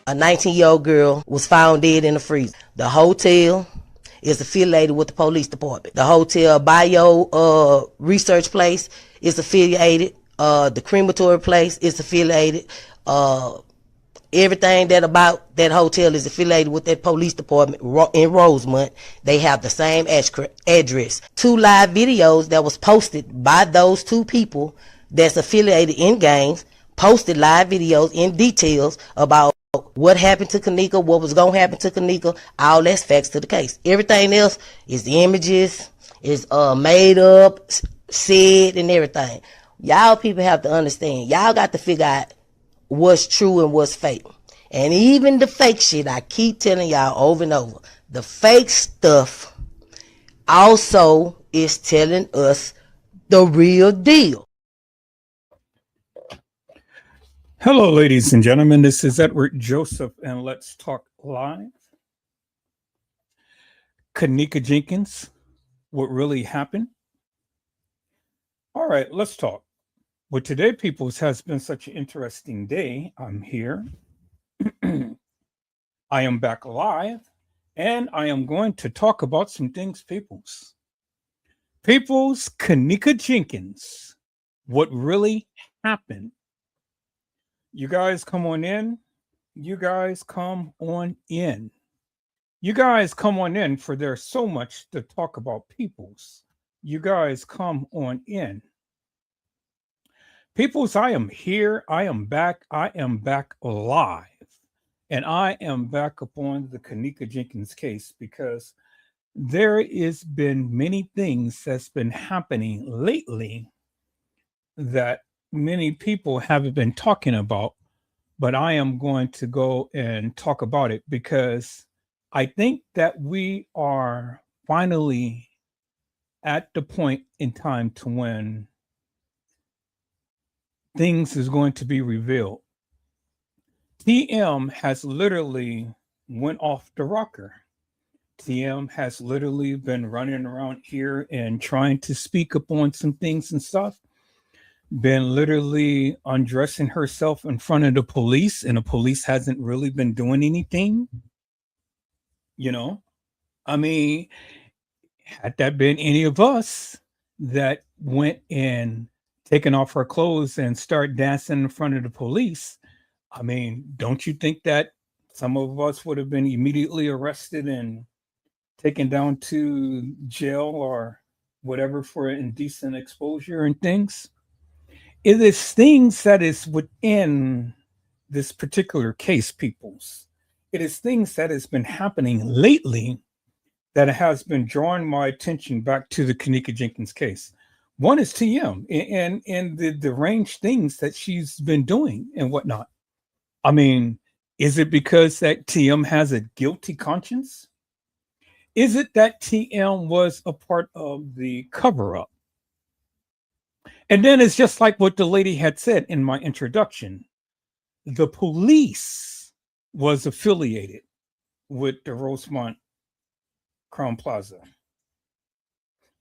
A 19-year-old girl was found dead in the freezer. The hotel is affiliated with the police department. The hotel bio research place is affiliated. The crematory place is affiliated. Everything that about that hotel is affiliated with that police department in Rosemont. They have the same address. 2 live videos that was posted by those 2 people that's affiliated in gangs, posted live videos in details about what happened to Kenneka, what was going to happen to Kenneka. All that's facts to the case. Everything else is images, is made up, said, and everything. Y'all people have to understand. Y'all got to figure out what's true and what's fake. And even the fake shit, I keep telling y'all over and over, the fake stuff also is telling us the real deal. Hello, ladies and gentlemen. This is Edward Joseph, and let's talk live. Kenneka Jenkins, what really happened? All right, let's talk. Well, today, peoples, has been such an interesting day. I'm here. I am back live, and I am going to talk about some things, peoples. Peoples, Kenneka Jenkins, what really happened? You guys come on in. You guys come on in. You guys come on in, for there's so much to talk about, peoples. You guys come on in. Peoples, I am here. I am back. I am back live. And I am back upon the Kenneka Jenkins case because there has been many things that's been happening lately that many people haven't been talking about, but I am going to go and talk about it because I think that we are finally at the point in time to when things is going to be revealed. TM has literally went off the rocker. TM has literally been running around here and trying to speak upon some things and stuff. Been literally undressing herself in front of the police, and the police hasn't really been doing anything. You know, I mean, had that been any of us that went and taken off her clothes and start dancing in front of the police, I mean, don't you think that some of us would have been immediately arrested and taken down to jail or whatever for indecent exposure and things? It is things that is within this particular case, peoples. It is things that has been happening lately that has been drawing my attention back to the Kenneka Jenkins case. One is TM and the deranged things that she's been doing and whatnot. I mean, is it because that TM has a guilty conscience? Is it that TM was a part of the cover-up? And then it's just like what the lady had said in my introduction. The police was affiliated with the Rosemont Crown Plaza.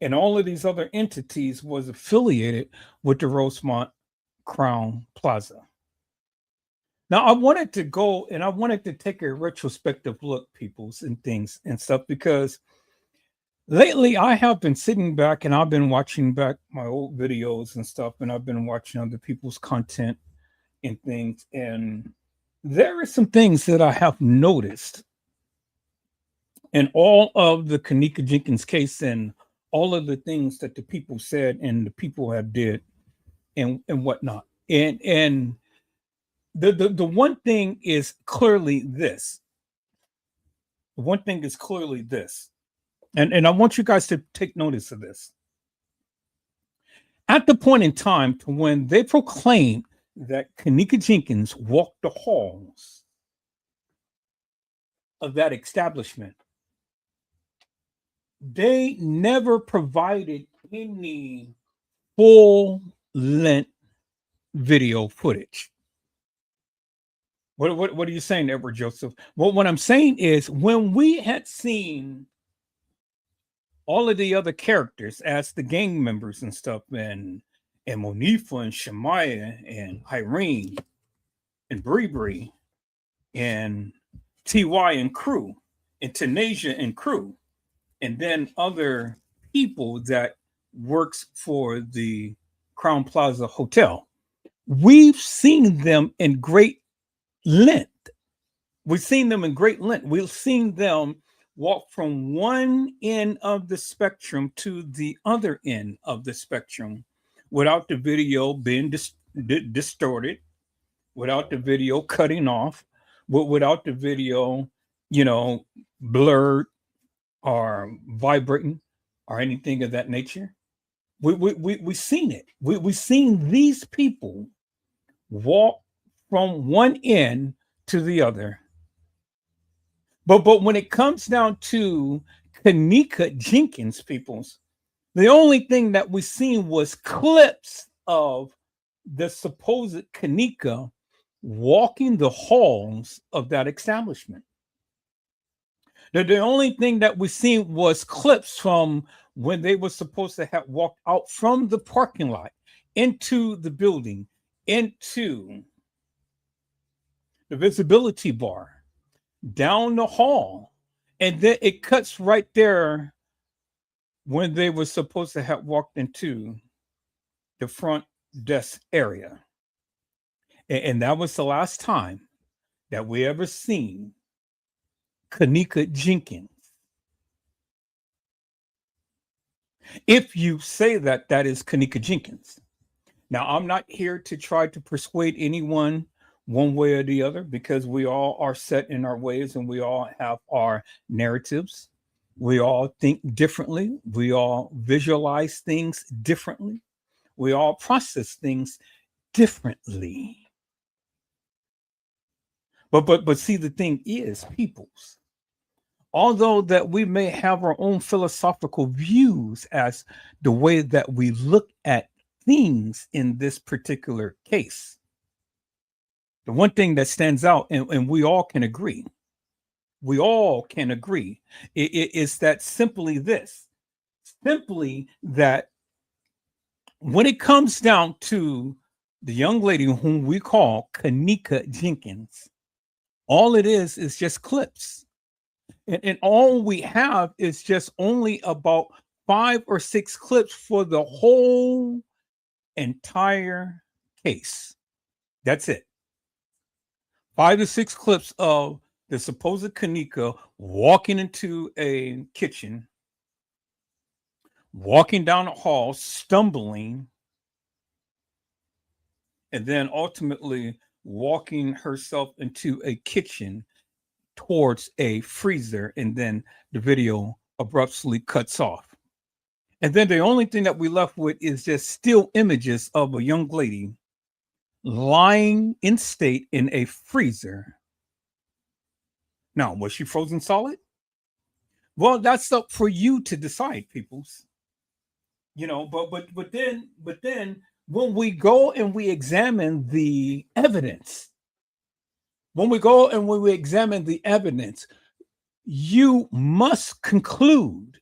And all of these other entities was affiliated with the Rosemont Crown Plaza. Now, I wanted to go and I wanted to take a retrospective look, peoples, and things and stuff, because lately I have been sitting back and I've been watching back my old videos and stuff, and I've been watching other people's content and things. And there are some things that I have noticed in all of the Kenneka Jenkins case and all of the things that the people said and the people have did and whatnot. And the one thing is clearly this. The one thing is clearly this. And I want you guys to take notice of this. At the point in time to when they proclaimed that Kenneka Jenkins walked the halls of that establishment, they never provided any full-length video footage. What are you saying, Edward Joseph? Well, what I'm saying is when we had seen all of the other characters as the gang members and stuff, and Monifa and Shemaya and Irene and Bree, and TY and crew, and Tanasia and crew, and then other people that works for the Crown Plaza Hotel. We've seen them in great length. We've seen them in great length. We've seen them walk from one end of the spectrum to the other end of the spectrum without the video being distorted, without the video cutting off, without the video, blurred or vibrating or anything of that nature. We've seen it. We've seen these people walk from one end to the other. But when it comes down to Kenneka Jenkins, peoples, the only thing that we seen was clips of the supposed Kenneka walking the halls of that establishment. The only thing that we seen was clips from when they were supposed to have walked out from the parking lot into the building, into the visibility bar, down the hall, and then it cuts right there when they were supposed to have walked into the front desk area. And that was the last time that we ever seen Kenneka Jenkins. If you say that that is Kenneka Jenkins. Now, I'm not here to try to persuade anyone one way or the other, because we all are set in our ways and we all have our narratives. We all think differently. We all visualize things differently. We all process things differently. But see, the thing is, peoples, although that we may have our own philosophical views as the way that we look at things in this particular case, the one thing that stands out, and we all can agree, is that simply that when it comes down to the young lady whom we call Kenneka Jenkins, all it is just clips. And all we have is just only about 5 or 6 clips for the whole entire case. That's it. 5 to 6 clips of the supposed Kenneka walking into a kitchen, walking down a hall, stumbling, and then ultimately walking herself into a kitchen towards a freezer, and then the video abruptly cuts off. And then the only thing that we left with is just still images of a young lady lying in state in a freezer. Now, was she frozen solid? Well, that's up for you to decide, peoples. But then when we go and we examine the evidence, you must conclude,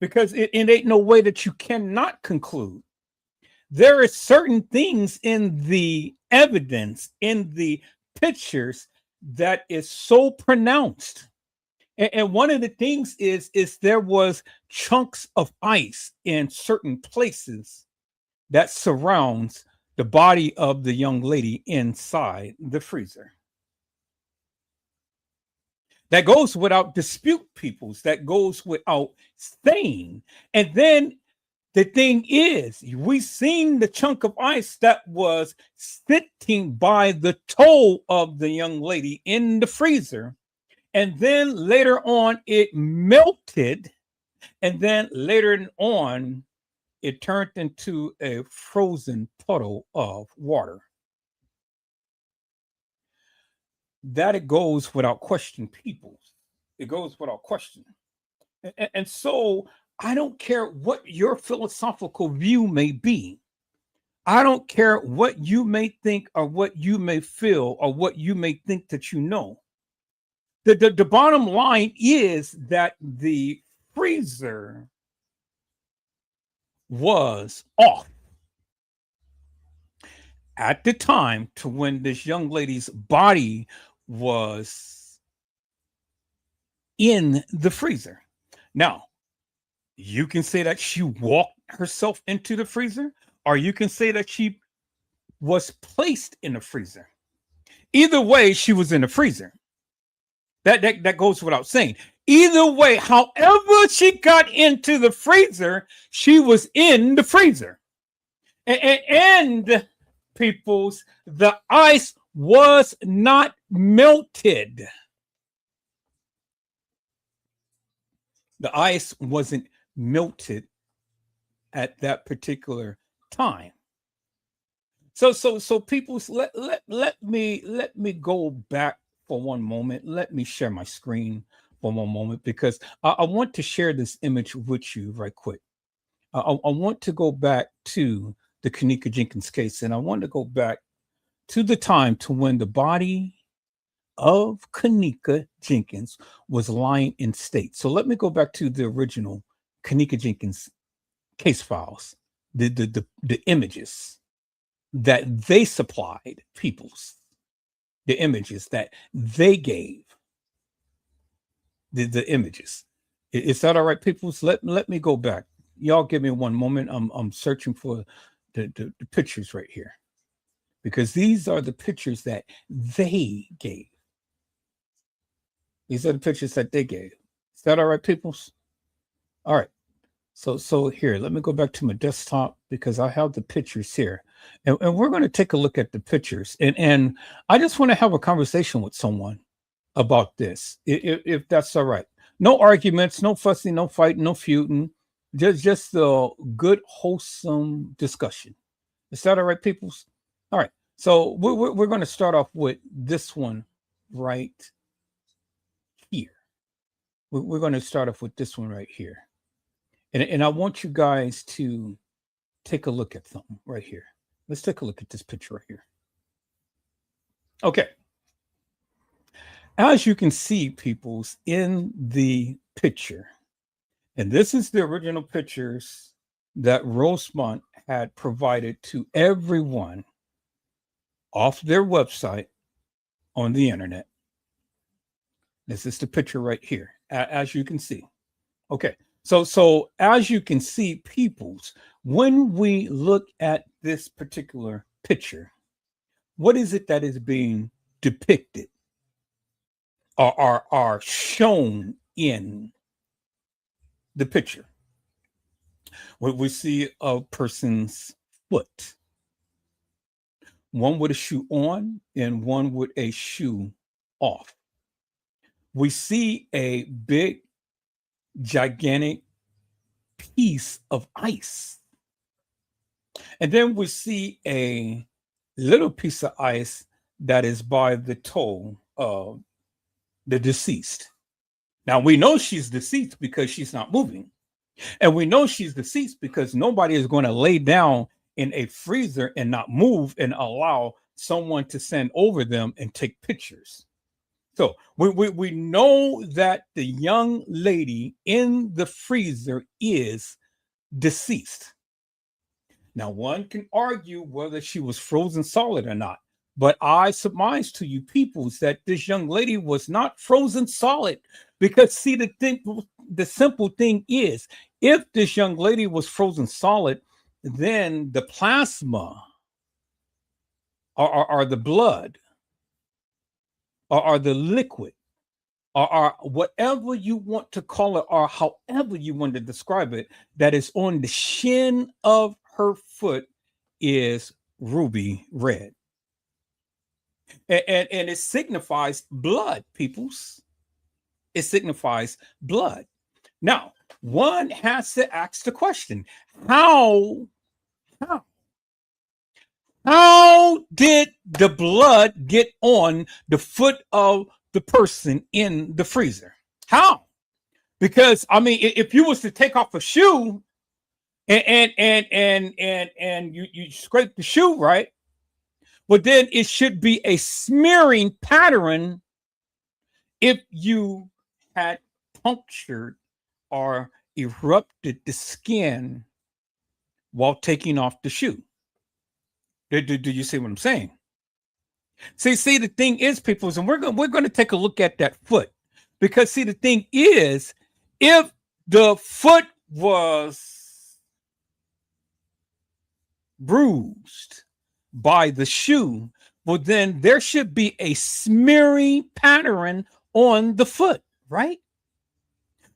because it ain't no way that you cannot conclude. There are certain things in the evidence, in the pictures, that is so pronounced. And one of the things is there was chunks of ice in certain places that surrounds the body of the young lady inside the freezer. That goes without dispute, peoples. That goes without saying. And then the thing is, we seen the chunk of ice that was sitting by the toe of the young lady in the freezer. And then later on, it melted. And then later on, it turned into a frozen puddle of water. That it goes without question, people. It goes without question. And so I don't care what your philosophical view may be. I don't care what you may think or what you may feel or what you may think that you know. The bottom line is that the freezer was off. at the time to when this young lady's body was in the freezer. Now, you can say that she walked herself into the freezer, or you can say that she was placed in the freezer. Either way, she was in the freezer. That goes without saying. Either way, however she got into the freezer, she was in the freezer. And peoples, the ice was not melted. The ice wasn't melted at that particular time. So people, let me go back for one moment. Let me share my screen for one moment, because I want to share this image with you right quick. I want to go back to the Kenneka Jenkins case, and I want to go back to the time to when the body of Kenneka Jenkins was lying in state. So let me go back to the original Kenneka Jenkins case files, the images that they supplied peoples, the images that they gave, the images. Is that all right, peoples? Let me go back. Y'all give me one moment. I'm searching for the pictures right here, because these are the pictures that they gave. These are the pictures that they gave. Is that all right, peoples? All right. So here, let me go back to my desktop, because I have the pictures here. And we're going to take a look at the pictures. And I just want to have a conversation with someone about this, if that's all right. No arguments, no fussing, no fighting, no feuding. Just a good, wholesome discussion. Is that all right, peoples? All right. So we're going to start off with this one right here. We're going to start off with this one right here. And I want you guys to take a look at something right here. Let's take a look at this picture right here. Okay. As you can see, peoples, in the picture, and this is the original pictures that Rosemont had provided to everyone off their website on the internet. This is the picture right here, as you can see. Okay. So as you can see, peoples, when we look at this particular picture, what is it that is being depicted or are shown in the picture? We see a person's foot, one with a shoe on and one with a shoe off. We see a big, gigantic piece of ice. And then we see a little piece of ice that is by the toe of the deceased. Now, we know she's deceased because she's not moving. And we know she's deceased because nobody is going to lay down in a freezer and not move and allow someone to send over them and take pictures. So we know that the young lady in the freezer is deceased. Now, one can argue whether she was frozen solid or not, but I surmise to you peoples that this young lady was not frozen solid, because see, the simple thing is, if this young lady was frozen solid, then the plasma or the blood or the liquid or whatever you want to call it, or however you want to describe it, that is on the shin of her foot is ruby red. And it signifies blood, peoples. It signifies blood. Now, one has to ask the question, how did the blood get on the foot of the person in the freezer? How? Because I mean, if you was to take off a shoe and you scrape the shoe, right? But then it should be a smearing pattern if you had punctured or erupted the skin while taking off the shoe. Do you see what I'm saying? See, the thing is, people, and we're going to take a look at that foot, because see, the thing is, if the foot was bruised by the shoe, well, then there should be a smearing pattern on the foot, right?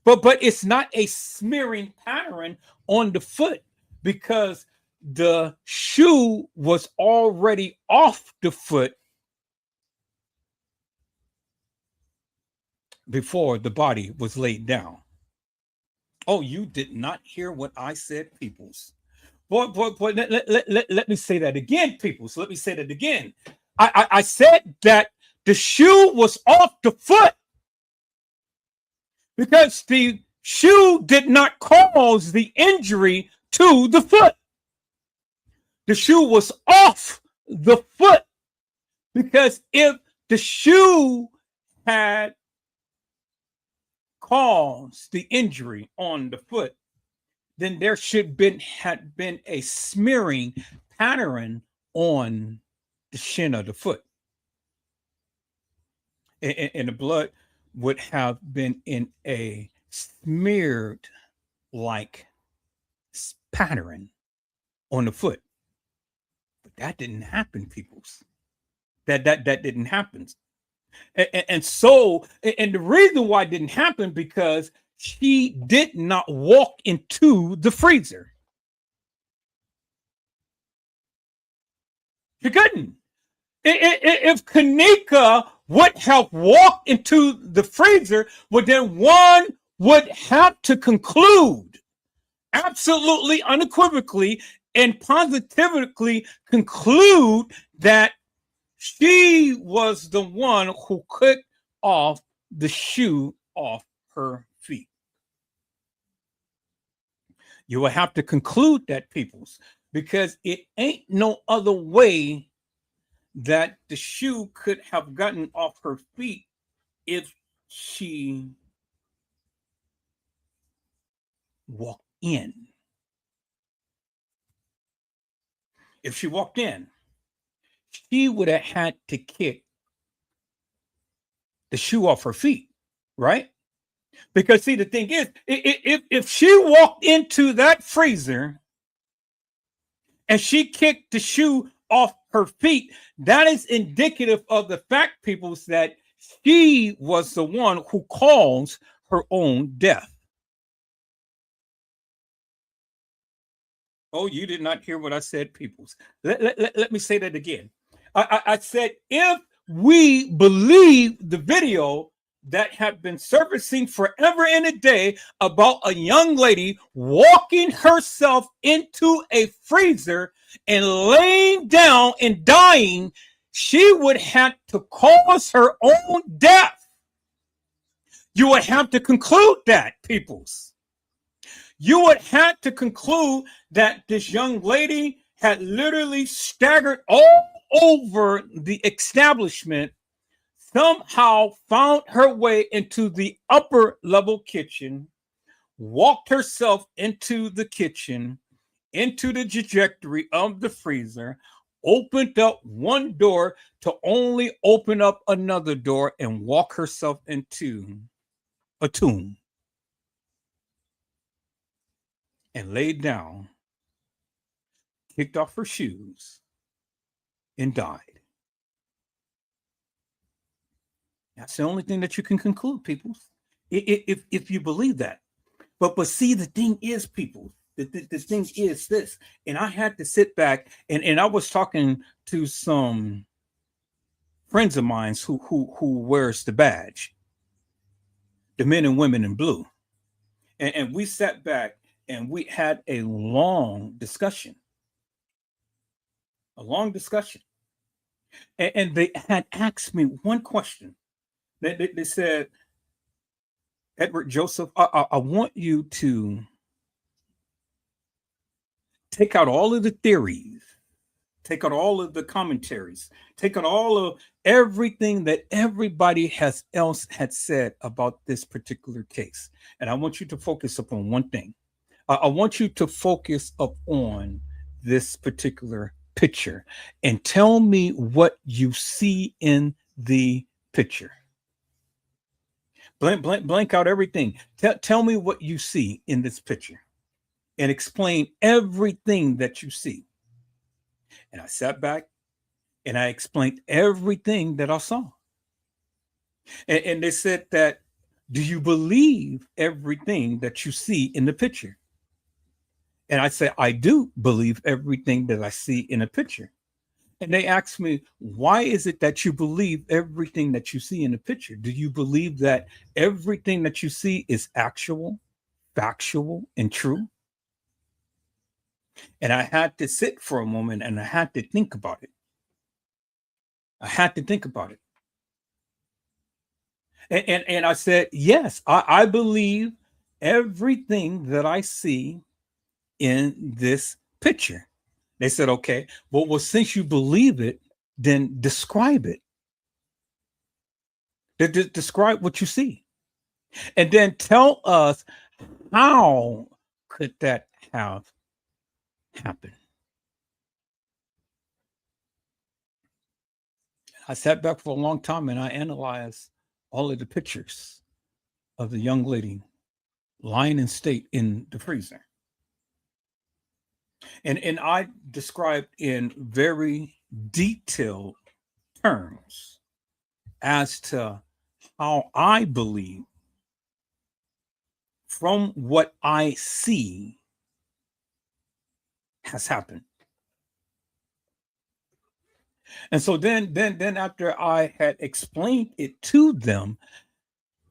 But it's not a smearing pattern on the foot, because the shoe was already off the foot before the body was laid down. Oh, you did not hear what I said, peoples. Boy, let me say that again, peoples. Let me say that again. I said that the shoe was off the foot because the shoe did not cause the injury to the foot. The shoe was off the foot because if the shoe had caused the injury on the foot, then there had been a smearing pattern on the shin of the foot, and the blood would have been in a smeared like pattern on the foot. But that didn't happen, peoples. That didn't happen. And so, and the reason why it didn't happen, because she did not walk into the freezer. She couldn't. If Kenneka would have walked into the freezer, well, then one would have to conclude, absolutely unequivocally and positively conclude, that she was the one who kicked off the shoe off her feet. You will have to conclude that, peoples, because it ain't no other way that the shoe could have gotten off her feet if she walked in. If she walked in, she would have had to kick the shoe off her feet, right? Because see, the thing is, if she walked into that freezer and she kicked the shoe off her feet, that is indicative of the fact, people, that she was the one who caused her own death. Oh, you did not hear what I said, peoples. Let me say that again. I said, if we believe the video that have been surfacing forever and a day about a young lady walking herself into a freezer and laying down and dying, she would have to cause her own death. You would have to conclude that, peoples. You would have to conclude that this young lady had literally staggered all over the establishment, somehow found her way into the upper level kitchen, walked herself into the kitchen, into the trajectory of the freezer, opened up one door to only open up another door and walk herself into a tomb and laid down, kicked off her shoes, and died. That's the only thing that you can conclude, people, if you believe that. But see, the thing is, people, the thing is this, and I had to sit back and I was talking to some friends of mine who wears the badge, the men and women in blue, and we sat back and we had a long discussion, and they had asked me one question. They said, Edward Joseph, I want you to take out all of the theories, take out all of the commentaries, take out all of everything that everybody else had said about this particular case. And I want you to focus upon one thing. I want you to focus upon this particular picture and tell me what you see in the picture. Blank out everything. Tell me what you see in this picture and explain everything that you see. And I sat back and I explained everything that I saw. And they said that, do you believe everything that you see in the picture? And I said, I do believe everything that I see in a picture. And they asked me, why is it that you believe everything that you see in the picture? Do you believe that everything that you see is actual, factual, and true? And I had to sit for a moment and I had to think about it. I had to think about it. And I said, yes, I believe everything that I see in this picture. They said, okay, well, since you believe it, then describe it. Describe what you see. And then tell us, how could that have happened? I sat back for a long time and I analyzed all of the pictures of the young lady lying in state in the freezer. And I described in very detailed terms as to how I believe from what I see has happened. And so then after I had explained it to them,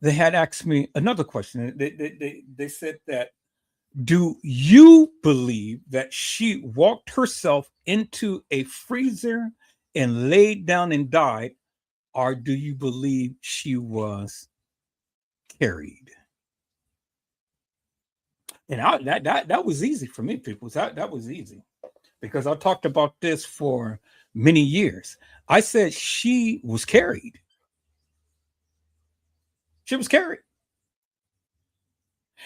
they had asked me another question. They said that, do you believe that she walked herself into a freezer and laid down and died, or do you believe she was carried? And that was easy for me, people. That was easy because I talked about this for many years. I said she was carried. She was carried.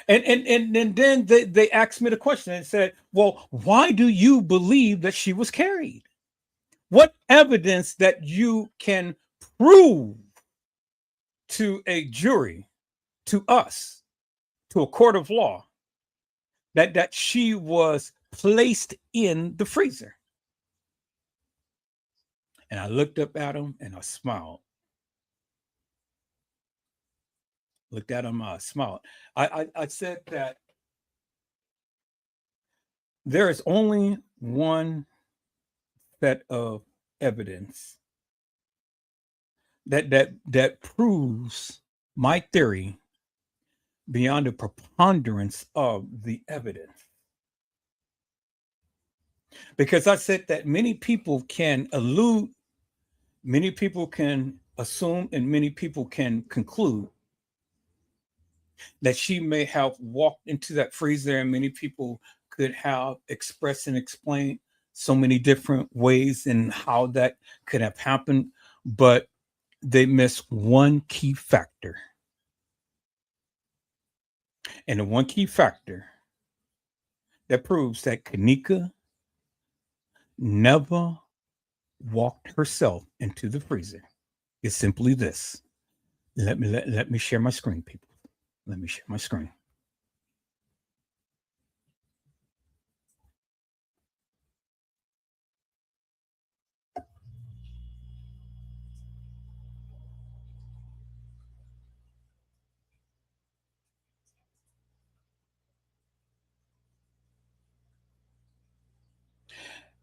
And then they asked me the question and said, well, why do you believe that she was carried? What evidence that you can prove to a jury, to us, to a court of law, that she was placed in the freezer? And I looked up at him and I smiled. Looked at him, I smiled. I said that there is only one set of evidence that proves my theory beyond the preponderance of the evidence. Because I said that many people can allude, many people can assume, and many people can conclude that she may have walked into that freezer, and many people could have expressed and explained so many different ways in how that could have happened, but they miss one key factor. And the one key factor that proves that Kenneka never walked herself into the freezer is simply this. Let me share my screen, people. Let me share my screen.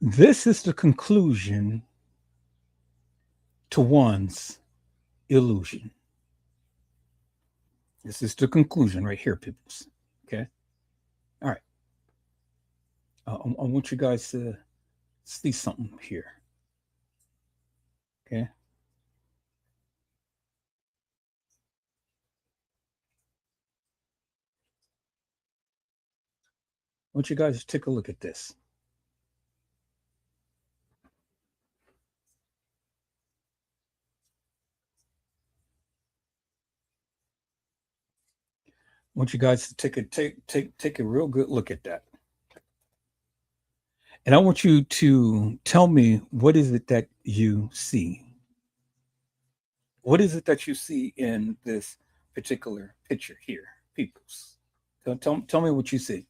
This is the conclusion to one's illusion. This is the conclusion right here, peoples. Okay. All right. I want you guys to see something here. Okay. I want you guys to take a look at this. I want you guys to take a real good look at that. And I want you to tell me, what is it that you see? What is it that you see in this particular picture here, peoples? Tell me what you see.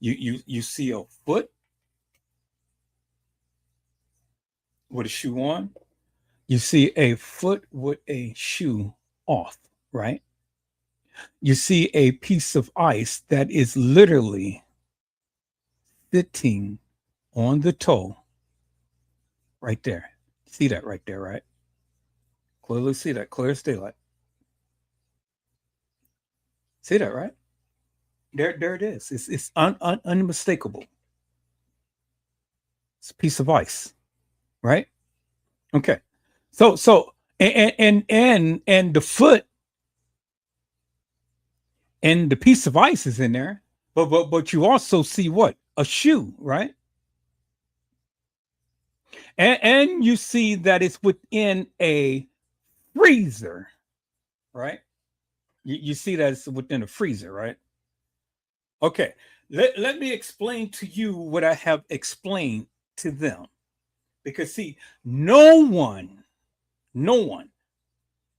You see a foot with a shoe on. You see a foot with a shoe off, right? You see a piece of ice that is literally sitting on the toe right there. See that right there, right? Clearly see that, clear as daylight. See that, right? There it is. It's unmistakable. It's a piece of ice, right? Okay. And the foot and the piece of ice is in there, but you also see what? A shoe, right? And you see that it's within a freezer, right? You see that it's within a freezer, right? Okay. Let me explain to you what I have explained to them. Because see, no one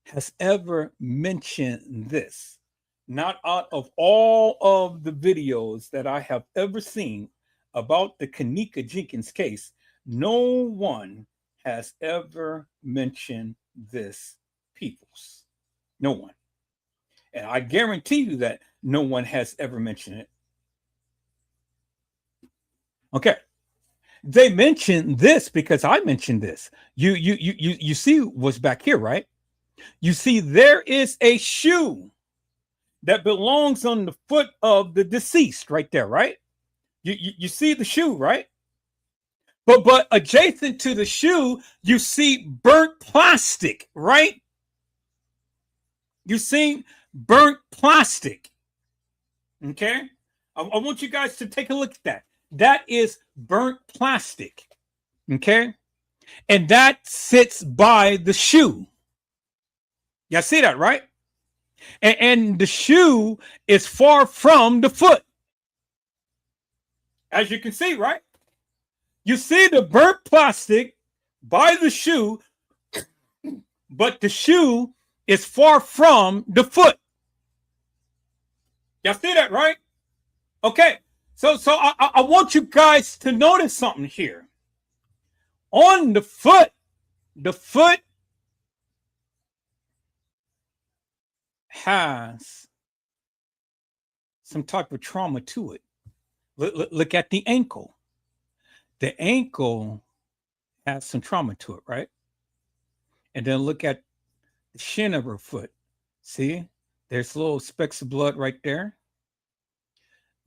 has ever mentioned this. Not out of all of the videos that I have ever seen about the Kenneka Jenkins case, no one has ever mentioned this, peoples. No one. And I guarantee you that no one has ever mentioned it. Okay. They mentioned this because I mentioned this. You see what's back here, right? You see there is a shoe that belongs on the foot of the deceased right there, right? You see the shoe, right? But adjacent to the shoe, you see burnt plastic, right? You see burnt plastic. Okay? I want you guys to take a look at that. That is burnt plastic. Okay? And that sits by the shoe. Y'all see that, right? And the shoe is far from the foot. As you can see, right? You see the burnt plastic by the shoe, but the shoe is far from the foot. Y'all see that, right? Okay. So I want you guys to notice something here. On the foot has some type of trauma to it. Look at the ankle. The ankle has some trauma to it, right? And then look at the shin of her foot. See, there's little specks of blood right there.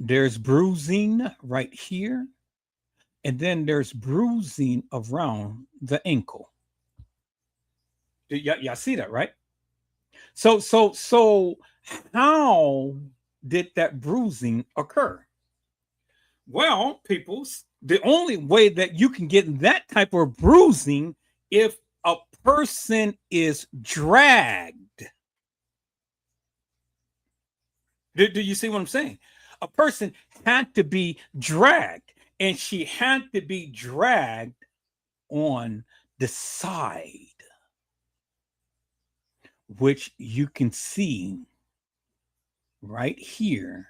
There's bruising right here. And then there's bruising around the ankle. Y'all see that, right? So how did that bruising occur? Well, peoples, the only way that you can get that type of bruising if a person is dragged. Do you see what I'm saying? A person had to be dragged, and she had to be dragged on the side, which you can see right here.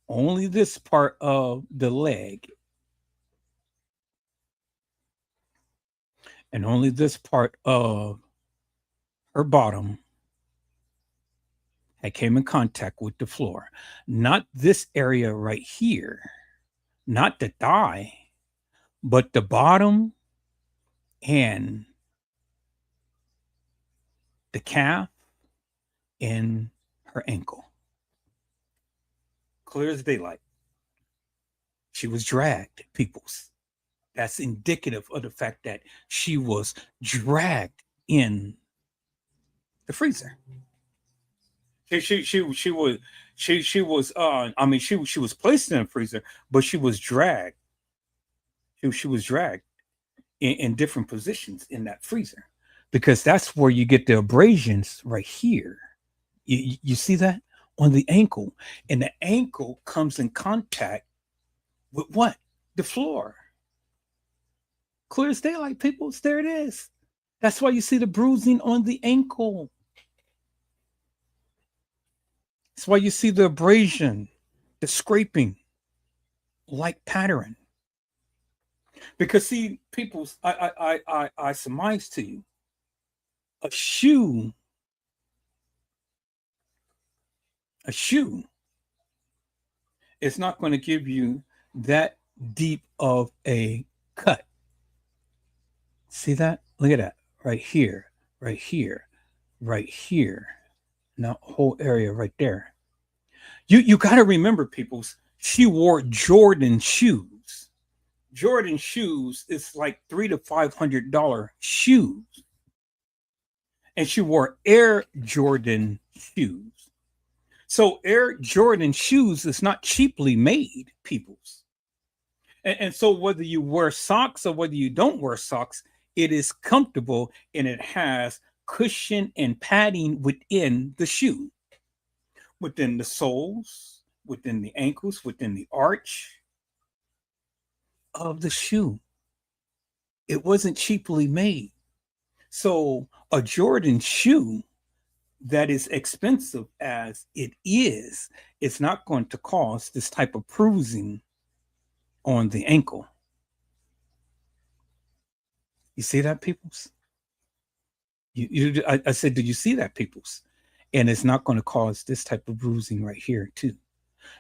Only this part of the leg and only this part of her bottom had came in contact with the floor. Not this area right here, not the thigh, but the bottom and the calf and her ankle. Clear as daylight. She was dragged, peoples. That's indicative of the fact that she was dragged in the freezer. She was placed in a freezer, but she was dragged. She was dragged in different positions in that freezer, because that's where you get the abrasions right here. You see that on the ankle, and the ankle comes in contact with what? the floor. Clear as daylight, people. There it is. That's why you see the bruising on the ankle. That's why you see the abrasion, the scraping, like pattern. Because see, people, I surmise to you, a shoe is not going to give you that deep of a cut. See that? Look at that. Right here, right here, right here. Now, whole area right there. You got to remember, peoples, she wore Jordan shoes. Jordan shoes is like $300 to $500 shoes. And she wore Air Jordan shoes. So Air Jordan shoes is not cheaply made, peoples. And so whether you wear socks or whether you don't wear socks, it is comfortable and it has cushion and padding within the shoe, within the soles, within the ankles, within the arch of the shoe. It wasn't cheaply made. So a Jordan shoe that is expensive as it is, it's not going to cause this type of bruising on the ankle. You see that, peoples? I said, did you see that, peoples? And it's not going to cause this type of bruising right here, too.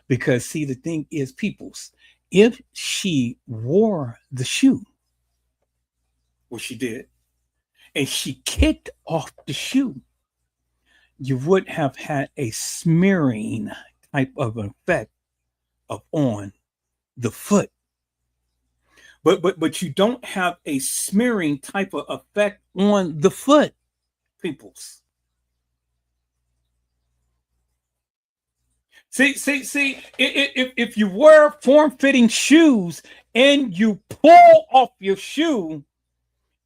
Because, see, the thing is, peoples, if she wore the shoe, well, she did, and she kicked off the shoe, you would have had a smearing type of effect on the foot. But you don't have a smearing type of effect on the foot, peoples. See, if you wear form-fitting shoes and you pull off your shoe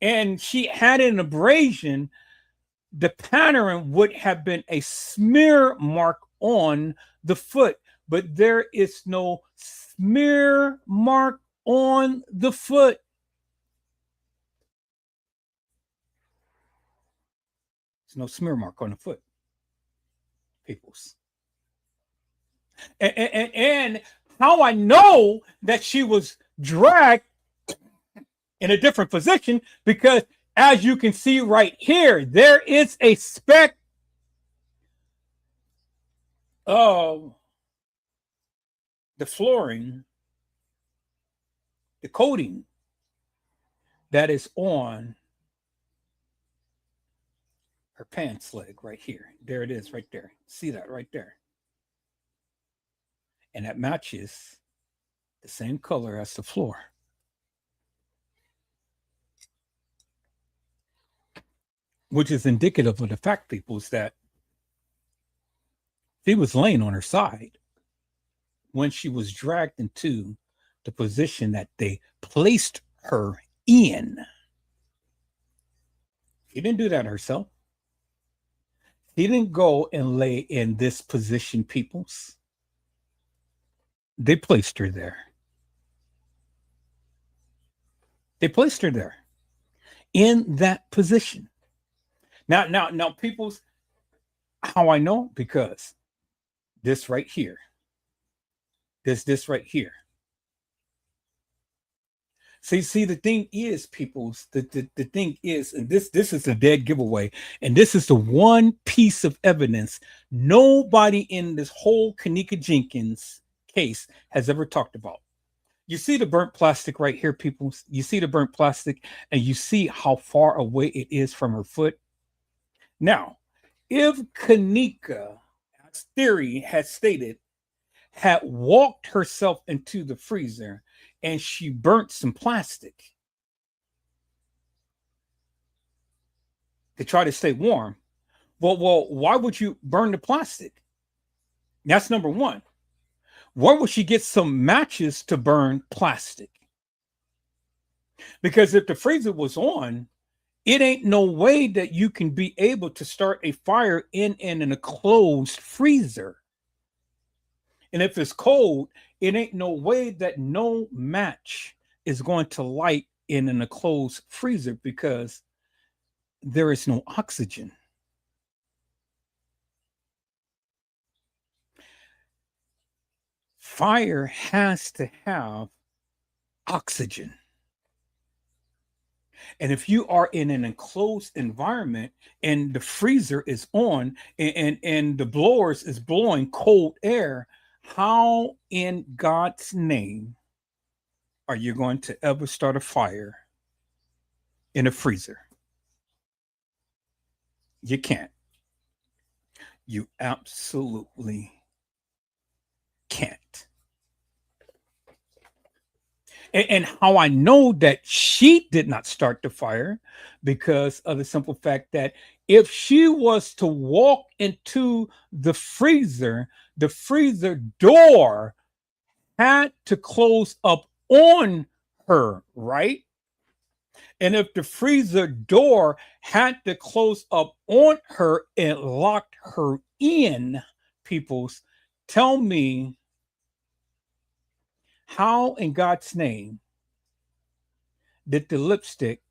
and she had an abrasion, the pattern would have been a smear mark on the foot, but there is no smear mark on the foot. There's no smear mark on the foot, peoples. And how I know that she was dragged in a different position, because as you can see right here, there is a speck of the flooring, the coating that is on her pants leg right here. There it is right there. See that right there? And that matches the same color as the floor. Which is indicative of the fact, people, is that she was laying on her side when she was dragged into the position that they placed her in. She didn't do that herself. She didn't go and lay in this position, peoples. They placed her there. They placed her there in that position. Now, peoples, how I know? Because this right here, this right here. See, the thing is, peoples, the thing is, and this is a dead giveaway, and this is the one piece of evidence nobody in this whole Kenneka Jenkins case has ever talked about. You see the burnt plastic right here, people. You see the burnt plastic, and you see how far away it is from her foot. Now, if Kenneka, as theory has stated, had walked herself into the freezer and she burnt some plastic to try to stay warm, well, why would you burn the plastic? That's number one. Where would she get some matches to burn plastic? Because if the freezer was on, it ain't no way that you can be able to start a fire in a closed freezer. And if it's cold, It ain't no way that no match is going to light in an enclosed freezer because there is no oxygen. Fire has to have oxygen. And if you are in an enclosed environment and the freezer is on and the blowers is blowing cold air, how in God's name are you going to ever start a fire in a freezer? You can't. You absolutely can't. And how I know that she did not start the fire because of the simple fact that if she was to walk into the freezer door had to close up on her, right? And if the freezer door had to close up on her and locked her in, peoples, tell me how in God's name did the lipstick,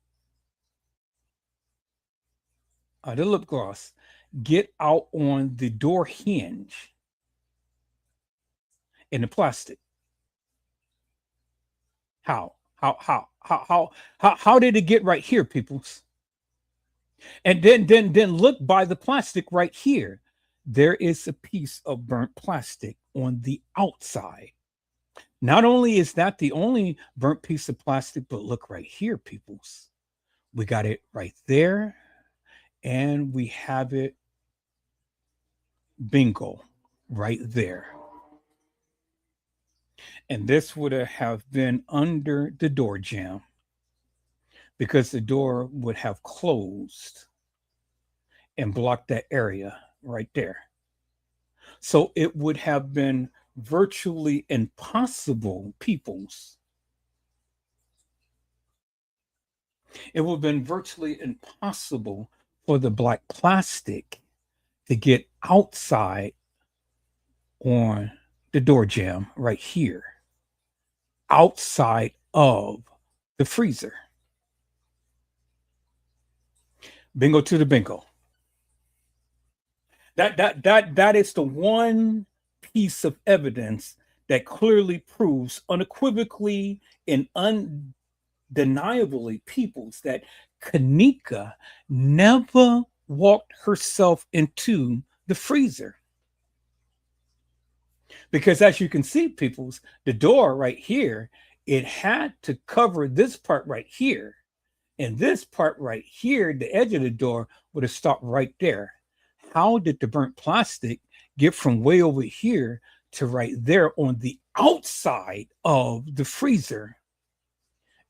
the lip gloss, get out on the door hinge in the plastic? How? How did it get right here, peoples? And then look by the plastic right here. There is a piece of burnt plastic on the outside. Not only is that the only burnt piece of plastic, but look right here, peoples. We got it right there, and we have it, bingo, right there. And this would have been under the door jamb because the door would have closed and blocked that area right there. So it would have been virtually impossible, peoples. It would have been virtually impossible for the black plastic to get outside on the door jamb right here, outside of the freezer. Bingo to the bingo. That is the one piece of evidence that clearly proves unequivocally and undeniably, peoples, that Kenneka never walked herself into the freezer. Because as you can see, peoples, the door right here, it had to cover this part right here. And this part right here, the edge of the door, would have stopped right there. How did the burnt plastic get from way over here to right there on the outside of the freezer?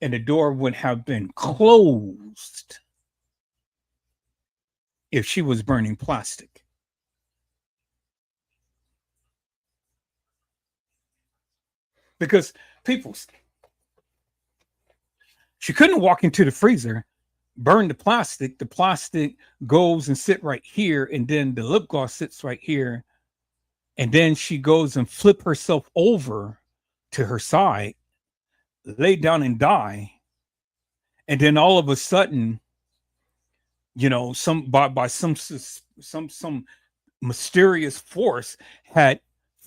And the door would have been closed if she was burning plastic. Because people, she couldn't walk into the freezer, burn the plastic goes and sit right here, and then the lip gloss sits right here, and then she goes and flip herself over to her side, lay down and die, and then all of a sudden, some by some mysterious force had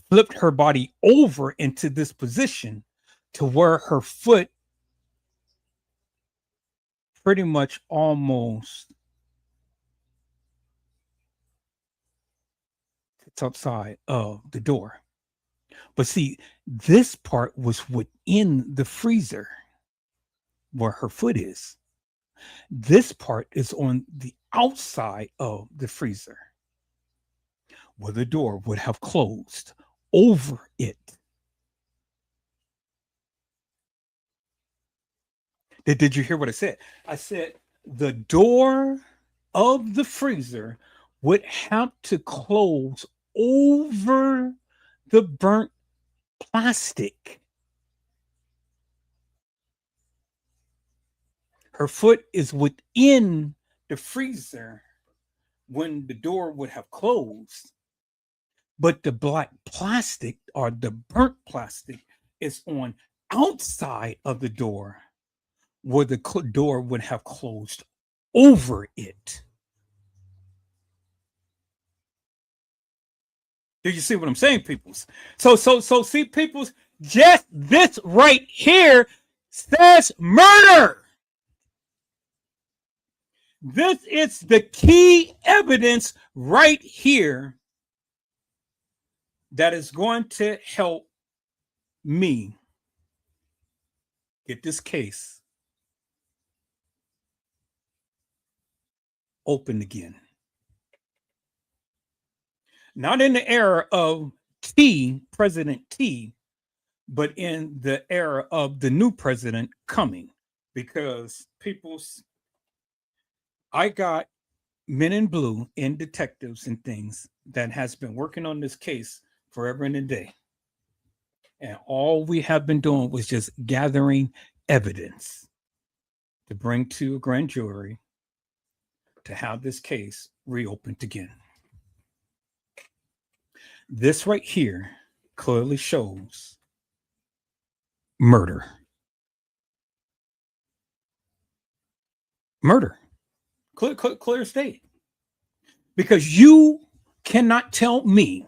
flipped her body over into this position to where her foot pretty much almost it's outside of the door. But see, this part was within the freezer where her foot is. This part is on the outside of the freezer where the door would have closed over it. Did you hear what I said? I said the door of the freezer would have to close over the burnt plastic. Her foot is within the freezer when the door would have closed. but the black plastic or the burnt plastic is on outside of the door where the door would have closed over it. Do you see what I'm saying, peoples? So see, peoples, just this right here says murder. This is the key evidence right here that is going to help me get this case open again. Not in the era of President T, but in the era of the new president coming. Because I got men in blue and detectives and things that has been working on this case forever and a day. And all we have been doing was just gathering evidence to bring to a grand jury to have this case reopened again. This right here clearly shows murder. Murder. Clear state. Because you cannot tell me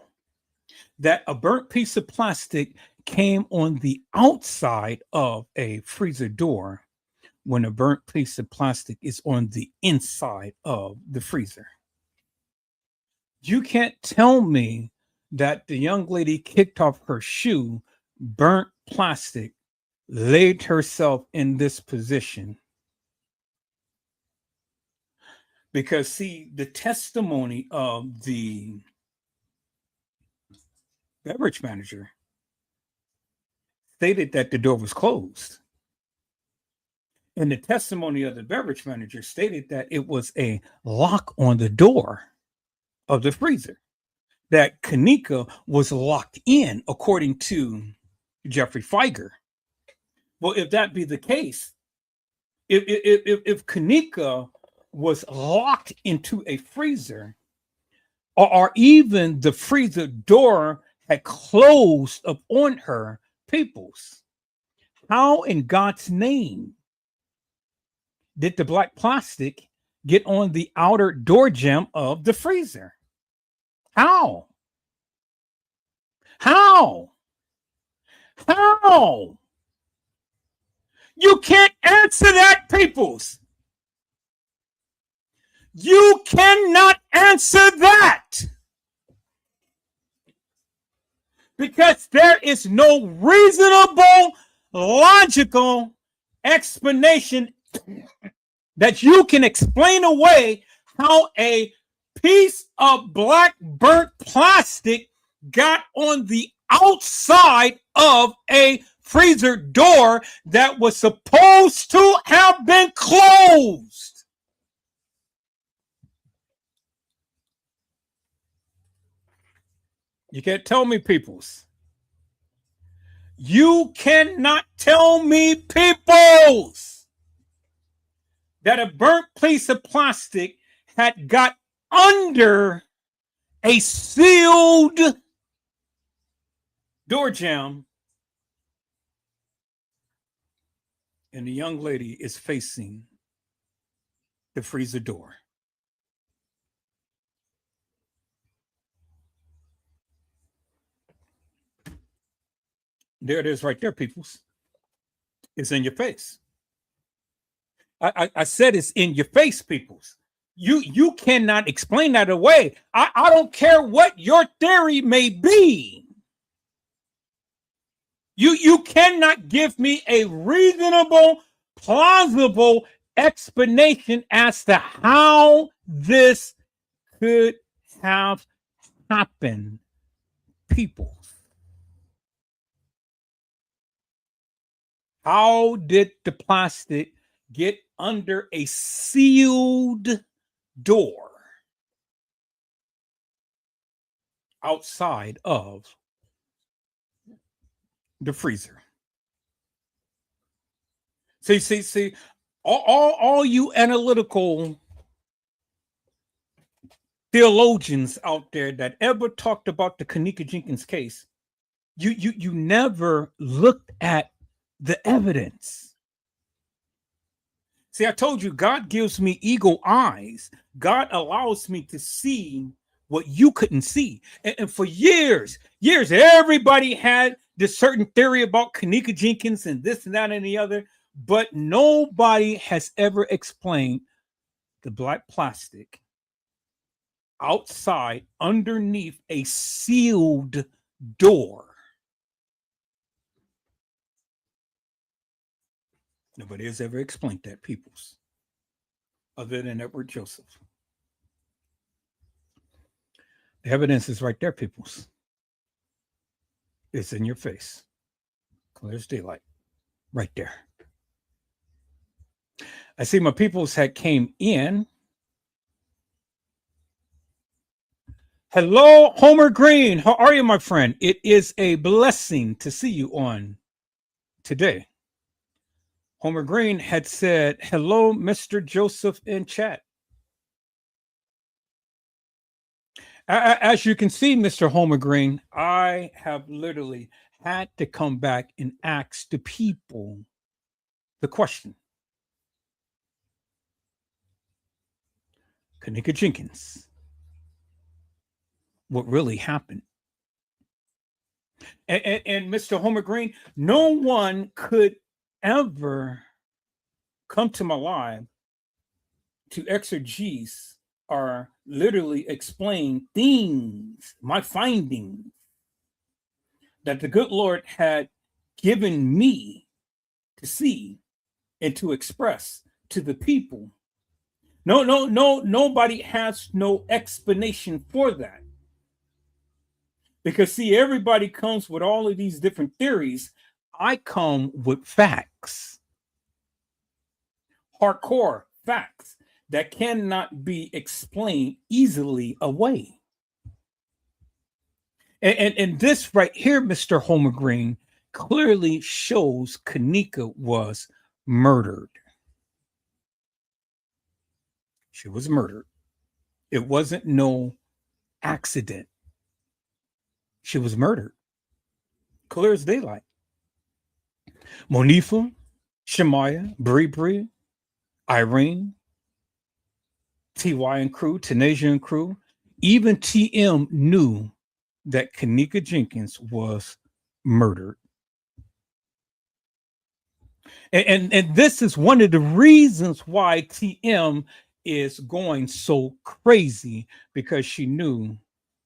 that a burnt piece of plastic came on the outside of a freezer door when a burnt piece of plastic is on the inside of the freezer. You can't tell me that the young lady kicked off her shoe, burnt plastic, laid herself in this position. Because, see, the testimony of the beverage manager stated that the door was closed. And the testimony of the beverage manager stated that it was a lock on the door of the freezer, that Kenneka was locked in, according to Jeffrey Feiger. Well, if that be the case, if Kenneka was locked into a freezer, or even the freezer door had closed up on her, peoples, how in God's name did the black plastic get on the outer door jamb of the freezer? How? How? How? You can't answer that, peoples. You cannot answer that. Because there is no reasonable, logical explanation that you can explain away how a piece of black burnt plastic got on the outside of a freezer door that was supposed to have been closed. You can't tell me, peoples. You cannot tell me, peoples, that a burnt piece of plastic had got under a sealed door jamb and the young lady is facing the freezer door. There it is right there, peoples. It's in your face. I said it's in your face, peoples. You cannot explain that away. I don't care what your theory may be. You cannot give me a reasonable, plausible explanation as to how this could have happened, people. How did the plastic get under a sealed door outside of the freezer? See, all you analytical theologians out there that ever talked about the Kenneka Jenkins case, you never looked at the evidence. See, I told you, God gives me eagle eyes. God allows me to see what you couldn't see. And for years, everybody had this certain theory about Kenneka Jenkins and this and that and the other, but nobody has ever explained the black plastic outside underneath a sealed door. Nobody has ever explained that, peoples, other than Edward Joseph. The evidence is right there, peoples. It's in your face. Clear as daylight. Right there. I see my peoples had came in. Hello, Homer Green. How are you, my friend? It is a blessing to see you on today. Homer Green had said, hello, Mr. Joseph in chat. As you can see, Mr. Homer Green, I have literally had to come back and ask the people the question. Kenneka Jenkins, what really happened? And Mr. Homer Green, no one could ever come to my live to exegese or literally explain things, my findings that the good Lord had given me to see and to express to the people. Nobody has no explanation for that. Because see, everybody comes with all of these different theories. I come with facts, hardcore facts that cannot be explained easily away. And this right here, Mr. Homer Green, clearly shows Kenneka was murdered. She was murdered. It wasn't no accident. She was murdered. Clear as daylight. Monifa, Shemaya, Bree, Irene, TY and crew, Tanasia and crew, even TM knew that Kenneka Jenkins was murdered. And this is one of the reasons why TM is going so crazy, because she knew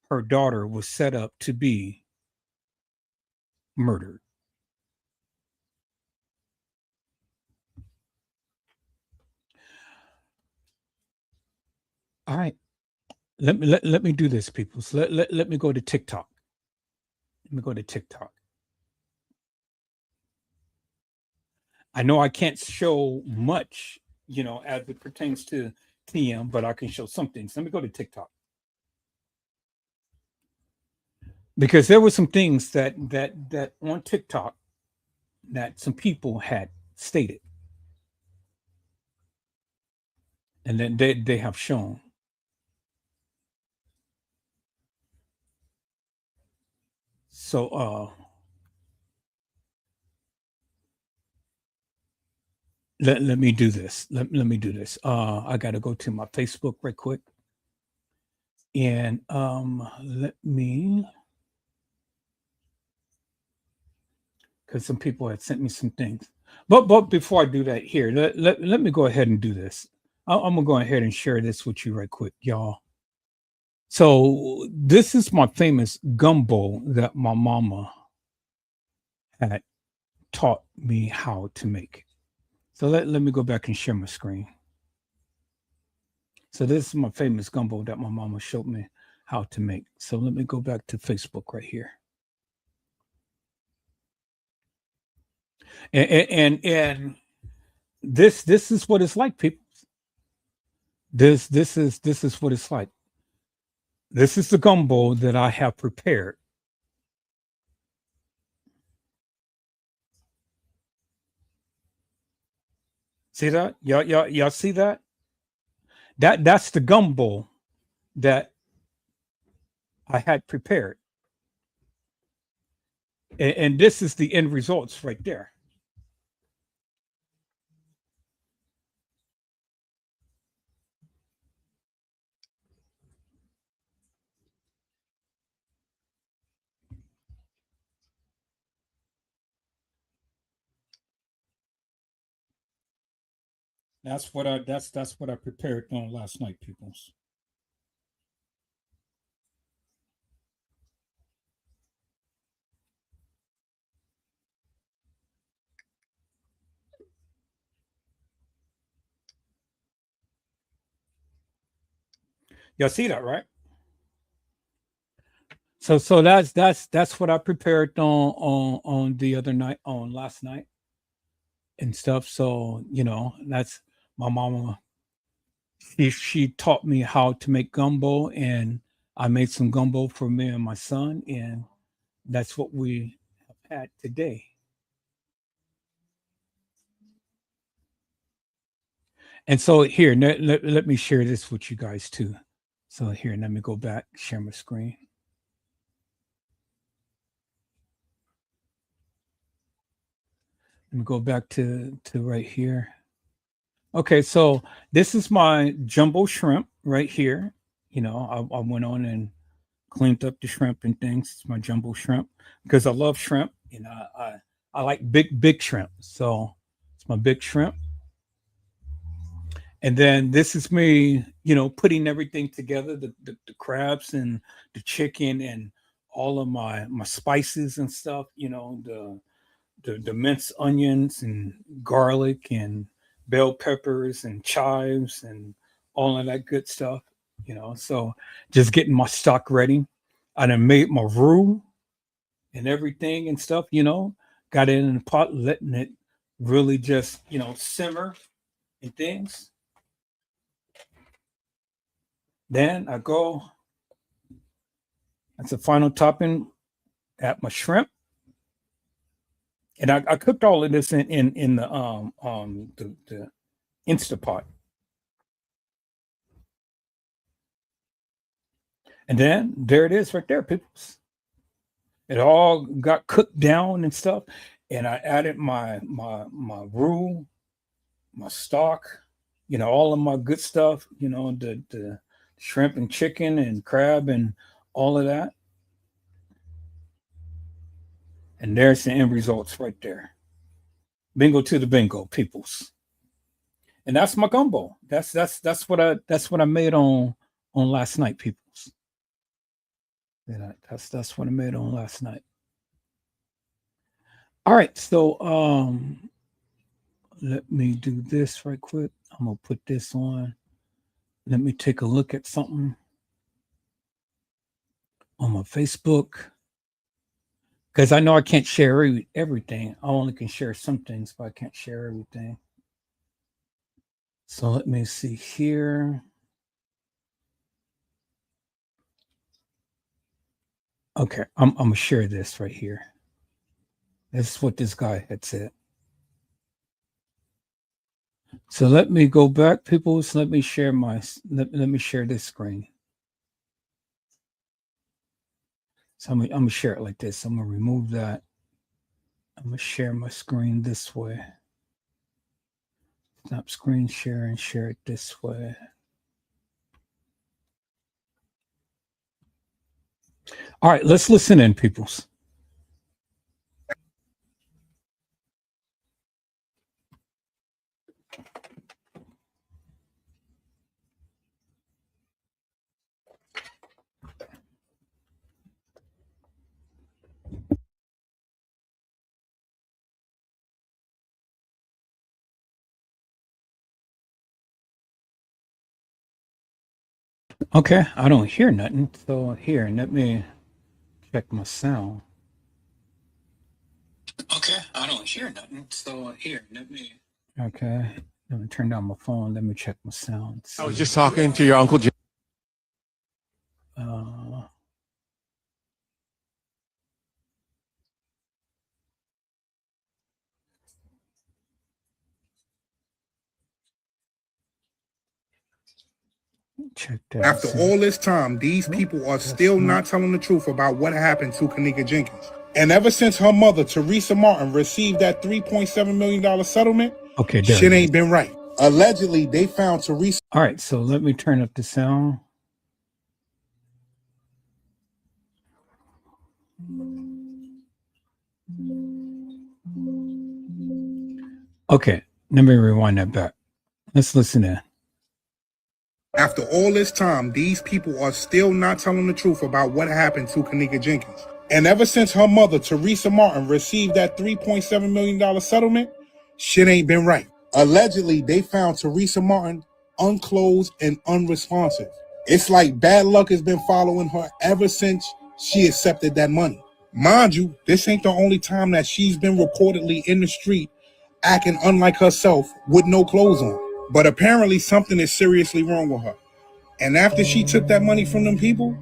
her daughter was set up to be murdered. All right. Let me do this, people. So let me go to TikTok. Let me go to TikTok. I know I can't show much, as it pertains to TM, but I can show some things. Let me go to TikTok. Because there were some things that on TikTok that some people had stated. And then they have shown. So let me do this. Let me do this. I gotta go to my Facebook right quick. And let me, because some people had sent me some things. But before I do that here, let me go ahead and do this. I'm gonna go ahead and share this with you right quick, y'all. So this is my famous gumbo that my mama had taught me how to make. So let me go back and share my screen. So this is my famous gumbo that my mama showed me how to make. So let me go back to Facebook right here. And this is what it's like, people. This is what it's like. This is the gumbo that I have prepared. See that? Y'all see that? That's the gumbo that I had prepared. And this is the end results right there. That's what I prepared on last night, peoples. Y'all see that, right? So that's what I prepared on the other night, on last night and stuff. So that's my mama. She taught me how to make gumbo, and I made some gumbo for me and my son, and that's what we have had today. And so here, let me share this with you guys too. So here, let me go back, share my screen. Let me go back to right here. Okay, so this is my jumbo shrimp right here. I went on and cleaned up the shrimp and things. It's my jumbo shrimp because I love shrimp. I like big shrimp. So it's my big shrimp. And then this is me, putting everything together, the crabs and the chicken and all of my spices and stuff, the minced onions and garlic and bell peppers and chives and all of that good stuff, So just getting my stock ready. I done made my roux and everything and stuff, got it in the pot, letting it really just, simmer and things. Then I go, that's the final topping at my shrimp. And I cooked all of this in the Instapot. And then there it is right there, people. It all got cooked down and stuff. And I added my roux, my stock, all of my good stuff, the shrimp and chicken and crab and all of that. And there's the end results right there. Bingo to the bingo, peoples. And that's my gumbo. That's what I made on last night, peoples. Yeah, that's what I made on last night. All right, so let me do this right quick. I'm gonna put this on. Let me take a look at something on my Facebook because I know I can't share everything. I only can share some things, but I can't share everything. So let me see here. Okay, I'm gonna share this right here. This is what this guy had said. So let me go back, people. So let me share let me share this screen. So I'm gonna share it like this. I'm gonna remove that. I'm gonna share my screen this way. Stop screen share and share it this way. All right, let's listen in, peoples. Okay, I don't hear nothing. So here, let me check my sound. Okay, I don't hear nothing. So here, let me. Okay, let me turn down my phone. Let me check my sound. I was just talking to your uncle Jim. Uh, Check that. After all this time, these people are still not telling the truth about what happened to Kenneka Jenkins. And ever since her mother, Teresa Martin, received that $3.7 million settlement, shit ain't been right. Allegedly, they found Teresa. All right, so let me turn up the sound. Okay, let me rewind that back. Let's listen in. After all this time, these people are still not telling the truth about what happened to Kenneka Jenkins. And ever since her mother, Teresa Martin, received that $3.7 million settlement, shit ain't been right. Allegedly, they found Teresa Martin unclothed and unresponsive. It's like bad luck has been following her ever since she accepted that money. Mind you, this ain't the only time that she's been reportedly in the street acting unlike herself with no clothes on. But apparently something is seriously wrong with her. And after she took that money from them people,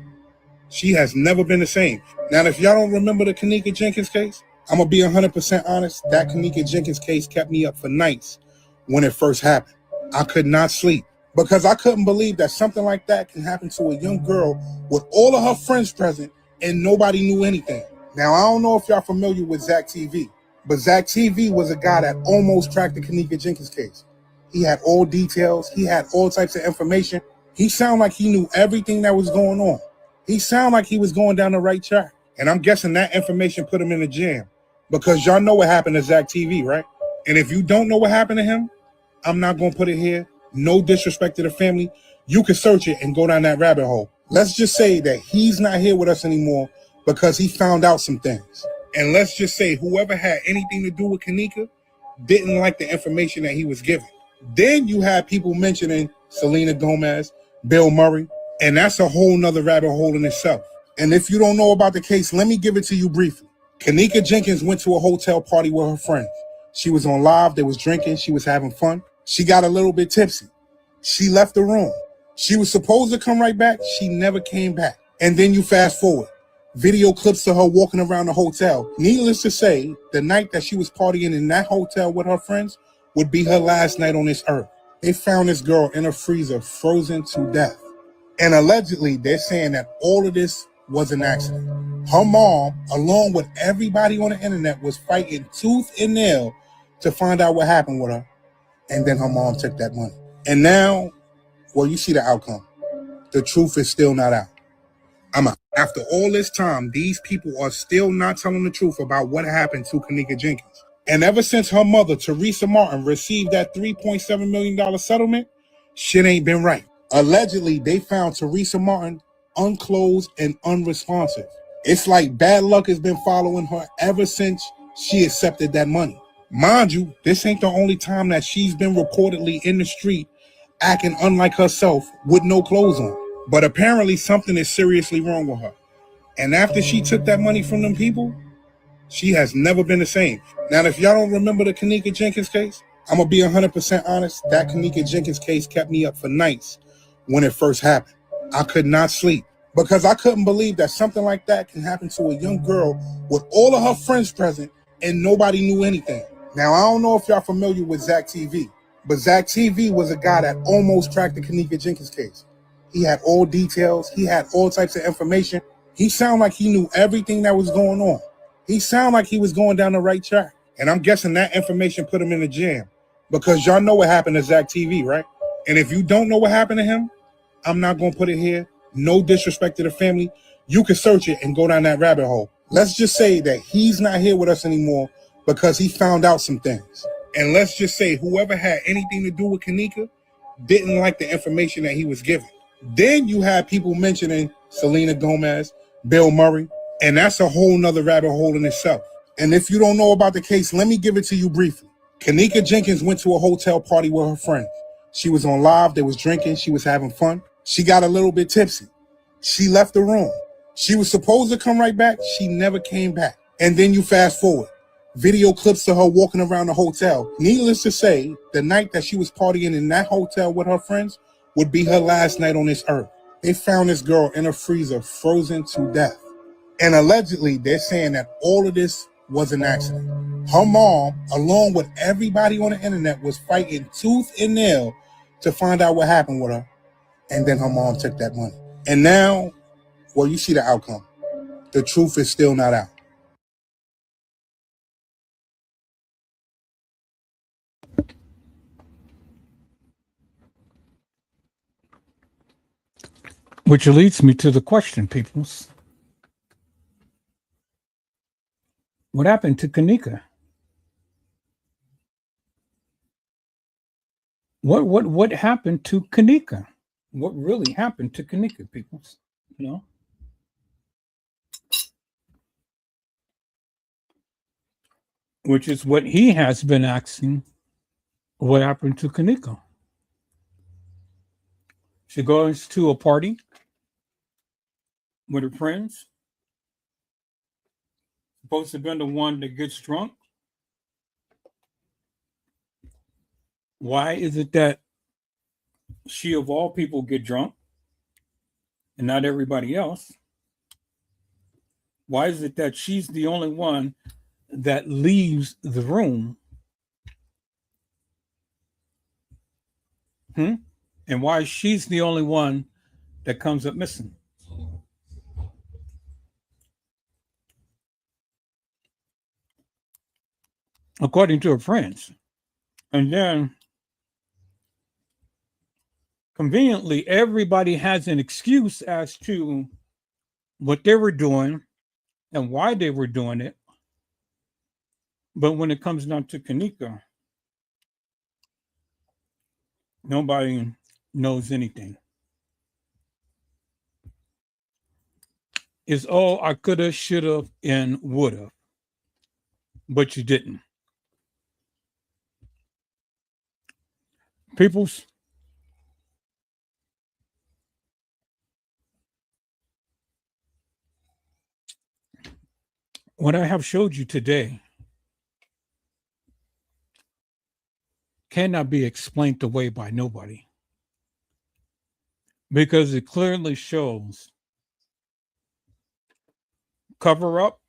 she has never been the same. Now, if y'all don't remember the Kenneka Jenkins case, I'm going to be 100% honest. That Kenneka Jenkins case kept me up for nights when it first happened. I could not sleep because I couldn't believe that something like that can happen to a young girl with all of her friends present and nobody knew anything. Now, I don't know if y'all familiar with Zach TV, but Zach TV was a guy that almost tracked the Kenneka Jenkins case. He had all details. He had all types of information. He sounded like he knew everything that was going on. He sounded like he was going down the right track. And I'm guessing that information put him in a jam because y'all know what happened to Zach TV, right? And if you don't know what happened to him, I'm not going to put it here. No disrespect to the family. You can search it and go down that rabbit hole. Let's just say that he's not here with us anymore because he found out some things. And let's just say whoever had anything to do with Kenneka didn't like the information that he was given. Then you have people mentioning Selena Gomez, Bill Murray, and that's a whole nother rabbit hole in itself. And if you don't know about the case, let me give it to you briefly. Kenneka Jenkins went to a hotel party with her friends. She was on live, they was drinking, she was having fun. She got a little bit tipsy. She left the room. She was supposed to come right back, she never came back. And then you fast forward. Video clips of her walking around the hotel. Needless to say, the night that she was partying in that hotel with her friends would be her last night on this earth. They found this girl in a freezer, frozen to death. And allegedly, they're saying that all of this was an accident. Her mom, along with everybody on the internet, was fighting tooth and nail to find out what happened with her. And then her mom took that money. And now, well, you see the outcome. The truth is still not out. I'm out. After all this time, these people are still not telling the truth about what happened to Kenneka Jenkins. And ever since her mother, Teresa Martin, received that $3.7 million settlement, shit ain't been right. Allegedly, they found Teresa Martin unclothed and unresponsive. It's like bad luck has been following her ever since she accepted that money. Mind you, this ain't the only time that she's been reportedly in the street acting unlike herself with no clothes on. But apparently something is seriously wrong with her. And after she took that money from them people, she has never been the same. Now, if y'all don't remember the Kenneka Jenkins case, I'm going to be 100% honest. That Kenneka Jenkins case kept me up for nights when it first happened. I could not sleep because I couldn't believe that something like that can happen to a young girl with all of her friends present and nobody knew anything. Now, I don't know if y'all familiar with Zach TV, but Zach TV was a guy that almost tracked the Kenneka Jenkins case. He had all details. He had all types of information. He sounded like he knew everything that was going on. He sounded like he was going down the right track. And I'm guessing that information put him in a jam because y'all know what happened to Zach TV, right? And if you don't know what happened to him, I'm not going to put it here. No disrespect to the family. You can search it and go down that rabbit hole. Let's just say that he's not here with us anymore because he found out some things. And let's just say whoever had anything to do with Kenneka didn't like the information that he was given. Then you have people mentioning Selena Gomez, Bill Murray, and that's a whole nother rabbit hole in itself. And if you don't know about the case, let me give it to you briefly. Kenneka Jenkins went to a hotel party with her friends. She was on live, they was drinking, she was having fun. She got a little bit tipsy. She left the room. She was supposed to come right back, she never came back. And then you fast forward. Video clips of her walking around the hotel. Needless to say, the night that she was partying in that hotel with her friends would be her last night on this earth. They found this girl in a freezer, frozen to death. And allegedly, they're saying that all of this was an accident. Her mom, along with everybody on the internet, was fighting tooth and nail to find out what happened with her. And then her mom took that money. And now, well, you see the outcome. The truth is still not out. Which leads me to the question, peoples. What happened to Kenneka? What happened to Kenneka? What really happened to Kenneka, peoples? You know? Which is what he has been asking. What happened to Kenneka? She goes to a party with her friends. Supposed to be the one that gets drunk. Why is it that she of all people get drunk and not everybody else? Why is it that she's the only one that leaves the room? And why she's the only one that comes up missing? According to her friends. And then conveniently, everybody has an excuse as to what they were doing and why they were doing it. But when it comes down to Kenneka, nobody knows anything. It's all I coulda, shoulda, and woulda, but you didn't. Peoples, what I have showed you today cannot be explained away by nobody, because it clearly shows cover up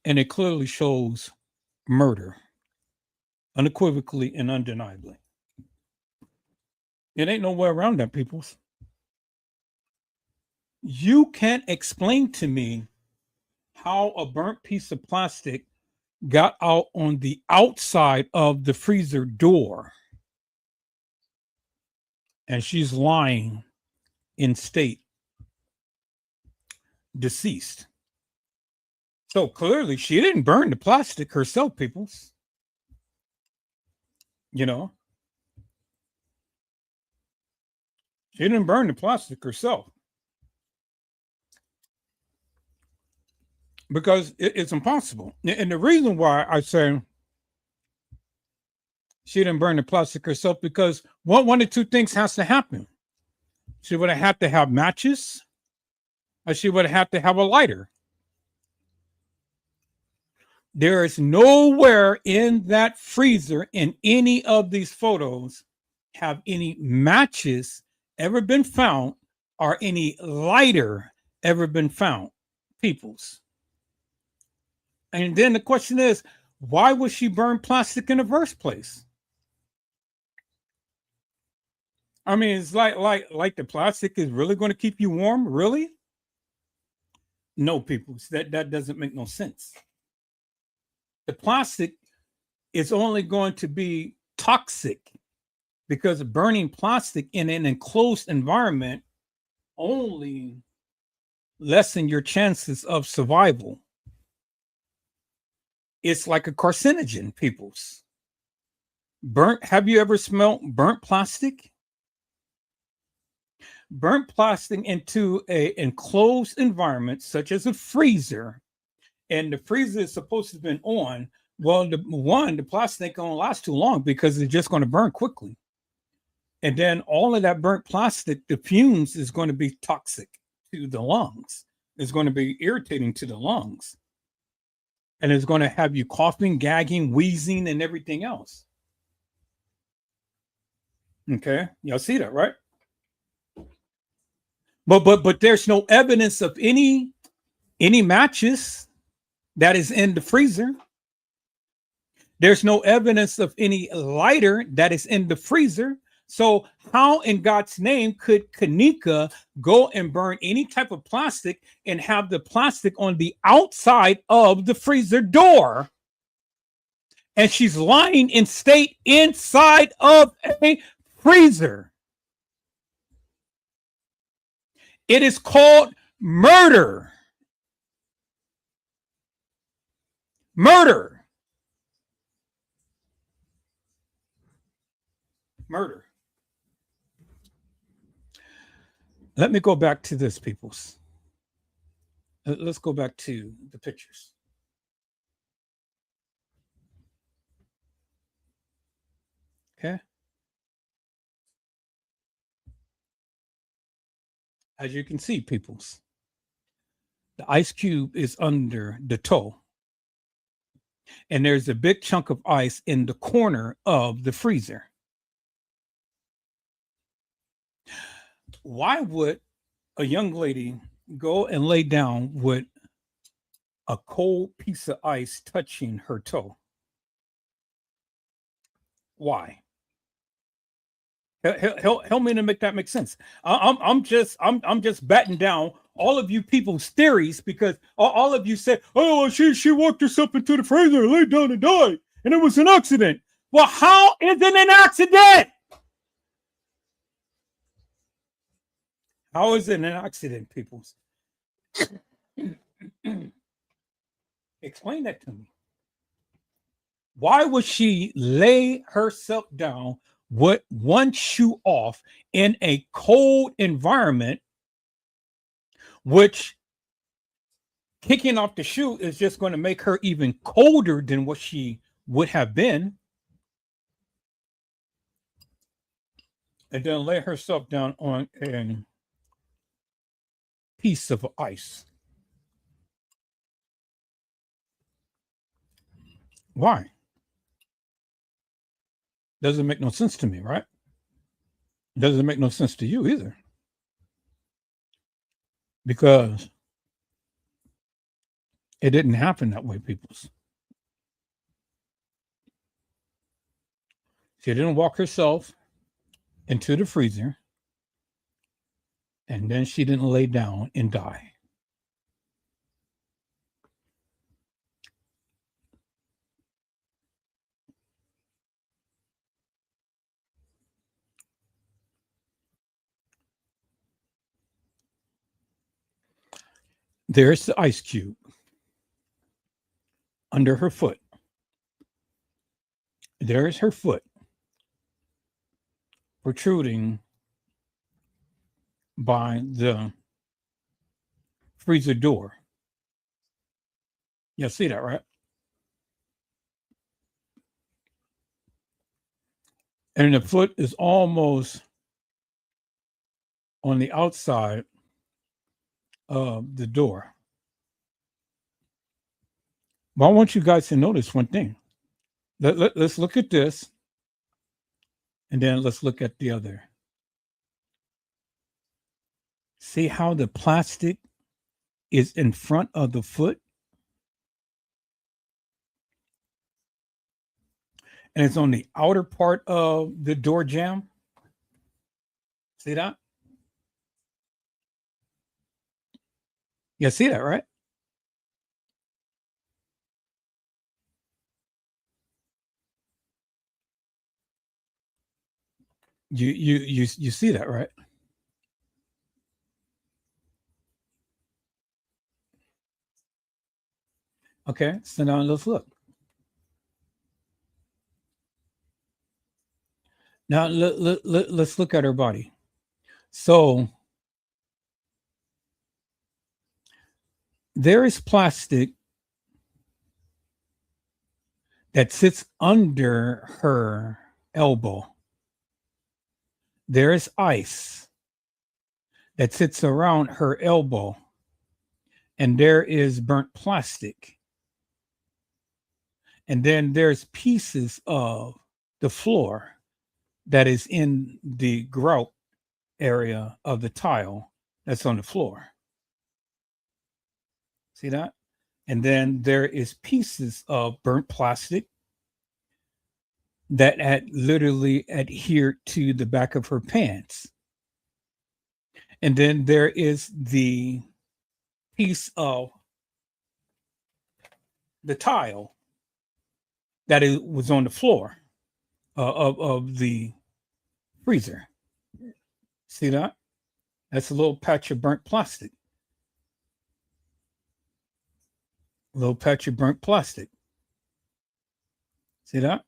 and it clearly shows murder, unequivocally and undeniably. It ain't no way around that, peoples. You can't explain to me how a burnt piece of plastic got out on the outside of the freezer door and she's lying in state deceased. So clearly she didn't burn the plastic herself, peoples. You know, she didn't burn the plastic herself. Because it's impossible. And the reason why I say she didn't burn the plastic herself, because one of two things has to happen. She would have had to have matches, or she would have had to have a lighter. There is nowhere in that freezer in any of these photos have any matches ever been found or any lighter ever been found, peoples. And then the question is, why would she burn plastic in the first place? I mean, it's like the plastic is really going to keep you warm, really? No, people, that doesn't make no sense. The plastic is only going to be toxic because burning plastic in an enclosed environment only lessen your chances of survival. It's like a carcinogen, peoples. Have you ever smelled burnt plastic? Burnt plastic into an enclosed environment, such as a freezer, and the freezer is supposed to have been on. Well, the plastic ain't gonna last too long because it's just going to burn quickly. And then all of that burnt plastic, the fumes is going to be toxic to the lungs. It's going to be irritating to the lungs. And it's going to have you coughing, gagging, wheezing, and everything else. Okay, y'all see that, right? But there's no evidence of any matches that is in the freezer. There's no evidence of any lighter that is in the freezer. So how in God's name could Kenneka go and burn any type of plastic and have the plastic on the outside of the freezer door? And she's lying in state inside of a freezer. It is called murder. Murder. Murder. Let me go back to this, peoples. Let's go back to the pictures. Okay. As you can see, peoples, the ice cube is under the toe. And there's a big chunk of ice in the corner of the freezer. Why would a young lady go and lay down with a cold piece of ice touching her toe? Why? Help me to make that make sense. I'm just batting down all of you people's theories, because all of you said, "Oh, well, she walked herself into the freezer, laid down and died, and it was an accident." Well, how is it an accident? How is it an accident, peoples? Explain that to me. Why would she lay herself down with one shoe off in a cold environment, which kicking off the shoe is just going to make her even colder than what she would have been, and then lay herself down on a piece of ice? Why? Doesn't make no sense to me, right? Doesn't make no sense to you either. Because it didn't happen that way, peoples. She didn't walk herself into the freezer, and then she didn't lay down and die. There's the ice cube under her foot. There's her foot protruding by the freezer door. You see that, right? And the foot is almost on the outside of the door. But I want you guys to notice one thing. Let's look at this, and then let's look at the other. See how the plastic is in front of the foot? And it's on the outer part of the door jamb. See that? You see that, right? You see that, right? Okay, so now let's look. Now let's look at her body. So there is plastic that sits under her elbow. There is ice that sits around her elbow. And there is burnt plastic. And then there's pieces of the floor that is in the grout area of the tile that's on the floor. See that? And then there is pieces of burnt plastic that had literally adhered to the back of her pants. And then there is the piece of the tile that was on the floor of the freezer. See that? That's a little patch of burnt plastic. A little patch of burnt plastic. See that?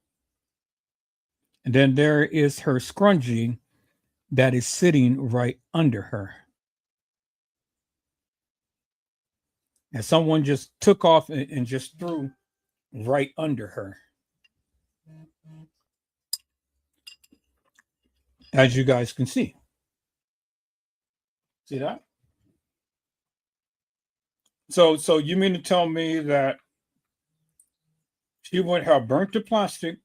And then there is her scrunchie that is sitting right under her. And someone just took off and just threw right under her. As you guys can see. See that? So you mean to tell me that she would have burnt the plastic,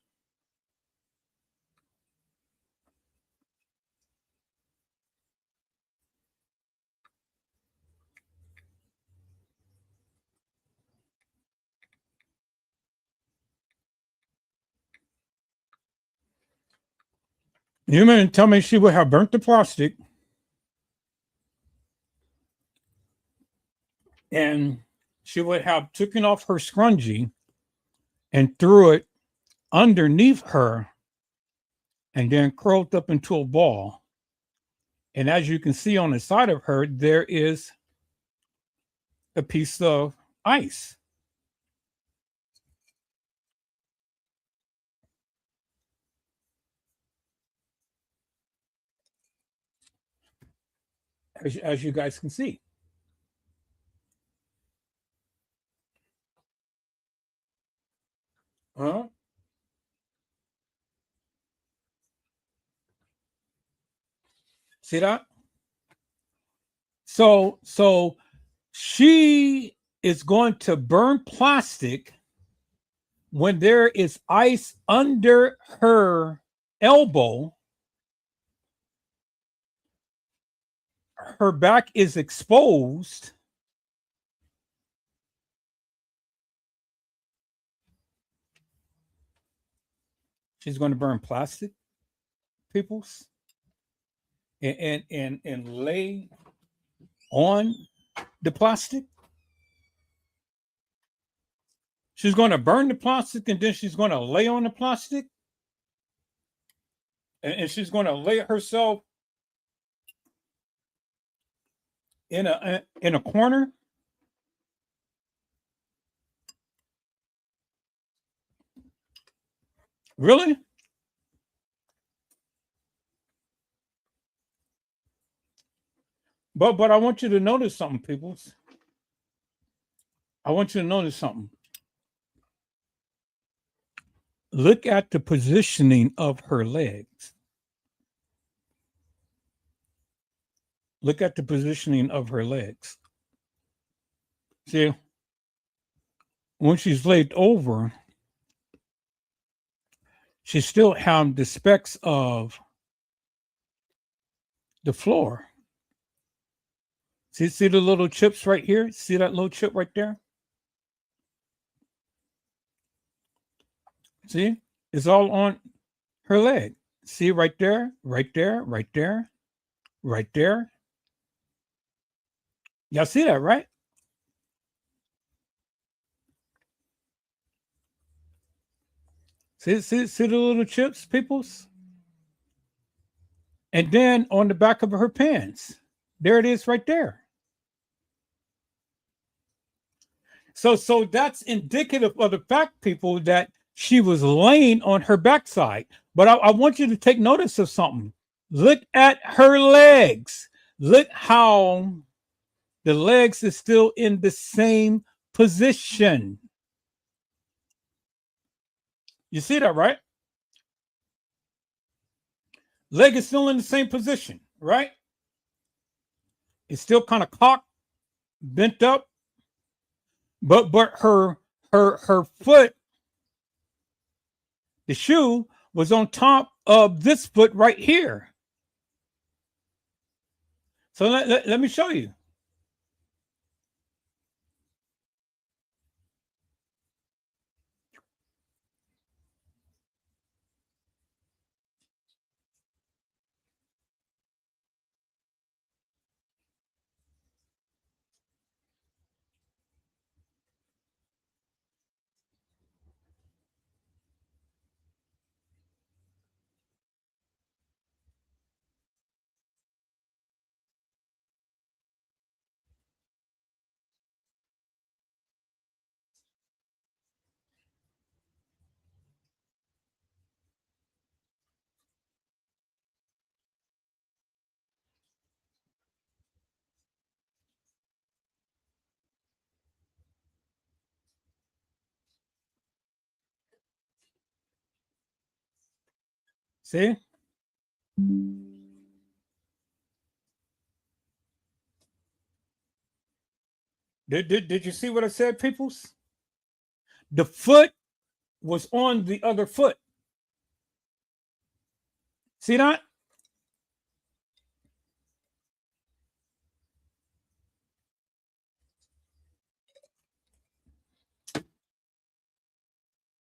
you mean to tell me she would have burnt the plastic and she would have taken off her scrunchie and threw it underneath her and then curled up into a ball. And as you can see on the side of her, there is a piece of ice. As you guys can see. Huh? See that? So she is going to burn plastic when there is ice under her elbow. Her back is exposed. She's going to burn plastic, peoples, and lay on the plastic. She's going to burn the plastic and then she's going to lay on the plastic. And she's going to lay herself in a corner. Really? But I want you to notice something, peoples. I want you to notice something. Look at the positioning of her legs. Look at the positioning of her legs. See, when she's laid over, she still has the specks of the floor. See the little chips right here? See that little chip right there? See, it's all on her leg. See right there, right there, right there, right there. Y'all see that, right? See the little chips, peoples? And then on the back of her pants, there it is right there. So that's indicative of the fact, people, that she was laying on her backside. But I want you to take notice of something. Look at her legs. Look how the legs is still in the same position. You see that, right? Leg is still in the same position, right? It's still kind of cocked, bent up, but her foot, the shoe, was on top of this foot right here. So let me show you. See? Did you see what I said, peoples? The foot was on the other foot. See that?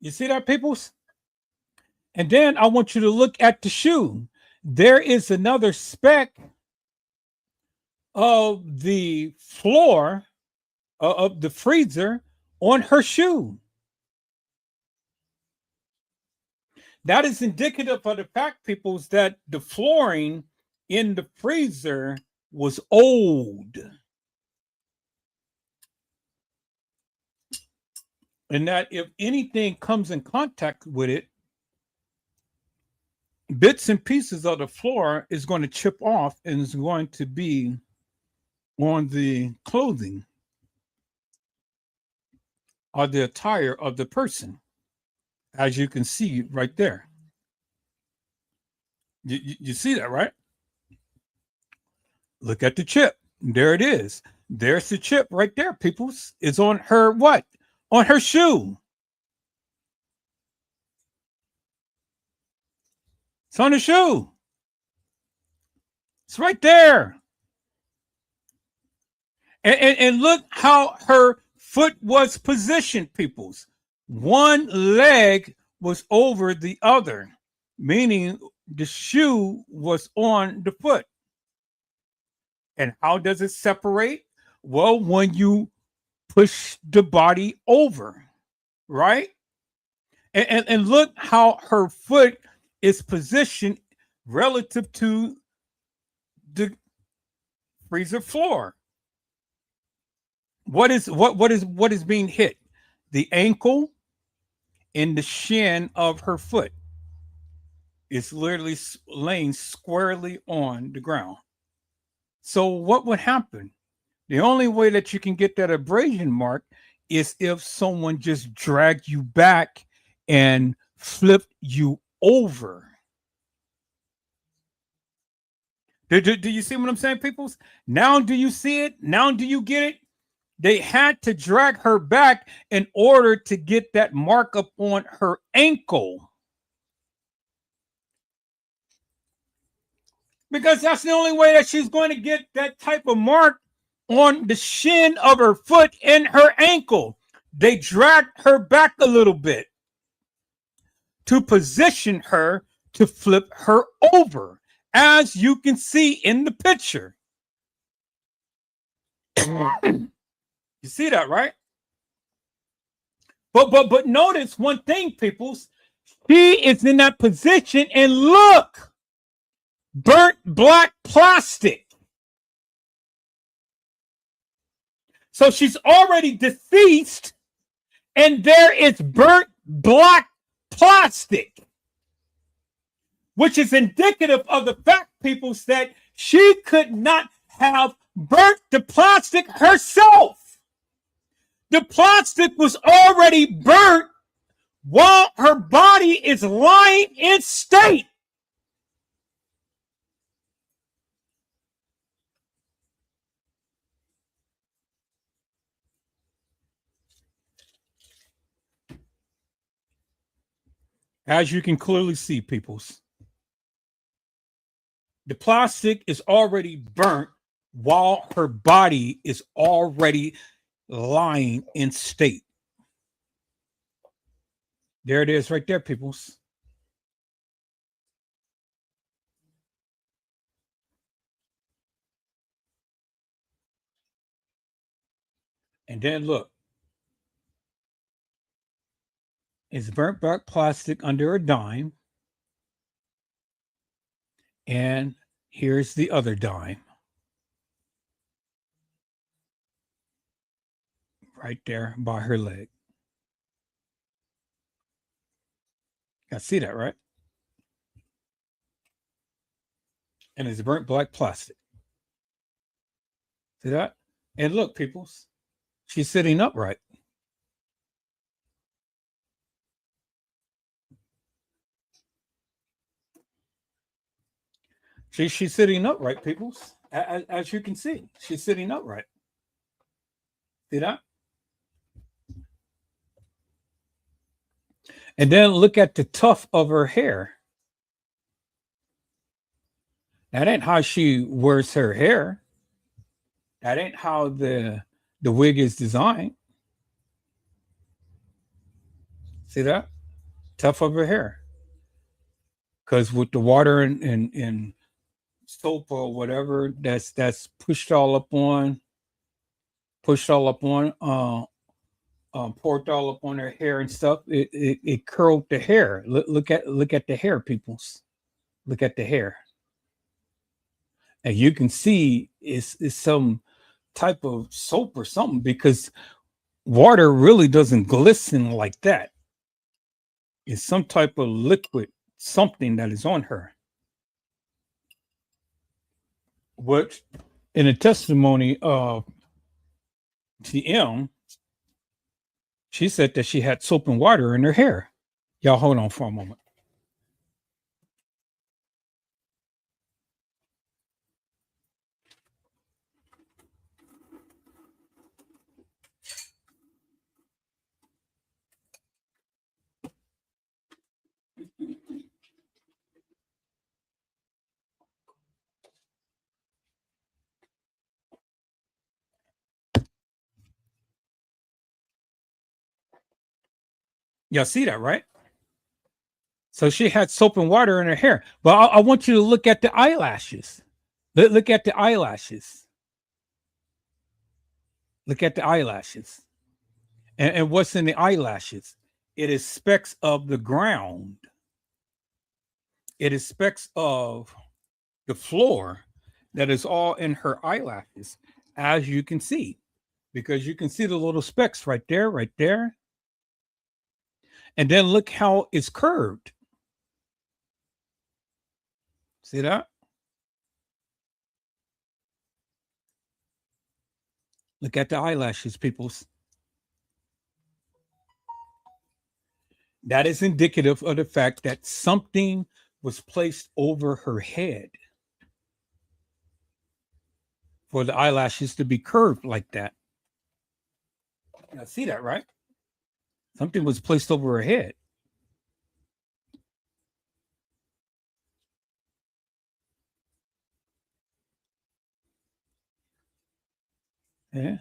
You see that, peoples? And then I want you to look at the shoe. There is another speck of the floor of the freezer on her shoe. That is indicative of the fact, peoples, that the flooring in the freezer was old. And that if anything comes in contact with it, bits and pieces of the floor is going to chip off and is going to be on the clothing or the attire of the person, as you can see right there. You see that, right? Look at the chip. There it is. There's the chip right there, peoples. It's on her what? On her shoe. It's on the shoe. It's right there. And look how her foot was positioned, peoples. One leg was over the other, meaning the shoe was on the foot. And how does it separate? Well, when you push the body over, right? And look how her foot is positioned relative to the freezer floor. What is being hit? The ankle and the shin of her foot is literally laying squarely on the ground. So what would happen? The only way that you can get that abrasion mark is if someone just dragged you back and flipped you over. Do you see what I'm saying, peoples? Now do you see it? Now do you get it? They had to drag her back in order to get that mark up on her ankle. Because that's the only way that she's going to get that type of mark on the shin of her foot and her ankle. They dragged her back a little bit to position her to flip her over, as you can see in the picture. You see that, right? But notice one thing, peoples. She is in that position, and look, burnt black plastic. So she's already deceased, and there is burnt black plastic, which is indicative of the fact, peoples, that she could not have burnt the plastic herself. The plastic was already burnt while her body is lying in state. As you can clearly see, peoples, the plastic is already burnt while her body is already lying in state. There it is right there, peoples. And then look, it's burnt black plastic under a dime. And here's the other dime. Right there by her leg. I see that, right? And it's burnt black plastic. See that? And look, peoples, she's sitting upright. She's sitting upright, peoples. As you can see, she's sitting upright. See that? And then look at the tuft of her hair. That ain't how she wears her hair. That ain't how the wig is designed. See that? Tuft of her hair. Because with the water and soap or whatever that's pushed all up on, poured all up on her hair and stuff, it curled the hair. Look at the hair, peoples. Look at the hair. And you can see it's some type of soap or something, because water really doesn't glisten like that. It's some type of liquid, something that is on her. Which, in a testimony of TM, she said that she had soap and water in her hair. Y'all hold on for a moment. Y'all see that, right? So she had soap and water in her hair. But I want you to look at the eyelashes. Look at the eyelashes. Look at the eyelashes. And what's in the eyelashes? It is specks of the ground. It is specks of the floor that is all in her eyelashes, as you can see. Because you can see the little specks right there, right there. And then look how it's curved. See that? Look at the eyelashes, peoples. That is indicative of the fact that something was placed over her head for the eyelashes to be curved like that. Now, see that, right? Something was placed over her head. Yeah.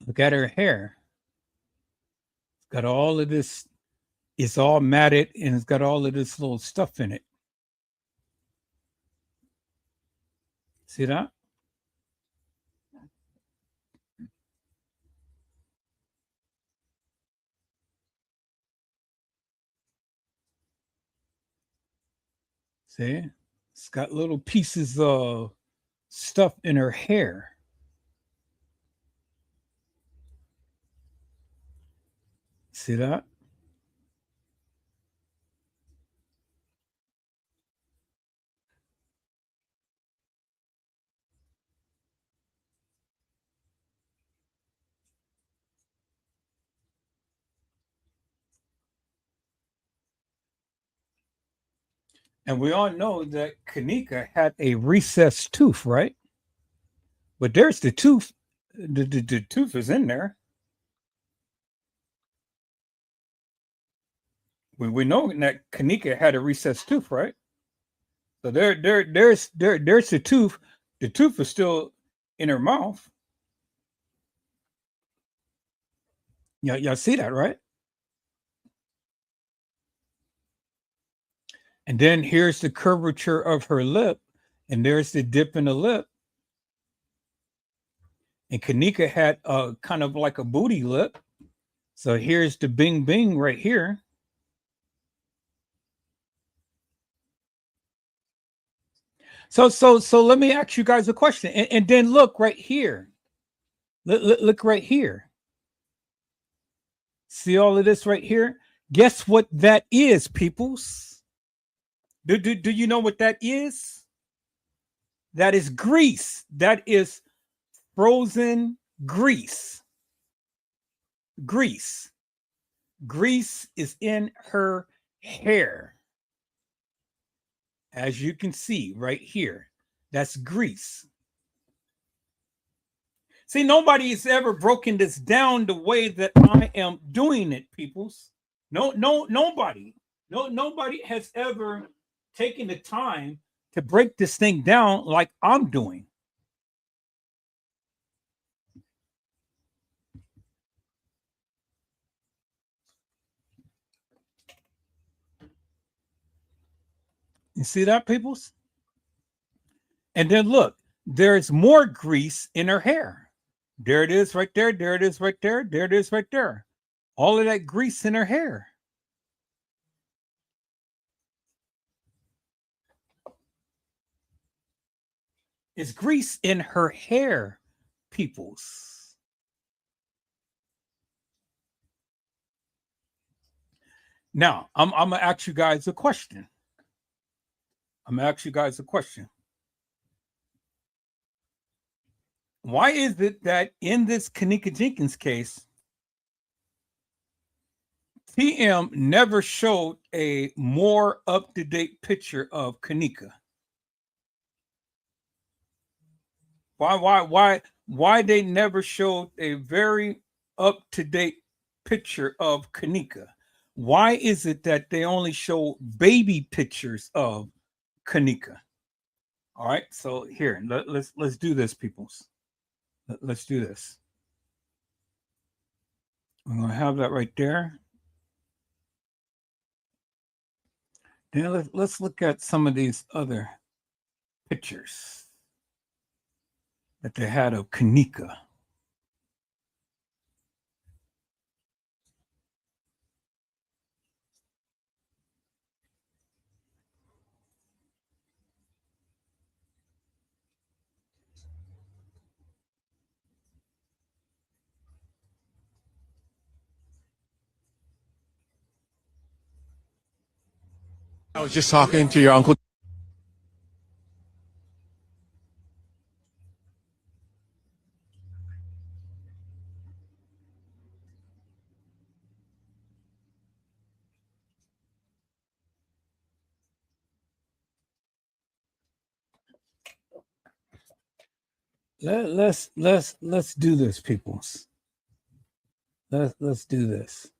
Look at her hair. It's got all of this. It's all matted and it's got all of this little stuff in it. See that? See? It's got little pieces of stuff in her hair. See that? And we all know that Kenneka had a recessed tooth, right? But there's the tooth. The tooth is in there. We know that Kenneka had a recessed tooth, right? So there's the tooth. The tooth is still in her mouth. Y'all see that, right? And then here's the curvature of her lip, and there's the dip in the lip. And Kenneka had a kind of like a booty lip. So here's the bing bing right here. So let me ask you guys a question. And then look right here. Look right here. See all of this right here? Guess what that is, peoples? Do you know what that is? That is grease. That is frozen grease. Grease. Grease is in her hair. as you can see right here, that's grease. See, nobody has ever broken this down the way that I am doing it, peoples. Nobody has ever taken the time to break this thing down like I'm doing. You see that, peoples? And then look, there's more grease in her hair. There it is right there. There it is right there. There it is right there. All of that grease in her hair. It's grease in her hair, peoples. Now, I'm going to ask you guys a question. Why is it that in this Kenneka Jenkins case, TM never showed a more up-to-date picture of Kenneka? Why they never showed a very up-to-date picture of Kenneka? Why is it that they only show baby pictures of Kenneka? All right, so here, let's do this, peoples. Let's do this. I'm gonna have that right there. Then let's look at some of these other pictures that they had of Kenneka. I was just talking to your uncle. Let's do this, peoples. Let's do this.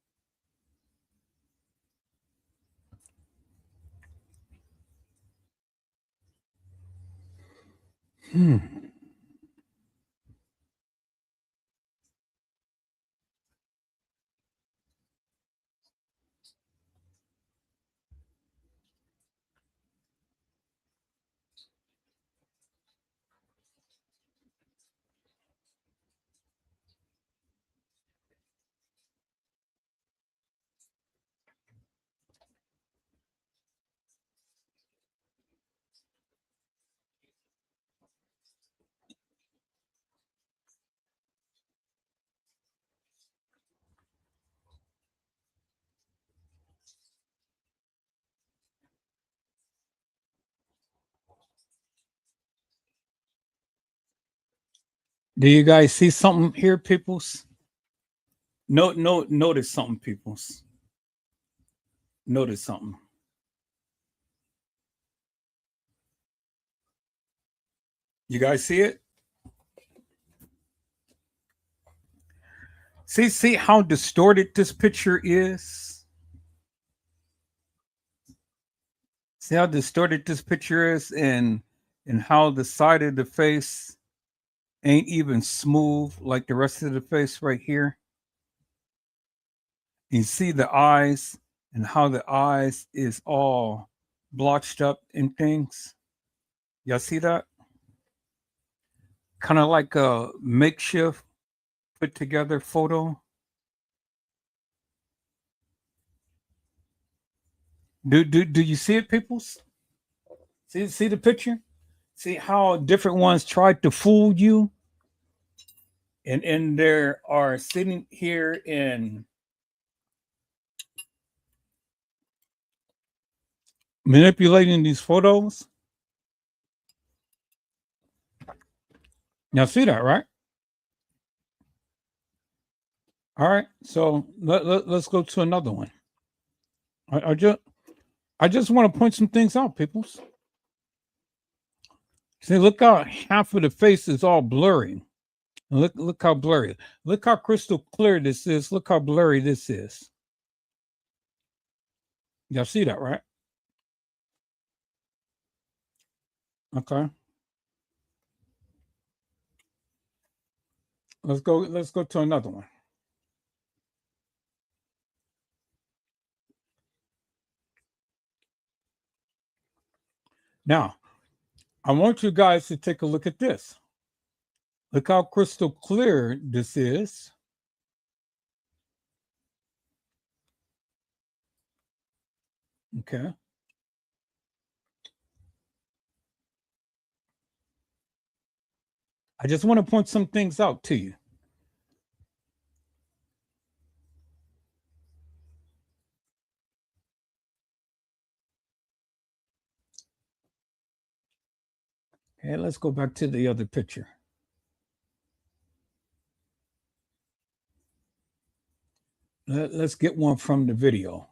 Do you guys see something here, peoples? Notice something, peoples. Notice something. You guys see it? See how distorted this picture is? See how distorted this picture is, and how the side of the face ain't even smooth like the rest of the face right here. You see the eyes and how the eyes is all blotched up and things. Y'all see that? Kind of like a makeshift put together photo. Do you see it, peoples? See the picture? See how different ones tried to fool you? And there are sitting here and manipulating these photos. Now see that, right? All right, so let's go to another one. I just want to point some things out, peoples. See, look how half of the face is all blurry. Look how blurry. Look how crystal clear this is. Look how blurry this is. Y'all see that, right? Okay. Let's go to another one. Now, I want you guys to take a look at this. Look how crystal clear this is. Okay. I just want to point some things out to you. Okay, let's go back to the other picture. Let's get one from the video.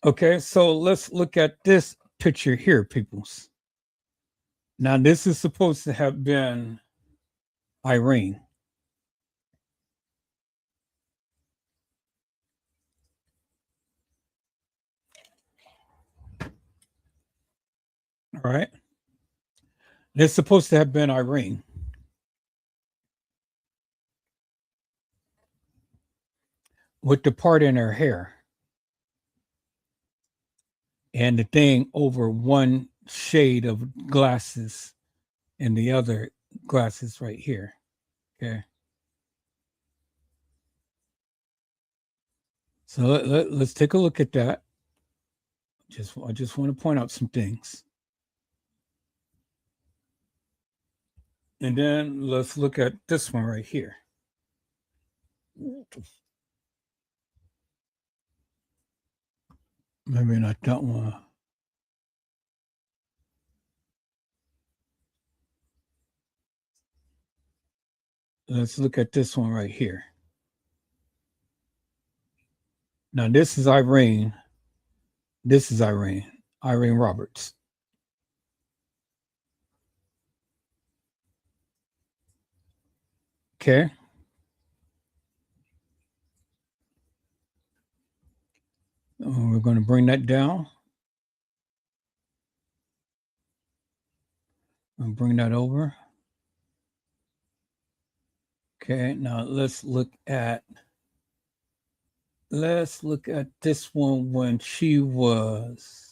Okay, so let's look at this picture here, peoples. Now, this is supposed to have been Irene. All right. It's supposed to have been Irene. With the part in her hair. And the thing over one shade of glasses and the other glasses right here. Okay. So let's take a look at that. I just want to point out some things. And then let's look at this one right here. Maybe not that one. Let's look at this one right here. Now, this is Irene. This is Irene Roberts. Okay. We're going to bring that down. And bring that over. Okay, now let's look at this one when she was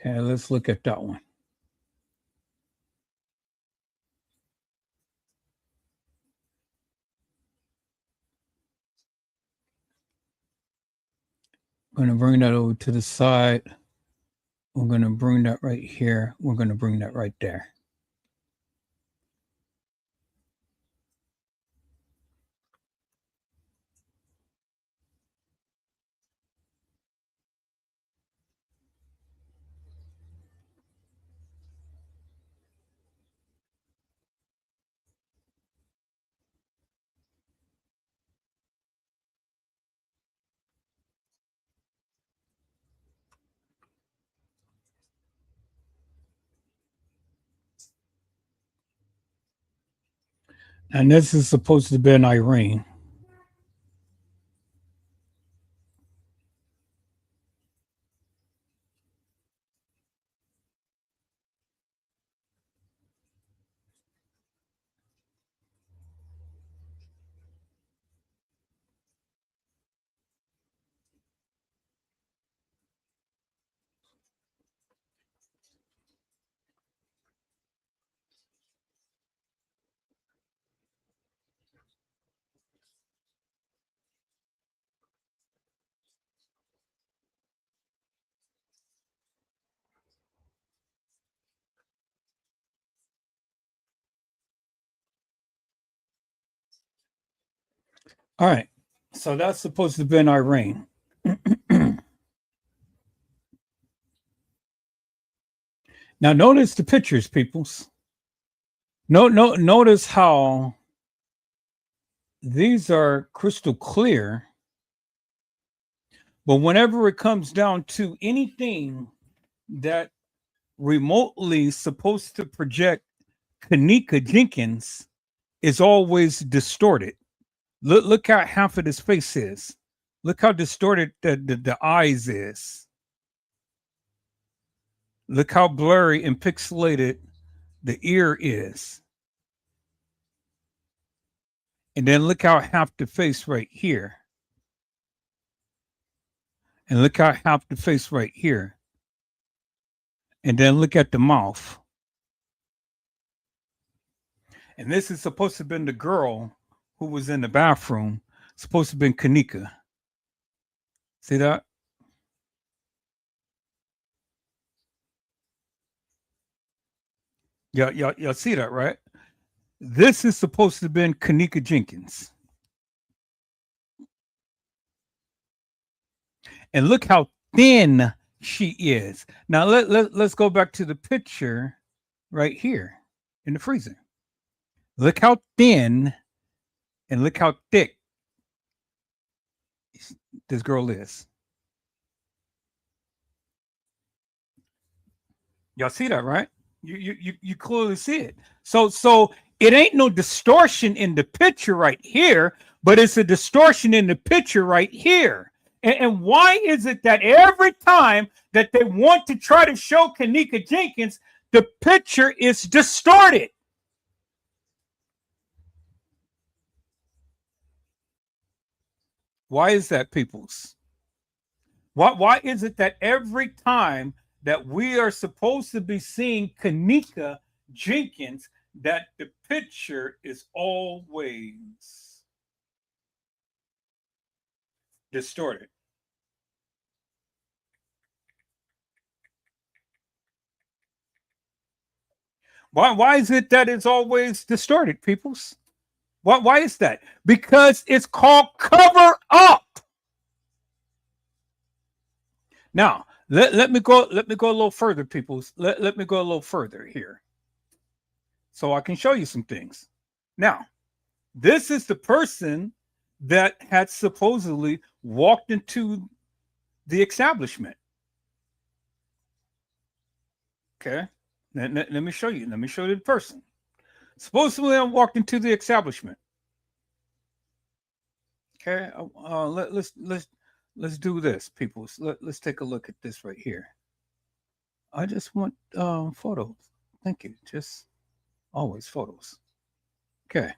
okay, let's look at that one. I'm going to bring that over to the side. We're going to bring that right here. We're going to bring that right there. And this is supposed to be an Irene. All right. So that's supposed to be in Irene. Now notice the pictures, peoples. Notice how these are crystal clear, but whenever it comes down to anything that remotely supposed to project Kenneka Jenkins is always distorted. Look how half of his face is. Look how distorted the eyes is. Look how blurry and pixelated the ear is. And then look how half the face right here. And look how half the face right here. And then look at the mouth. And this is supposed to have been the girl who was in the bathroom, supposed to have been Kenneka. See that? Y'all see that, right? This is supposed to have been Kenneka Jenkins. And look how thin she is. Now let's go back to the picture right here in the freezer. Look how thin and look how thick this girl is. Y'all see that, right? You clearly see it. So it ain't no distortion in the picture right here, but it's a distortion in the picture right here. And why is it that every time that they want to try to show Kenneka Jenkins, the picture is distorted? Why is that, peoples? Why is it that every time that we are supposed to be seeing Kenneka Jenkins, that the picture is always distorted? Why is it that it's always distorted, peoples? Why is that? Because it's called cover up. Now, let me go a little further, peoples. Let me go a little further here, so I can show you some things. Now, this is the person that had supposedly walked into the establishment. Okay, let me show you. Let me show you the person. Supposedly, I walked into the establishment. Okay, let's do this, people. Let's take a look at this right here. I just want photos. Thank you. Just always photos. Okay.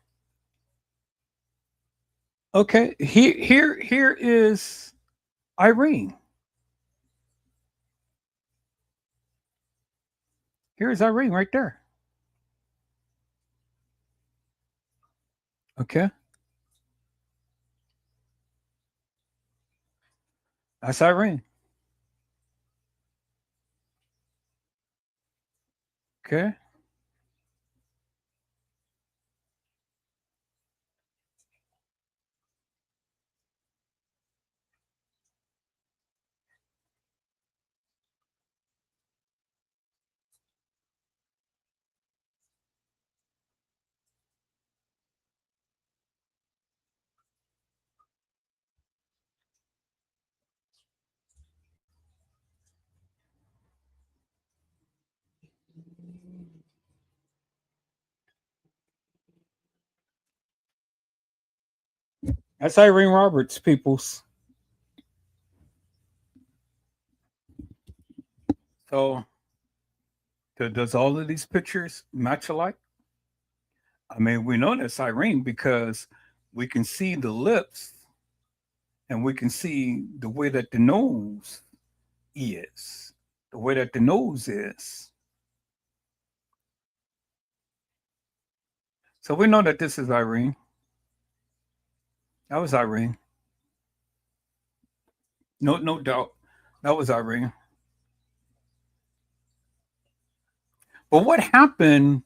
Okay. Here is Irene. Here's Irene right there. Okay. That's Irene. Okay. That's Irene Roberts, peoples. So, does all of these pictures match alike? I mean, we know that's Irene because we can see the lips and we can see the way that the nose is, the way that the nose is. So we know that this is Irene. That was Irene. No doubt. That was Irene. But what happened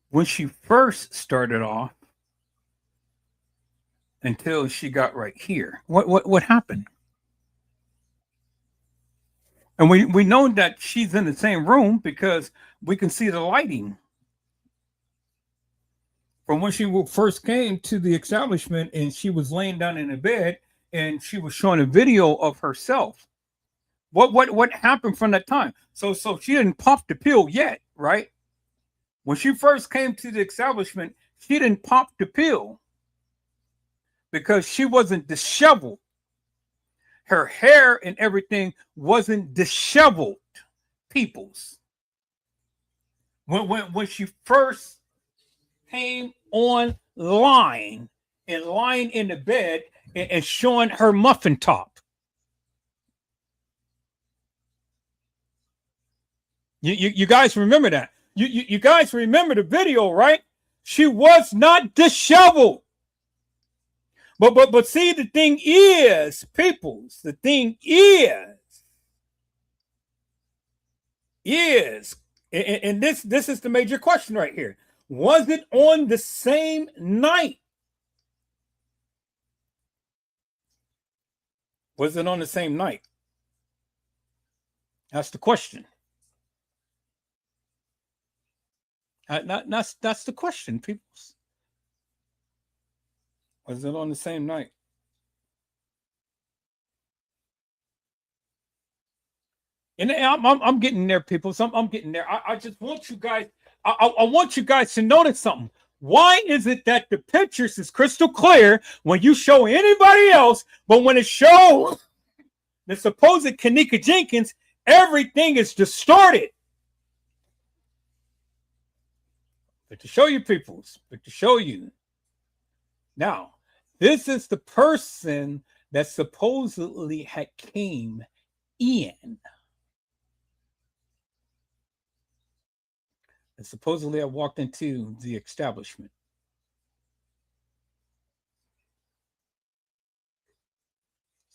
when she first started off until she got right here. What happened? And we know that she's in the same room because we can see the lighting from when she first came to the establishment, and she was laying down in a bed and she was showing a video of herself. What happened from that time? So she didn't pop the pill yet, right? When she first came to the establishment, she didn't pop the pill because she wasn't disheveled. Her hair and everything wasn't disheveled, peoples. When she first came online and lying in the bed and showing her muffin top. You guys remember that? You guys remember the video, right? She was not disheveled. But see, the thing is, peoples, the thing is, and this is the major question right here. Was it on the same night? Was it on the same night? That's the question. That's the question, people. Was it on the same night? And I'm getting there, people. So I'm getting there. I just want you guys. I want you guys to notice something. Why is it that the pictures is crystal clear when you show anybody else, but when it shows the supposed Kenneka Jenkins, everything is distorted? But to show you, peoples, but to show you. Now, this is the person that supposedly had came in. And supposedly I walked into the establishment.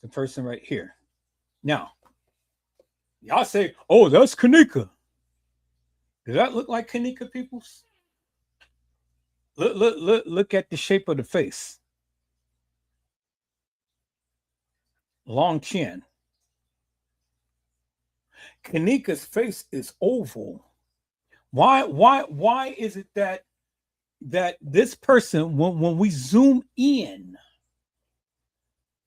The person right here. Now, y'all say, oh, that's Kenneka. Does that look like Kenneka, peoples? Look at the shape of the face. Long chin. Kenneka's face is oval. Why is it that this person, when we zoom in,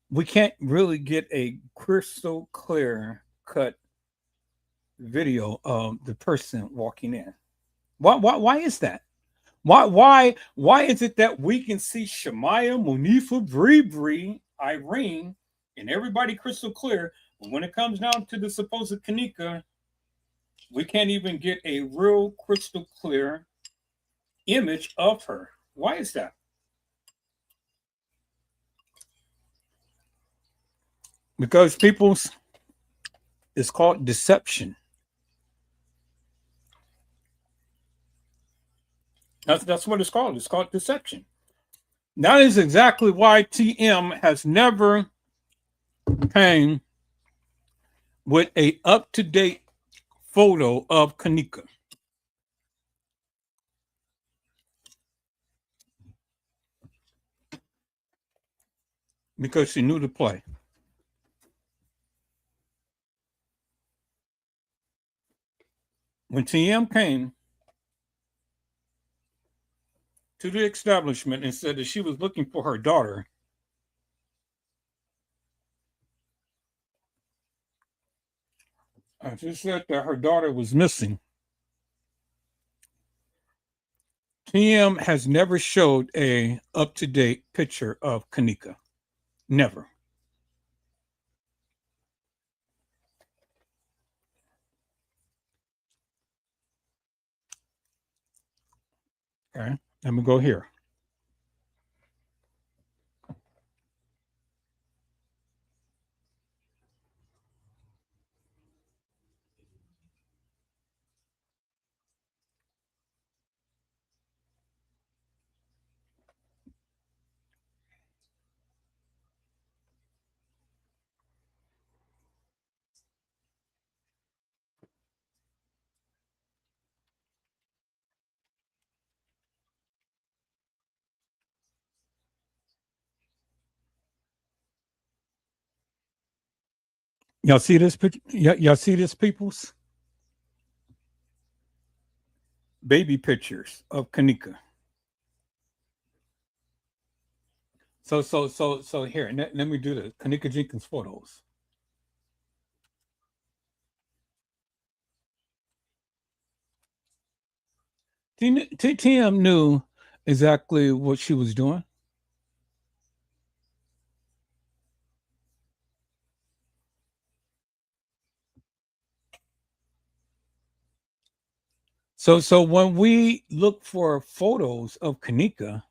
we can't really get a crystal clear cut video of the person walking in? Why is that? Why is it that we can see Shemaya, Monifa, Bree, Irene, and everybody crystal clear, but when it comes down to the supposed Kenneka, we can't even get a real crystal clear image of her? Why is that? Because people's, it's called deception. That's what it's called. It's called deception. That is exactly why TM has never came with a up-to-date photo of Kenneka. Because she knew the play. When TM came to the establishment and said that she was looking for her daughter, she said that her daughter was missing. TM has never showed a up-to-date picture of Kenneka. Never. Okay, let me go here. Y'all see this picture? Y'all see this, peoples? Baby pictures of Kenneka. So here, let me do this. Kenneka Jenkins photos. TM knew exactly what she was doing. So when we look for photos of Kenneka,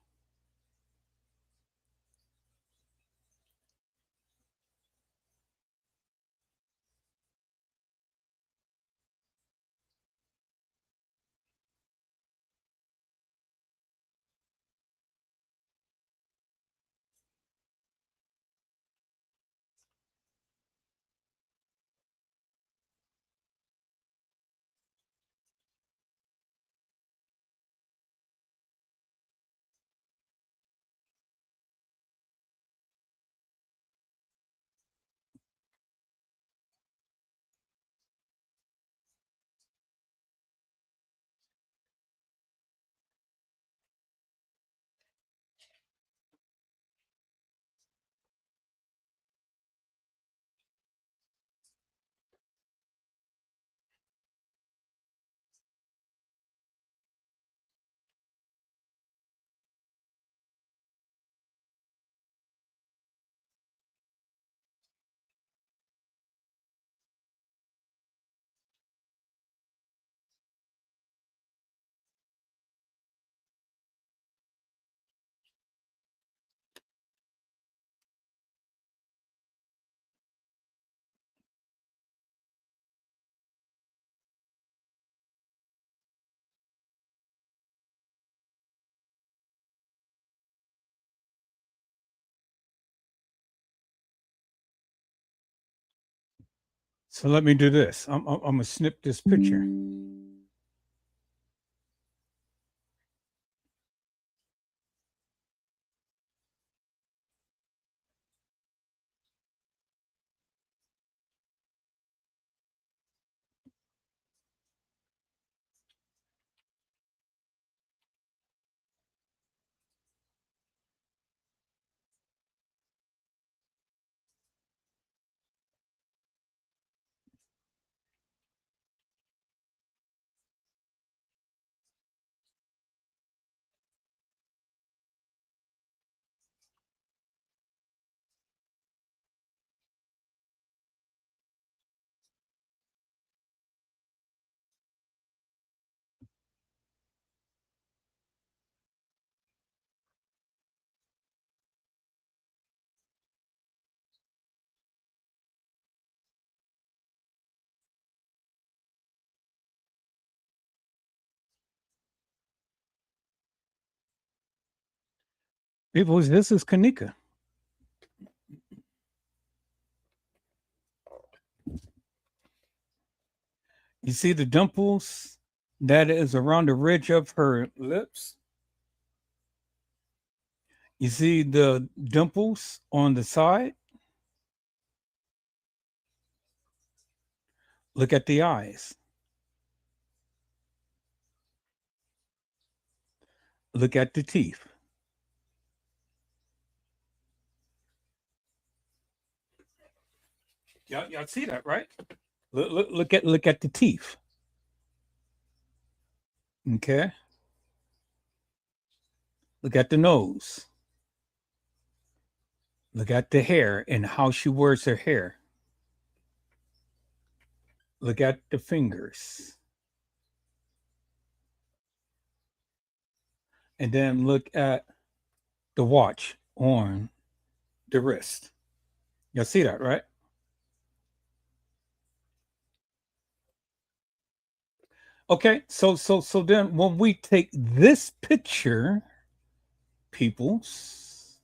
so let me do this. I'm gonna snip this picture. People, this is Kenneka. You see the dimples that is around the ridge of her lips? You see the dimples on the side? Look at the eyes. Look at the teeth. Y'all see that, right? Look at the teeth. Okay. Look at the nose. Look at the hair and how she wears her hair. Look at the fingers. And then look at the watch on the wrist. Y'all see that, right? Okay, so then when we take this picture, peoples,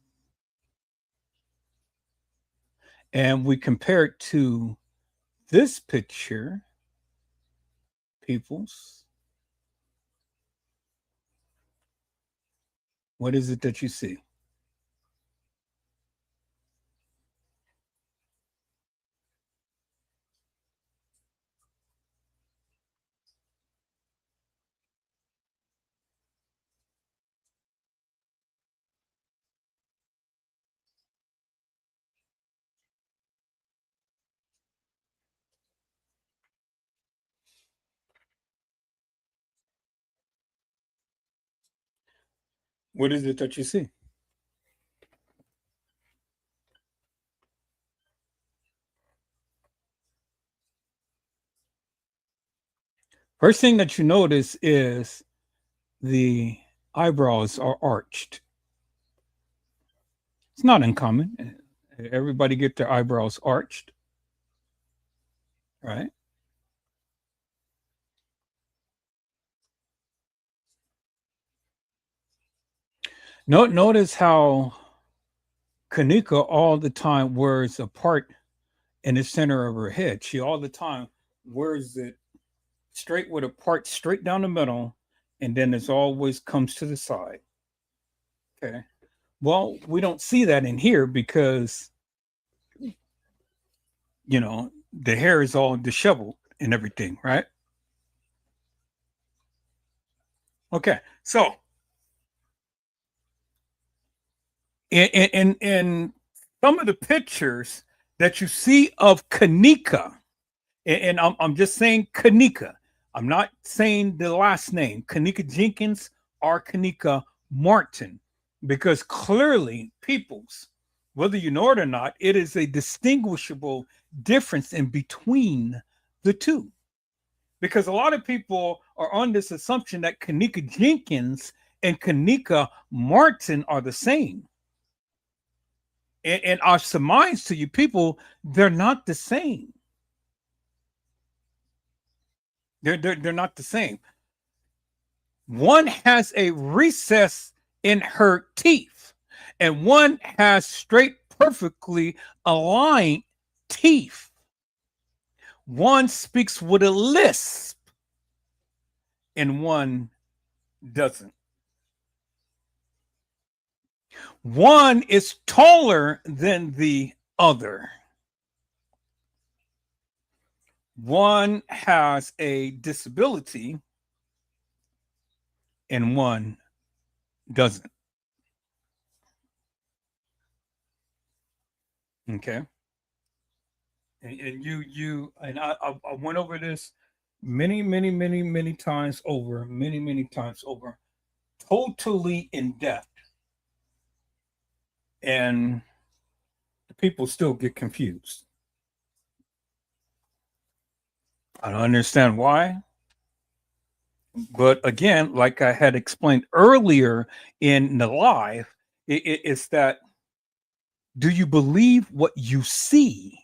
and we compare it to this picture, peoples, what is it that you see? What is it that you see? First thing that you notice is the eyebrows are arched. It's not uncommon. Everybody get their eyebrows arched, right? Notice how Kenneka all the time wears a part in the center of her head. She all the time wears it straight with a part straight down the middle, and then it always comes to the side. Okay. Well, we don't see that in here because, you know, the hair is all disheveled and everything, right? Okay. So, in some of the pictures that you see of Kenneka, and I'm just saying Kenneka. I'm not saying the last name, Kenneka Jenkins or Kenneka Martin, because clearly, peoples, whether you know it or not, it is a distinguishable difference in between the two. Because a lot of people are on this assumption that Kenneka Jenkins and Kenneka Martin are the same. And I surmise to you people, they're not the same. They're not the same. One has a recess in her teeth, and one has straight, perfectly aligned teeth. One speaks with a lisp, and one doesn't. One is taller than the other. One has a disability and one doesn't. Okay. And you and I went over this many times over, many times over, totally in depth. And the people still get confused. I don't understand why. But again, like I had explained earlier in the live, it's that, do you believe what you see?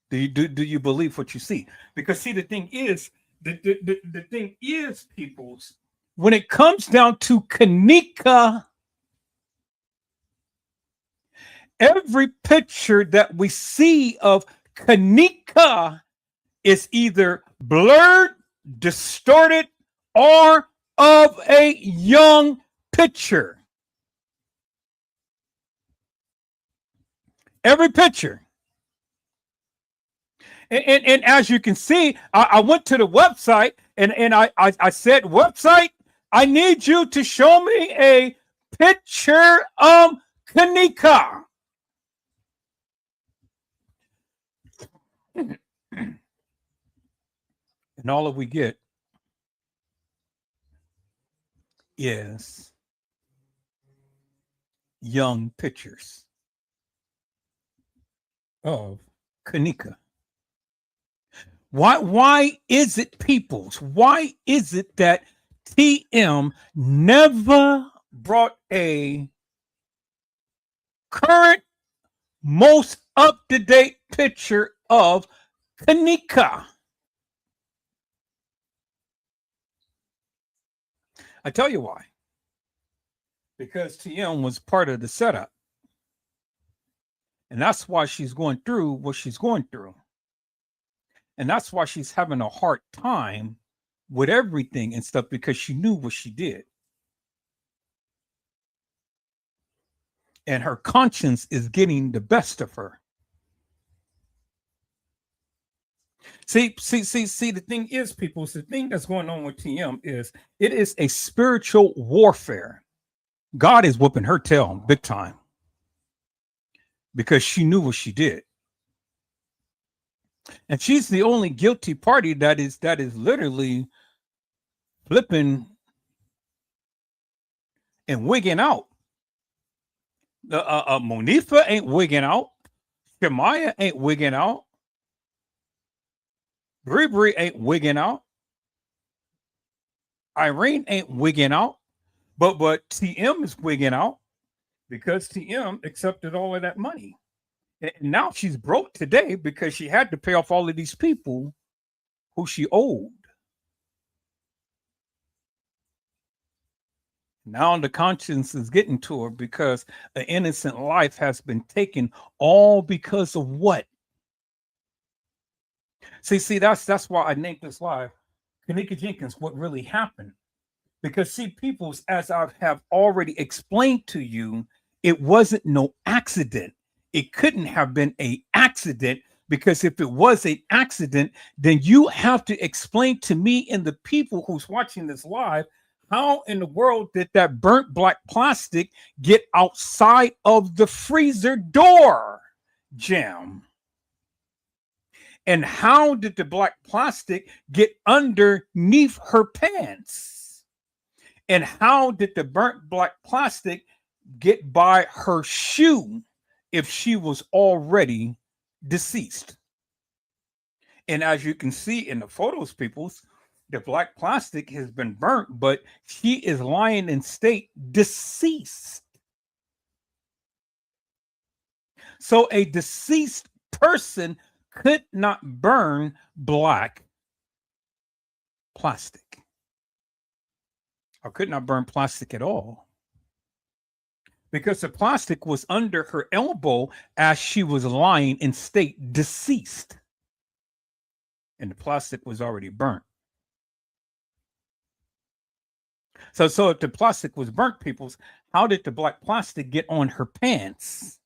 Do you believe what you see? Because see, the thing is, the thing is, peoples, when it comes down to Kenneka, every picture that we see of Kenneka is either blurred, distorted, or of a young picture. Every picture. And as you can see, I went to the website and I said, website, I need you to show me a picture of Kenneka. And all that we get is young pictures of Kenneka. Why is it, peoples? Why is it that TM never brought a current, most up-to-date picture of Kenneka? I tell you why. Because TM was part of the setup. And that's why she's going through what she's going through. And that's why she's having a hard time with everything and stuff, because she knew what she did. And her conscience is getting the best of her. See, the thing is, people, the thing that's going on with TM is it is a spiritual warfare. God is whooping her tail big time because she knew what she did. And she's the only guilty party that is literally flipping and wigging out. Monifa ain't wigging out. Shemaya ain't wigging out. Bree ain't wigging out. Irene ain't wigging out. But TM is wigging out because TM accepted all of that money. And now she's broke today because she had to pay off all of these people who she owed. Now the conscience is getting to her because an innocent life has been taken, all because of what? See, that's why I named this live Kenneka Jenkins, what really happened. Because see, peoples, as I have already explained to you, it wasn't no accident. It couldn't have been an accident, because if it was an accident, then you have to explain to me and the people who's watching this live, how in the world did that burnt black plastic get outside of the freezer door jam? And how did the black plastic get underneath her pants? And how did the burnt black plastic get by her shoe if she was already deceased? And as you can see in the photos, peoples, the black plastic has been burnt, but she is lying in state deceased. So a deceased person could not burn black plastic, or could not burn plastic at all, because the plastic was under her elbow as she was lying in state deceased, and the plastic was already burnt. So if the plastic was burnt, peoples, how did the black plastic get on her pants?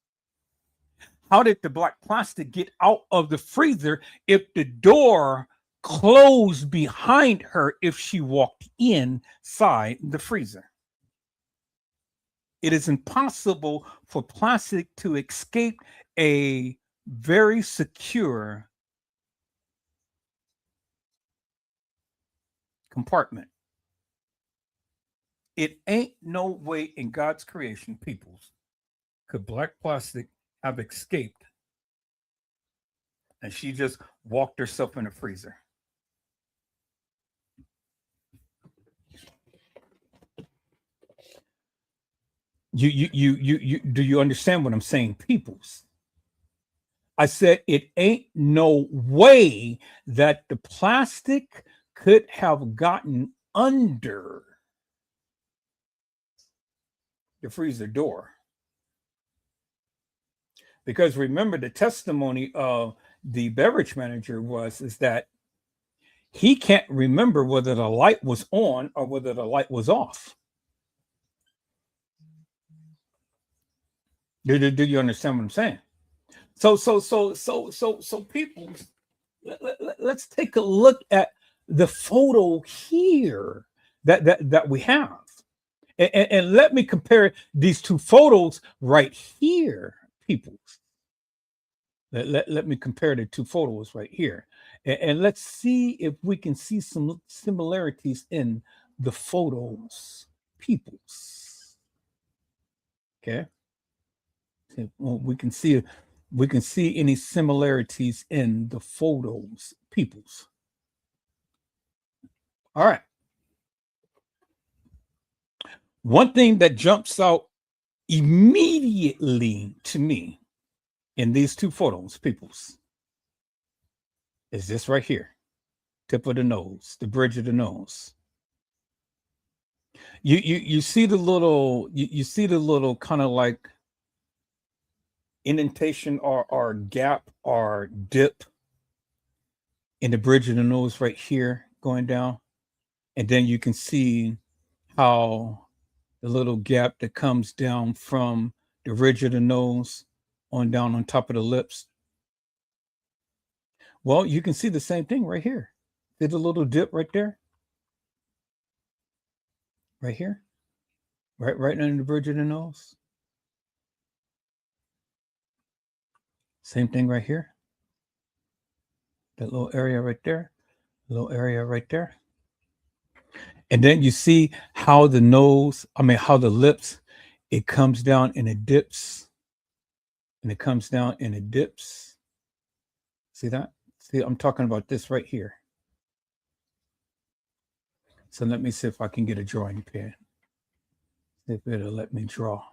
How did the black plastic get out of the freezer if the door closed behind her if she walked inside the freezer? It is impossible for plastic to escape a very secure compartment. It ain't no way in God's creation, peoples, could black plastic have escaped and she just walked herself in a freezer. You do you understand what I'm saying, peoples? I said it ain't no way that the plastic could have gotten under the freezer door. Because remember, the testimony of the beverage manager is that he can't remember whether the light was on or whether the light was off. Do you understand what I'm saying? So people, let's take a look at the photo here that we have. And let me compare these two photos right here, people. Let me compare the two photos right here. And let's see if we can see some similarities in the photos, peoples. Okay. Well, we can see any similarities in the photos, peoples. All right. One thing that jumps out immediately to me in these two photos, peoples, is this right here. Tip of the nose, the bridge of the nose. You see the little, you see the little kind of like indentation or gap or dip in the bridge of the nose right here going down. And then you can see how the little gap that comes down from the ridge of the nose on down on top of the lips. Well, you can see the same thing right here. See the little dip right there? Right here? Right under the bridge of the nose. Same thing right here. That little area right there. Little area right there. And then you see how the how the lips, it comes down and it dips. And it comes down and it dips. See that? See, I'm talking about this right here. So let me see if I can get a drawing pen. See if it'll let me draw.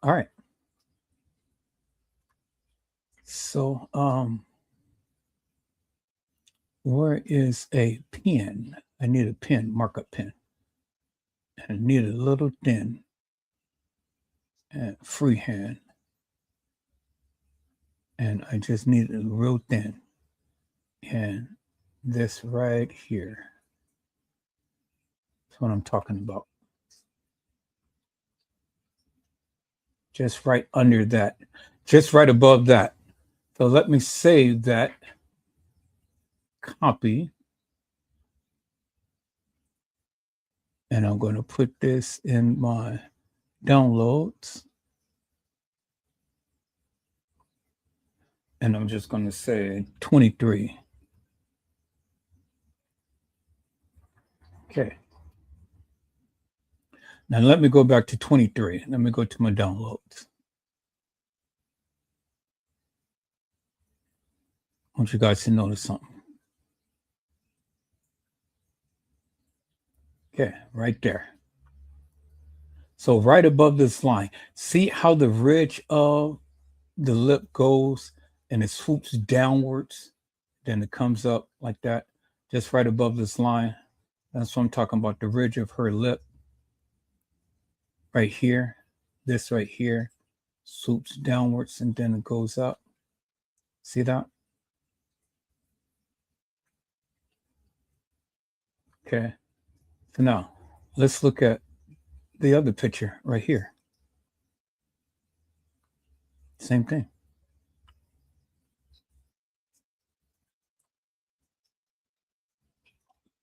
All right. So, where is a pen? I need a pen, markup pen. And I need a little thin and freehand. And I just need it real thin. And this right here. That's what I'm talking about. Just right under that. Just right above that. So let me save that. Copy. And I'm going to put this in my downloads. And I'm just going to say 23. Okay. Now let me go back to 23. Let me go to my downloads. I want you guys to notice something. Okay, right there. So right above this line, see how the ridge of the lip goes and it swoops downwards, then it comes up like that, just right above this line. That's what I'm talking about, the ridge of her lip. Right here, this right here, swoops downwards and then it goes up. See that? Okay. So now let's look at the other picture right here. Same thing.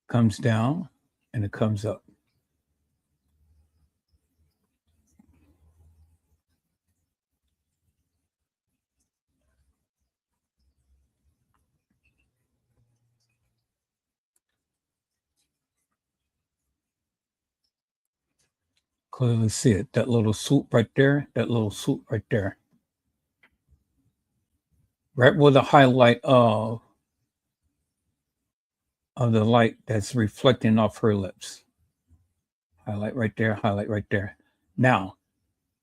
Comes down and it comes up. Clearly see it. That little swoop right there. That little swoop right there. Right where the highlight of the light that's reflecting off her lips. Highlight right there. Highlight right there. Now,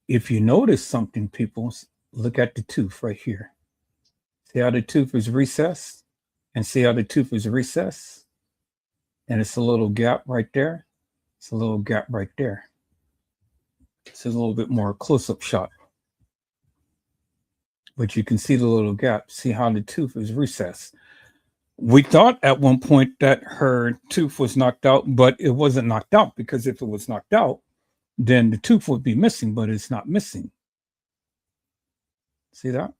if you notice something, people, look at the tooth right here. See how the tooth is recessed? And see how the tooth is recessed? And it's a little gap right there. It's a little gap right there. It's a little bit more close-up shot. But you can see the little gap. See how the tooth is recessed. We thought at one point that her tooth was knocked out, but it wasn't knocked out, because if it was knocked out, then the tooth would be missing, but it's not missing. See that?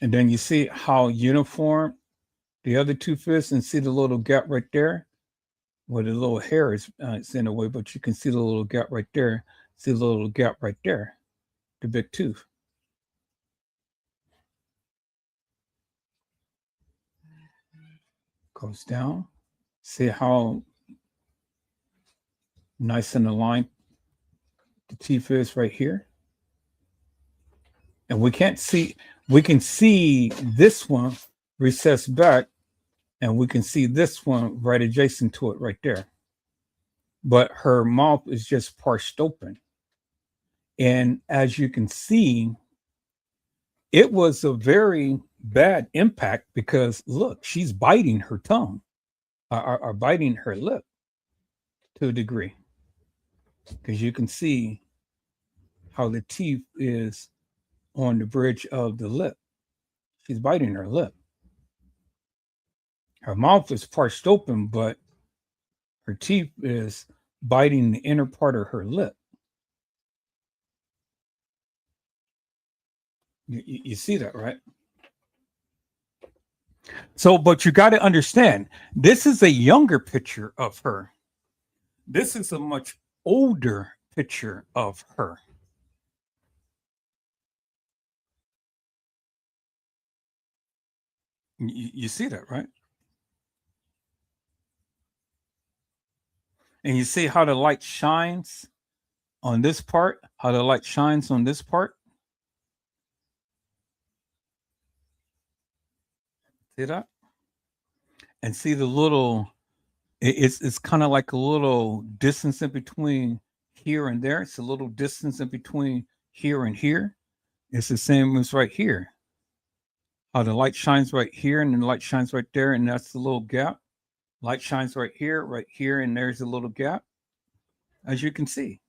And then you see how uniform the other tooth is, and see the little gap right there where the little hair is it's in a way, but you can see the little gap right there. See the little gap right there, the big tooth. Goes down. See how nice and aligned the teeth is right here. And we can see this one recessed back, and we can see this one right adjacent to it right there. But her mouth is just parched open. And as you can see, it was a very bad impact, because look, she's biting her tongue or biting her lip to a degree, because you can see how the teeth is on the bridge of the lip. She's biting her lip. Her mouth is parched open, but her teeth is biting the inner part of her lip. You see that, right? So, but you got to understand, this is a younger picture of her. This is a much older picture of her. You see that, right? And you see how the light shines on this part, how the light shines on this part. See that? And see the little, it's kind of like a little distance in between here and there. It's a little distance in between here and here. It's the same as right here. How the light shines right here and then the light shines right there, and that's the little gap. Light shines right here, and there's a little gap. As you can see.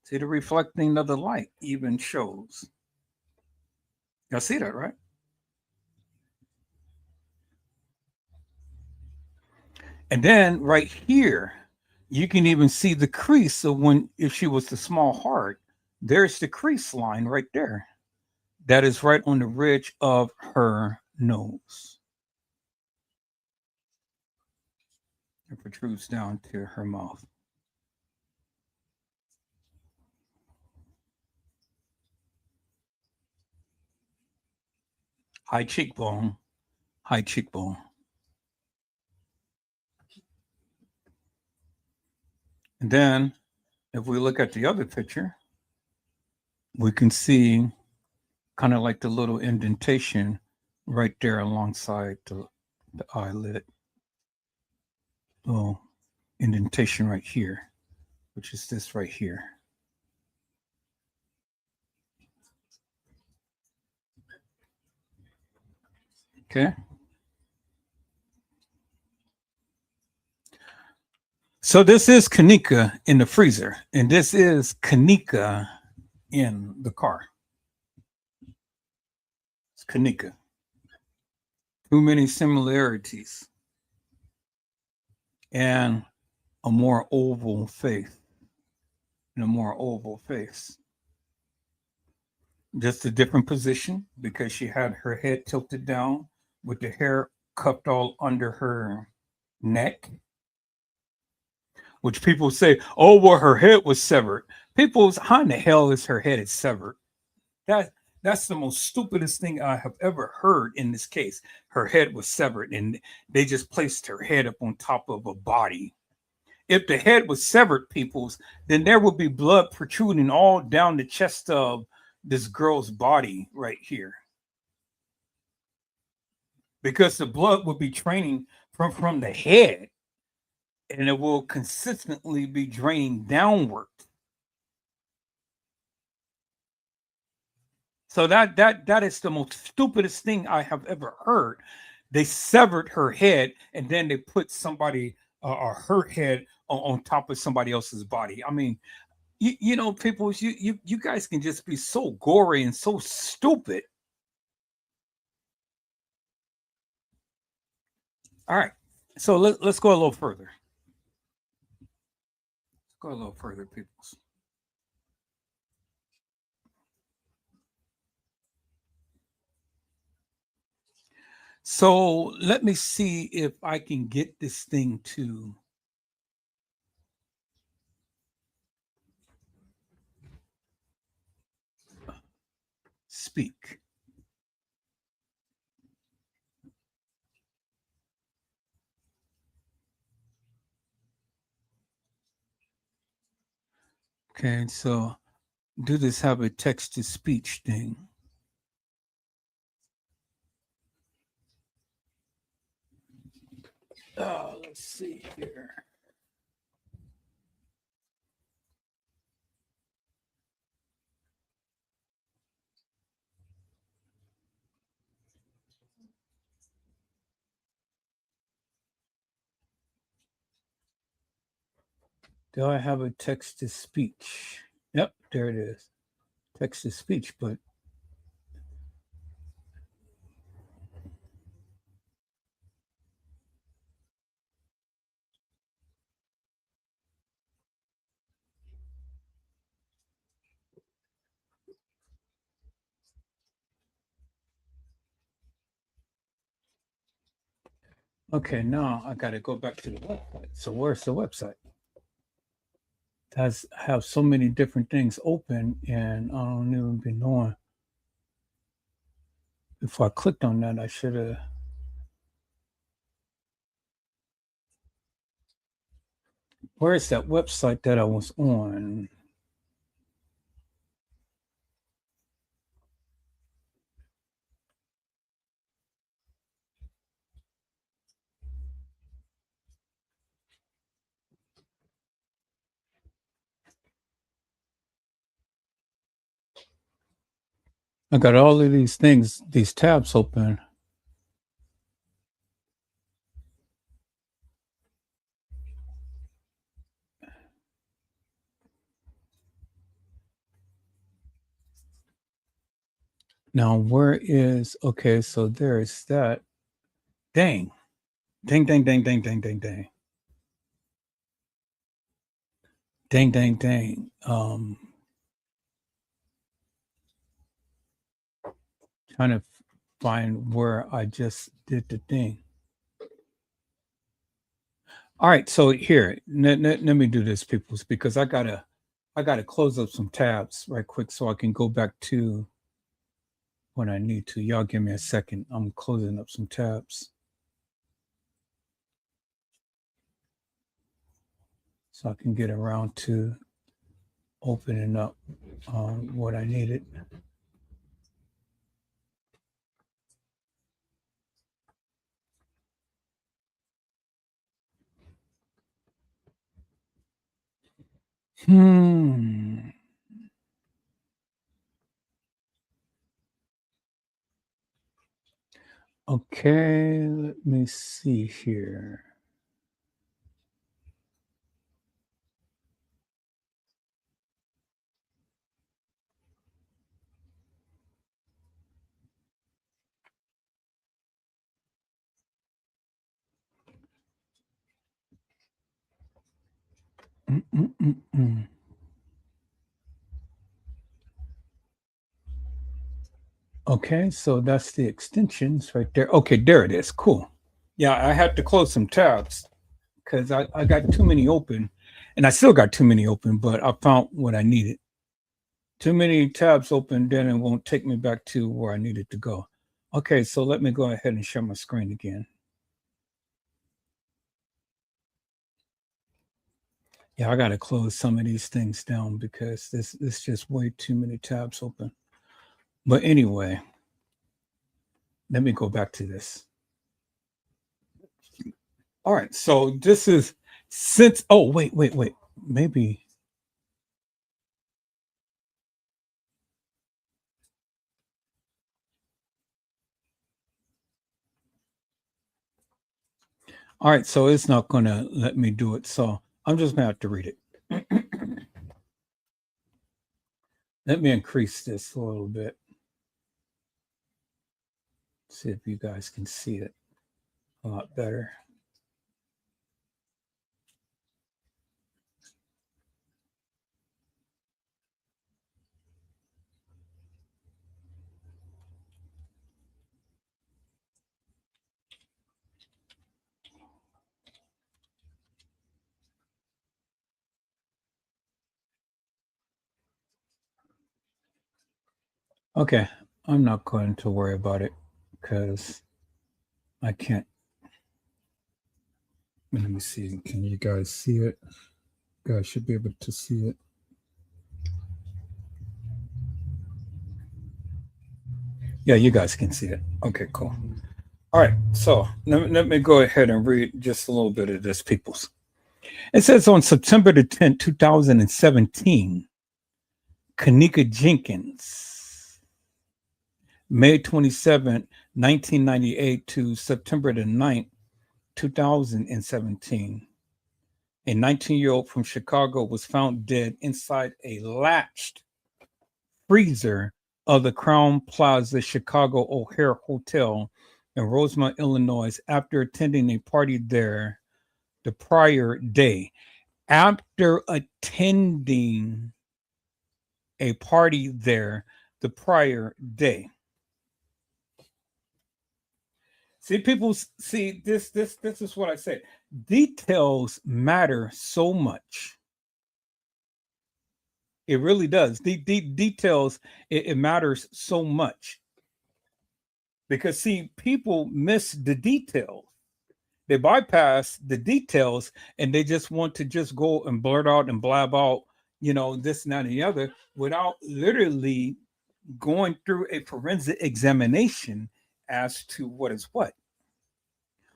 See, the reflecting of the light even shows. Y'all see that, right? And then right here, you can even see the crease of when, if she was the small heart, there's the crease line right there. That is right on the ridge of her nose. It protrudes down to her mouth. High cheekbone, high cheekbone. And then if we look at the other picture, we can see kind of like the little indentation right there alongside the eyelid. Little indentation right here, which is this right here. Okay. So this is Kenneka in the freezer, and this is Kenneka in the car. It's Kenneka. Too many similarities. And a more oval face. And a more oval face. Just a different position because she had her head tilted down with the hair cupped all under her neck. Which people say, oh, well, her head was severed. People's, how in the hell is her head is severed? That's the most stupidest thing I have ever heard in this case. Her head was severed and they just placed her head up on top of a body. If the head was severed, people's, then there would be blood protruding all down the chest of this girl's body right here. Because the blood would be draining from the head. And it will consistently be draining downward. So that is the most stupidest thing I have ever heard. They severed her head and then they put somebody or her head on top of somebody else's body. I mean, you know, people, you guys can just be so gory and so stupid. All right, so let's go a little further. Go a little further, people. So let me see if I can get this thing to speak. Okay, so do this have a text to speech thing? Let's see here. Do I have a text to speech? Yep, there it is. Text to speech, but okay, now I got to go back to the website. So where's the website? That's have so many different things open, and I don't even be knowing. If I clicked on that, I should have. Where is that website that I was on? I got all of these things, these tabs open. Now, where is, okay, so there's that. Dang. Dang, dang, dang, dang, dang, dang, dang. Dang, dang, dang. Trying to find where I just did the thing. All right, so here, let me do this, peoples, because I gotta close up some tabs right quick so I can go back to when I need to. Y'all give me a second. I'm closing up some tabs so I can get around to opening up what I needed. Okay, let me see here. Mm-mm-mm-mm. Okay, so that's the extensions right there. Okay, there it is. Cool. Yeah, I had to close some tabs because I got too many open, and I still got too many open, but I found what I needed. Too many tabs open, then it won't take me back to where I needed to go. Okay, so let me go ahead and share my screen again. Yeah, I got to close some of these things down because this just way too many tabs open. But anyway, let me go back to this. All right, so this is since, oh, wait, maybe. All right, so it's not going to let me do it. So I'm just going to have to read it. Let me increase this a little bit. See if you guys can see it a lot better. Okay, I'm not going to worry about it because I can't. Let me see. Can you guys see it? You guys should be able to see it. Yeah, you guys can see it. Okay, cool. All right, so let me go ahead and read just a little bit of this, peoples. It says on September the 10th, 2017, Kenneka Jenkins, May 27th, 1998 to September the 9th, 2017, a 19-year-old from Chicago was found dead inside a latched freezer of the Crown Plaza Chicago O'Hare Hotel in Rosemont, Illinois, after attending a party there the prior day. After attending a party there the prior day. See, people see this is what I say. Details matter so much. It really does. The details, it matters so much. Because see, people miss the details. They bypass the details and they just want to just go and blurt out and blab out, this and that and the other without literally going through a forensic examination as to what is what.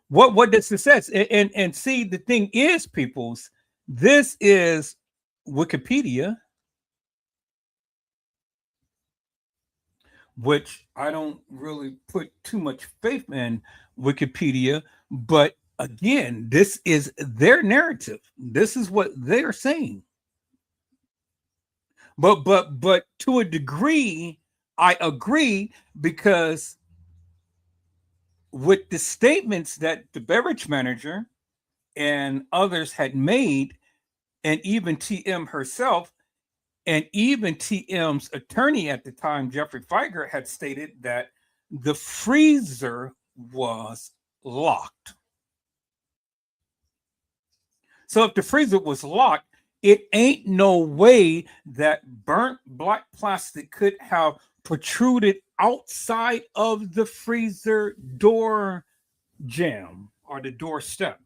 What does this say? And see, the thing is, peoples, this is Wikipedia, which I don't really put too much faith in Wikipedia, but again, this is their narrative. This is what they're saying. But to a degree, I agree, because with the statements that the beverage manager and others had made, and even TM herself, and even TM's attorney at the time, Jeffrey Feiger, had stated that the freezer was locked. So if the freezer was locked, it ain't no way that burnt black plastic could have protruded outside of the freezer door jamb or the door step.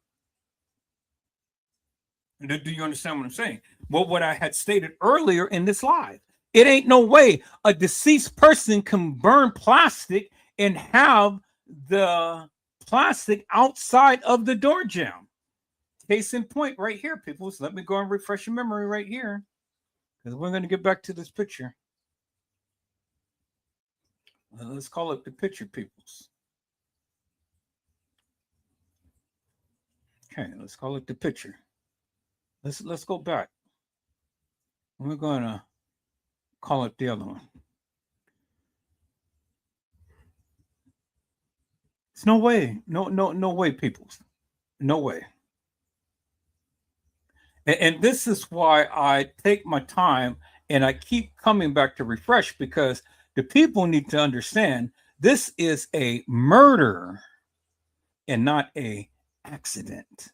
Do you understand what I'm saying? Well, what I had stated earlier in this live, it ain't no way a deceased person can burn plastic and have the plastic outside of the door jamb. Case in point right here, people. So let me go and refresh your memory right here, because we're going to get back to this picture. Let's call it the picture, peoples. Okay, let's call it the picture. Let's go back. We're going to call it the other one. It's no way. No way, peoples. No way. And this is why I take my time and I keep coming back to refresh, because the people need to understand this is a murder and not an accident.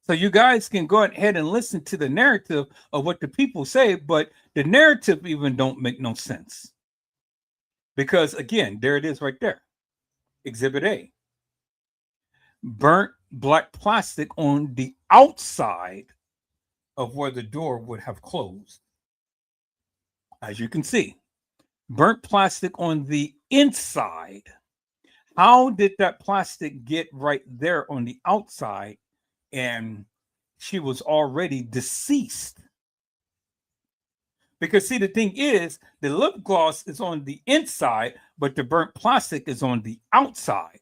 So you guys can go ahead and listen to the narrative of what the people say, but the narrative even don't make no sense. Because again, there it is right there. Exhibit A. Burnt black plastic on the outside of where the door would have closed. As you can see, burnt plastic on the inside. How did that plastic get right there on the outside? And she was already deceased. Because see, the thing is, the lip gloss is on the inside, but the burnt plastic is on the outside.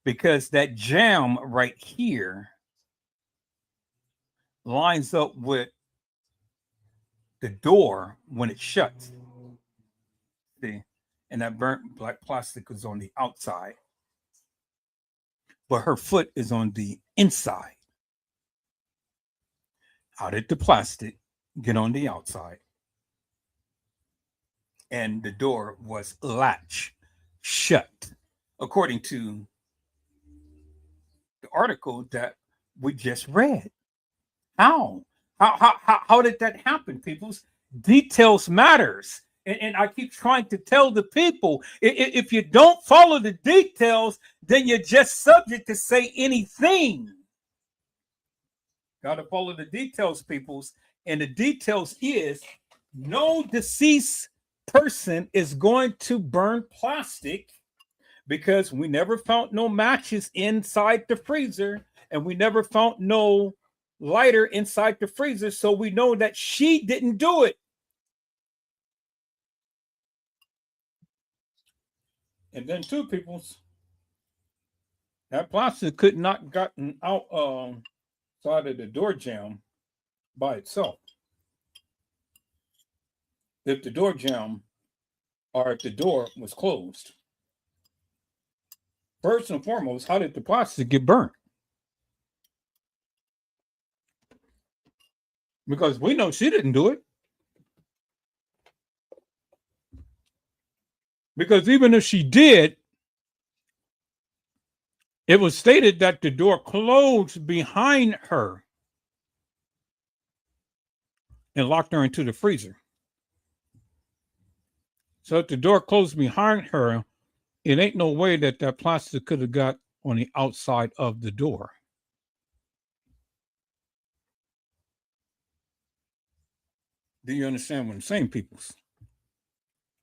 Because that jam right here lines up with the door when it shuts. See? And that burnt black plastic is on the outside. But her foot is on the inside. How did the plastic get on the outside? And the door was latch shut, according to the article that we just read. How did that happen, peoples? Details matters. And I keep trying to tell the people, if you don't follow the details, then you're just subject to say anything. Got to follow the details, peoples. And the details is no deceased person is going to burn plastic, because we never found no matches inside the freezer, and we never found no lighter inside the freezer. So we know that she didn't do it. And then two peoples, that plastic could not gotten out side of the door jamb by itself. If the door jamb or if the door was closed. First and foremost, how did the plastic get burnt? Because we know she didn't do it. Because even if she did, it was stated that the door closed behind her. and locked her into the freezer. So if the door closed behind her, it ain't no way that that plastic could have got on the outside of the door. Do you understand what I'm saying, peoples?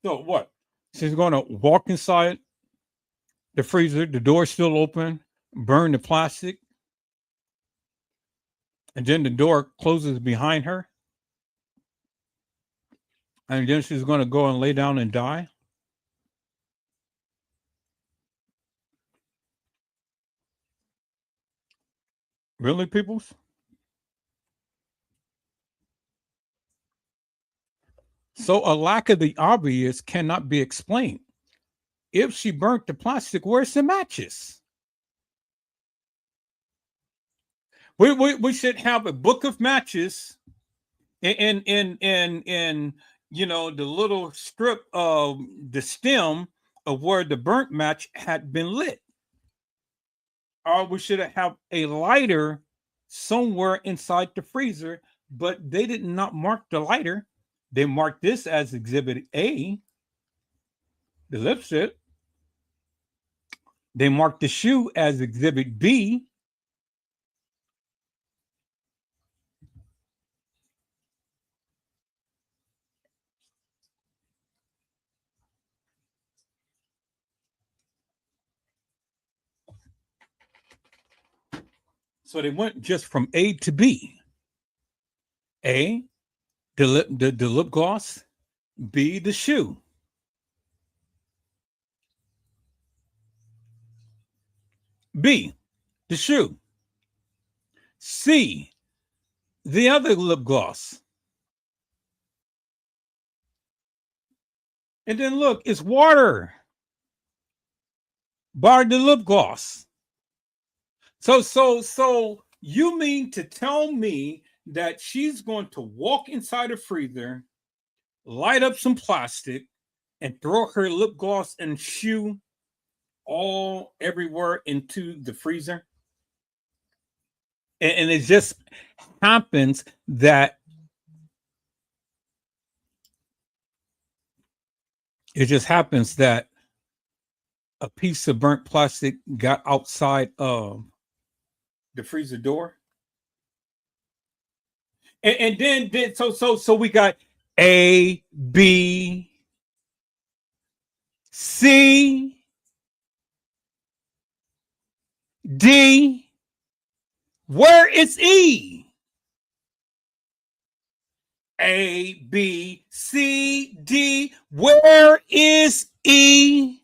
So what? She's going to walk inside the freezer, the door's still open, burn the plastic, and then the door closes behind her. And then she's going to go and lay down and die. Really, peoples? So a lack of the obvious cannot be explained. If she burnt the plastic, where's the matches? We should have a book of matches in you know, the little strip of the stem of where the burnt match had been lit. Or we should have a lighter somewhere inside the freezer, but they did not mark the lighter. They marked this as Exhibit A, the lipstick. They marked the shoe as Exhibit B. So they went just from A to B. A, the lip gloss. B, the shoe. B, the shoe. C, the other lip gloss. And then look, it's water. Bar the lip gloss. So you mean to tell me that she's going to walk inside a freezer, light up some plastic, and throw her lip gloss and shoe all everywhere into the freezer? And it just happens that a piece of burnt plastic got outside of the freezer door. And then so we got A, B, C, D. Where is E? A, B, C, D. Where is E?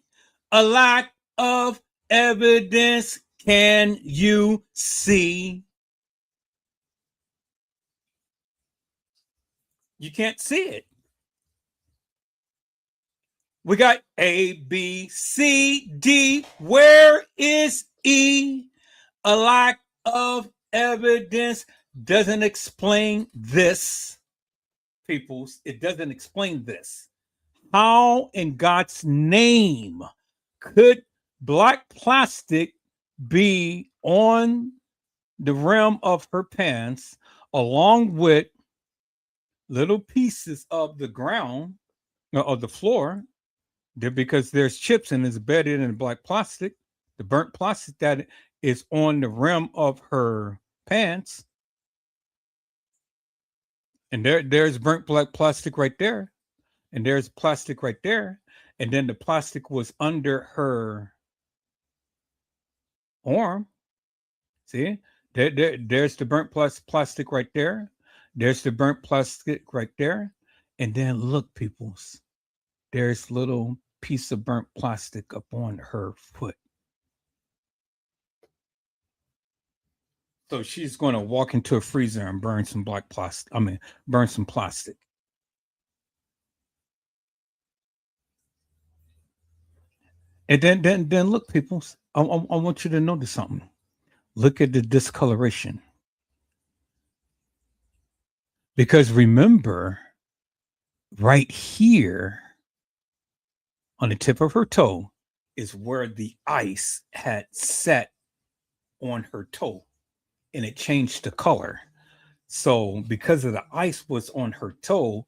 A lack of evidence. Can you see? You can't see it. We got A, B, C, D. Where is E? A lack of evidence doesn't explain this, peoples. It doesn't explain this. How in God's name could black plastic be on the rim of her pants along with little pieces of the ground of the floor there, because there's chips and it's embedded in black plastic, the burnt plastic that is on the rim of her pants. And there's burnt black plastic right there. And there's plastic right there. And then the plastic was under her arm. See, there's the burnt plastic right there. There's the burnt plastic right there. And then look, peoples, there's little piece of burnt plastic up on her foot. So she's going to walk into a freezer and burn some black plastic. Burn some plastic. And then look, people, I want you to notice something. Look at the discoloration. Because remember, right here on the tip of her toe is where the ice had set on her toe, and it changed the color. So because of the ice was on her toe,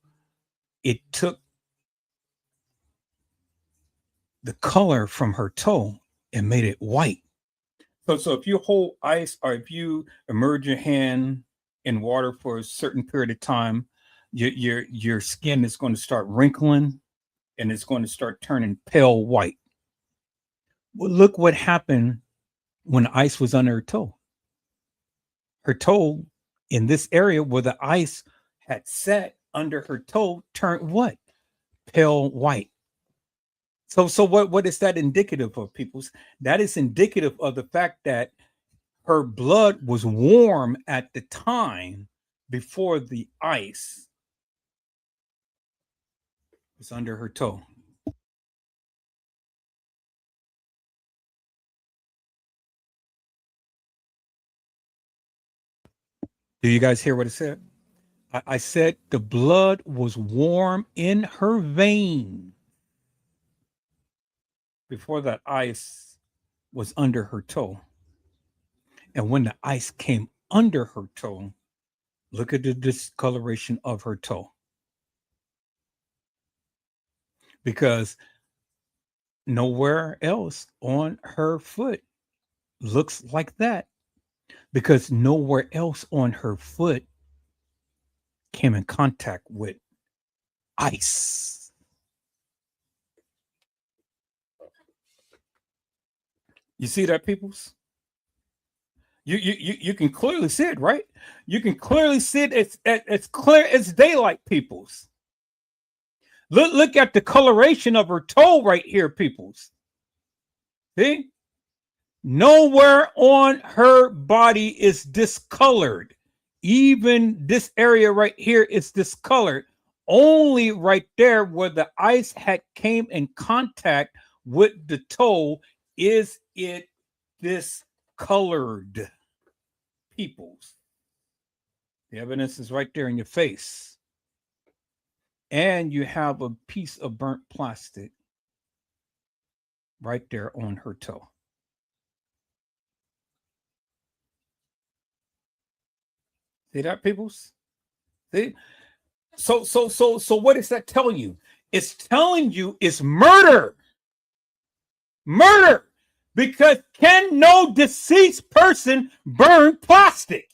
it took the color from her toe and made it white. So if you hold ice or if you immerse your hand in water for a certain period of time, your skin is going to start wrinkling and it's going to start turning pale white. Well, look what happened when the ice was under her toe. Her toe in this area where the ice had set under her toe turned what? Pale white. So what is that indicative of, peoples? That is indicative of the fact that her blood was warm at the time before the ice was under her toe. Do you guys hear what I said? I said the blood was warm in her vein before that ice was under her toe. And when the ice came under her toe, look at the discoloration of her toe. Because nowhere else on her foot looks like that. Because nowhere else on her foot came in contact with ice. You see that, peoples? You can clearly see it, right? You can clearly see it. It's clear as daylight, peoples. Look at the coloration of her toe right here, peoples. See? Nowhere on her body is discolored. Even this area right here is discolored. Only right there where the ice had came in contact with the toe is it discolored, peoples. The evidence is right there in your face. And you have a piece of burnt plastic right there on her toe. See that, peoples? See? So what does that tell you? It's telling you it's murder. Murder. Because can no deceased person burn plastic?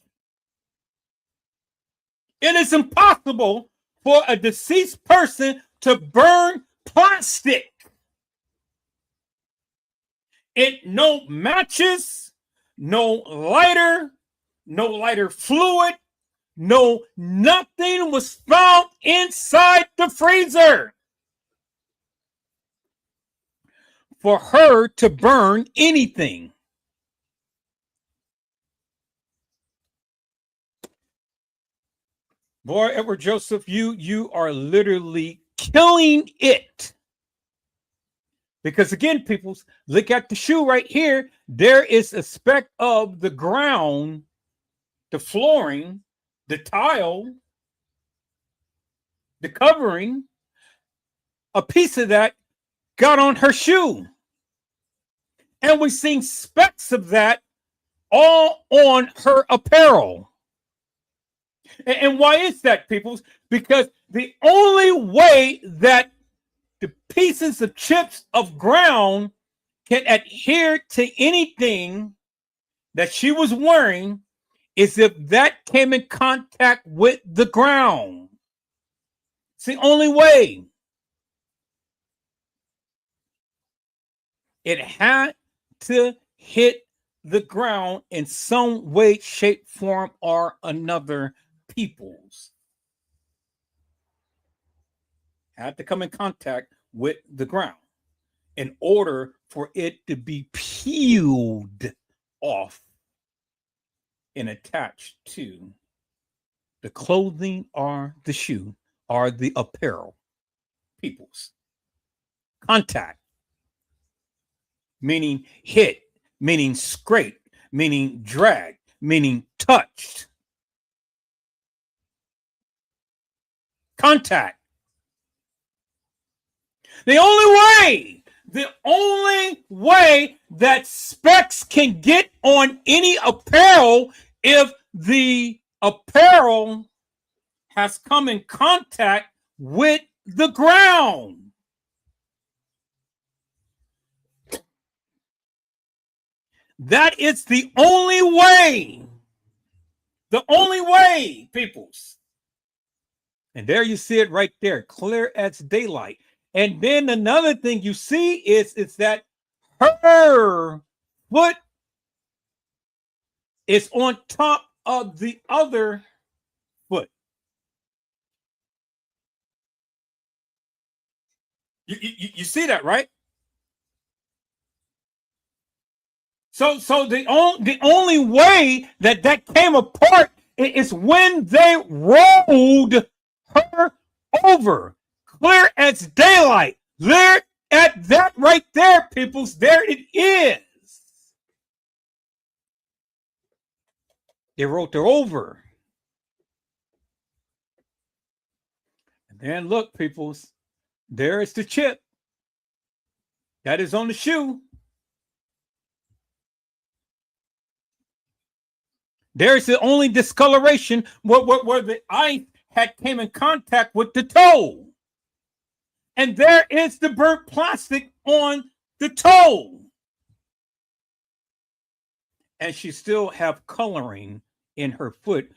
It is impossible for a deceased person to burn plastic. It no matches, no lighter fluid, no nothing was found inside the freezer for her to burn anything. Boy, Edward Joseph, you are literally killing it. Because again, people, look at the shoe right here. There is a speck of the ground, the flooring, the tile, the covering. A piece of that got on her shoe. And we're seeing specks of that all on her apparel. And why is that, people? Because the only way that the pieces of chips of ground can adhere to anything that she was wearing is if that came in contact with the ground. It's the only way. It had to hit the ground in some way, shape, form, or another. Peoples had to come in contact with the ground in order for it to be peeled off and attached to the clothing or the shoe or the apparel. Peoples. Contact, meaning hit, meaning scrape, meaning drag, meaning touched. Contact. The only way that specks can get on any apparel if the apparel has come in contact with the ground. That is the only way. The only way, peoples. And there you see it right there, clear as daylight. And then another thing you see is that her foot is on top of the other foot. You see that, right? So the only way that came apart is when they rolled her over, clear as daylight. There at that right there, peoples. There it is. They rolled her over. And then look, peoples. There is the chip. That is on the shoe. There's the only discoloration where the ice had came in contact with the toe. And there is the burnt plastic on the toe. And she still have coloring in her foot,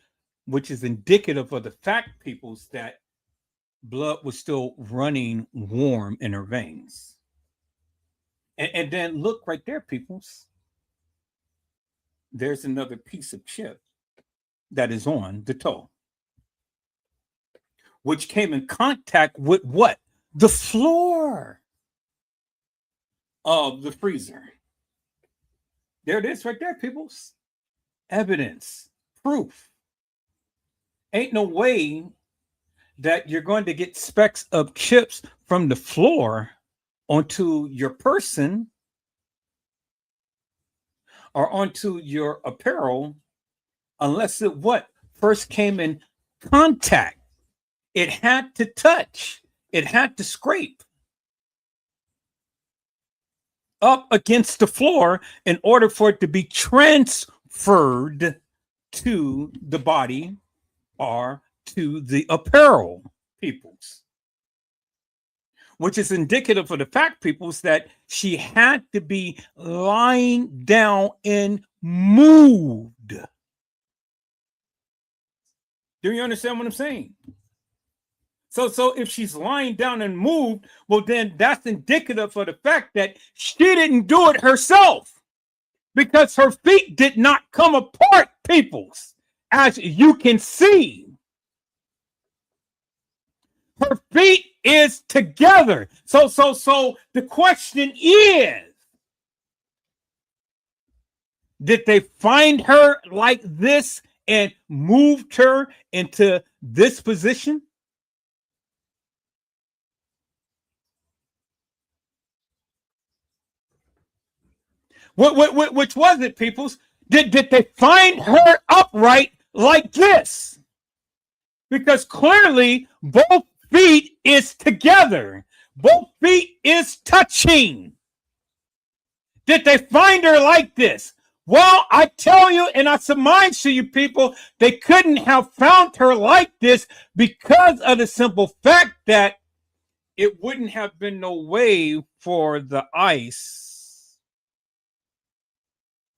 which is indicative of the fact, peoples, that blood was still running warm in her veins. And then look right there, peoples. There's another piece of chip that is on the toe, which came in contact with what? The floor of the freezer. There it is right there, peoples. Evidence, proof. Ain't no way that you're going to get specks of chips from the floor onto your person or onto your apparel unless it what? First came in contact. It had to touch. It had to scrape up against the floor in order for it to be transferred to the body or to the apparel, peoples. Which is indicative of the fact, peoples, that she had to be lying down and moved. Do you understand what I'm saying? So if she's lying down and moved, well, then that's indicative of the fact that she didn't do it herself because her feet did not come apart, peoples, as you can see. Her feet is together. So the question is, did they find her like this and moved her into this position? Which was it, peoples? Did they find her upright like this? Because clearly both feet is together. Both feet is touching. Did they find her like this? Well, I tell you, and I surmise to you people, they couldn't have found her like this because of the simple fact that it wouldn't have been no way for the ice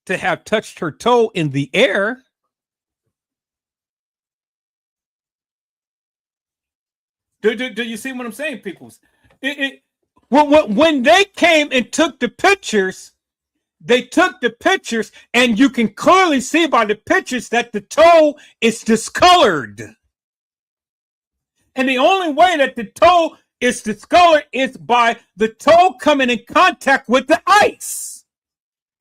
to have touched her toe in the air. Do you see what I'm saying, peoples? When they came and took the pictures, they took the pictures, and you can clearly see by the pictures that the toe is discolored. And the only way that the toe is discolored is by the toe coming in contact with the ice.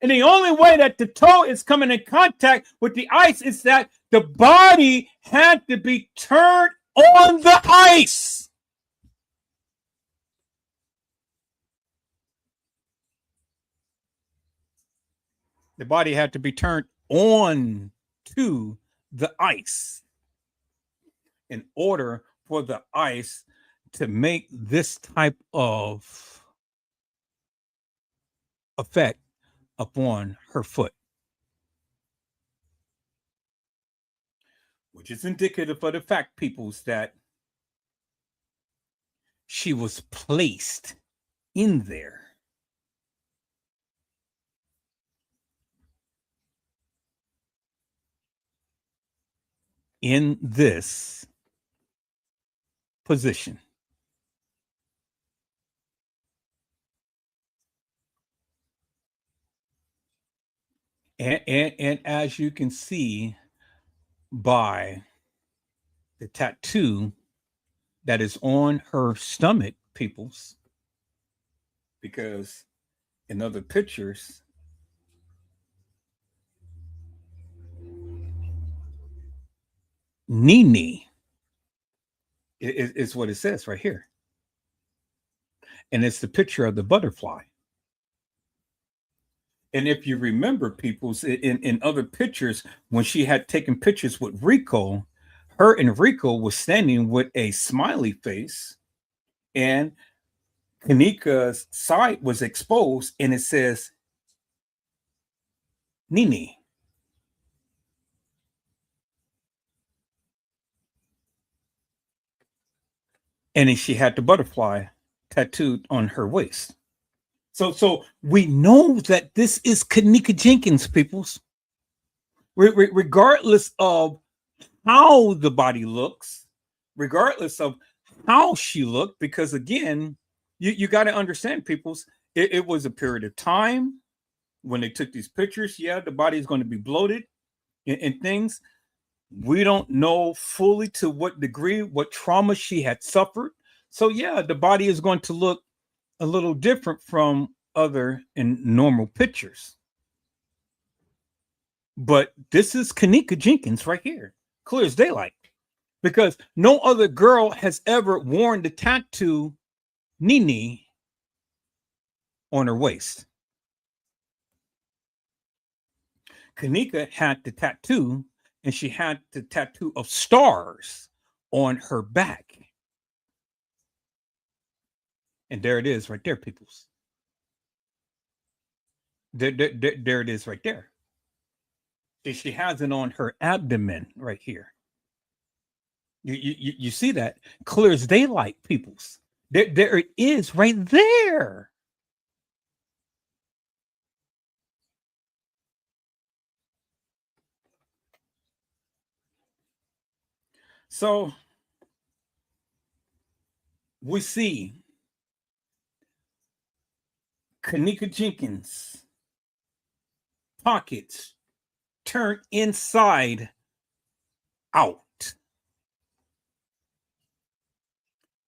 And the only way that the toe is coming in contact with the ice is that the body had to be turned on the ice. The body had to be turned on to the ice in order for the ice to make this type of effect upon her foot. which is indicative of the fact, peoples, that she was placed in there. In this position. And as you can see by the tattoo that is on her stomach, peoples, because in other pictures, Nene is what it says right here. And it's the picture of the butterfly. And if you remember, peoples, in other pictures, when she had taken pictures with Rico, her and Rico was standing with a smiley face, and Kenneka's side was exposed, and it says Nene. And then she had the butterfly tattooed on her waist. So we know that this is Kenneka Jenkins, peoples. Regardless of how the body looks, regardless of how she looked, because again, you got to understand, peoples, it was a period of time when they took these pictures. Yeah, the body is going to be bloated and things. We don't know fully to what degree, what trauma she had suffered. So yeah, the body is going to look a little different from other and normal pictures. But this is Kenneka Jenkins right here, clear as daylight, because no other girl has ever worn the tattoo Nene on her waist. Kenneka had the tattoo, and she had the tattoo of stars on her back. And there it is right there, peoples. There it is right there. She has it on her abdomen right here. You see that? Clear as daylight, peoples. There it is right there. So we see Kenneka Jenkins pockets turn inside out.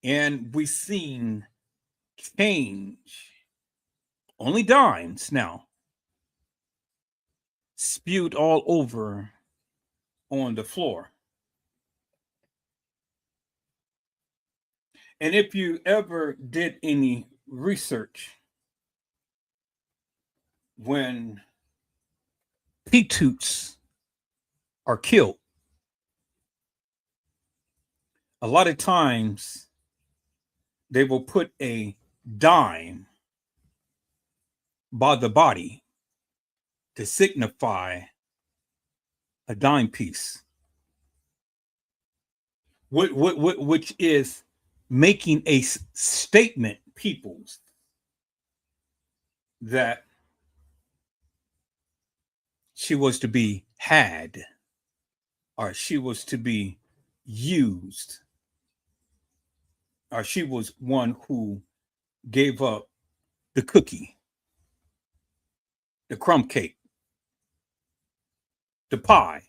And we seen change, only dimes now, spewed all over on the floor. And if you ever did any research, when P-toots are killed, a lot of times they will put a dime by the body to signify a dime piece, which is making a statement, peoples, that she was to be had, or she was to be used, or she was one who gave up the cookie, the crumb cake, the pie.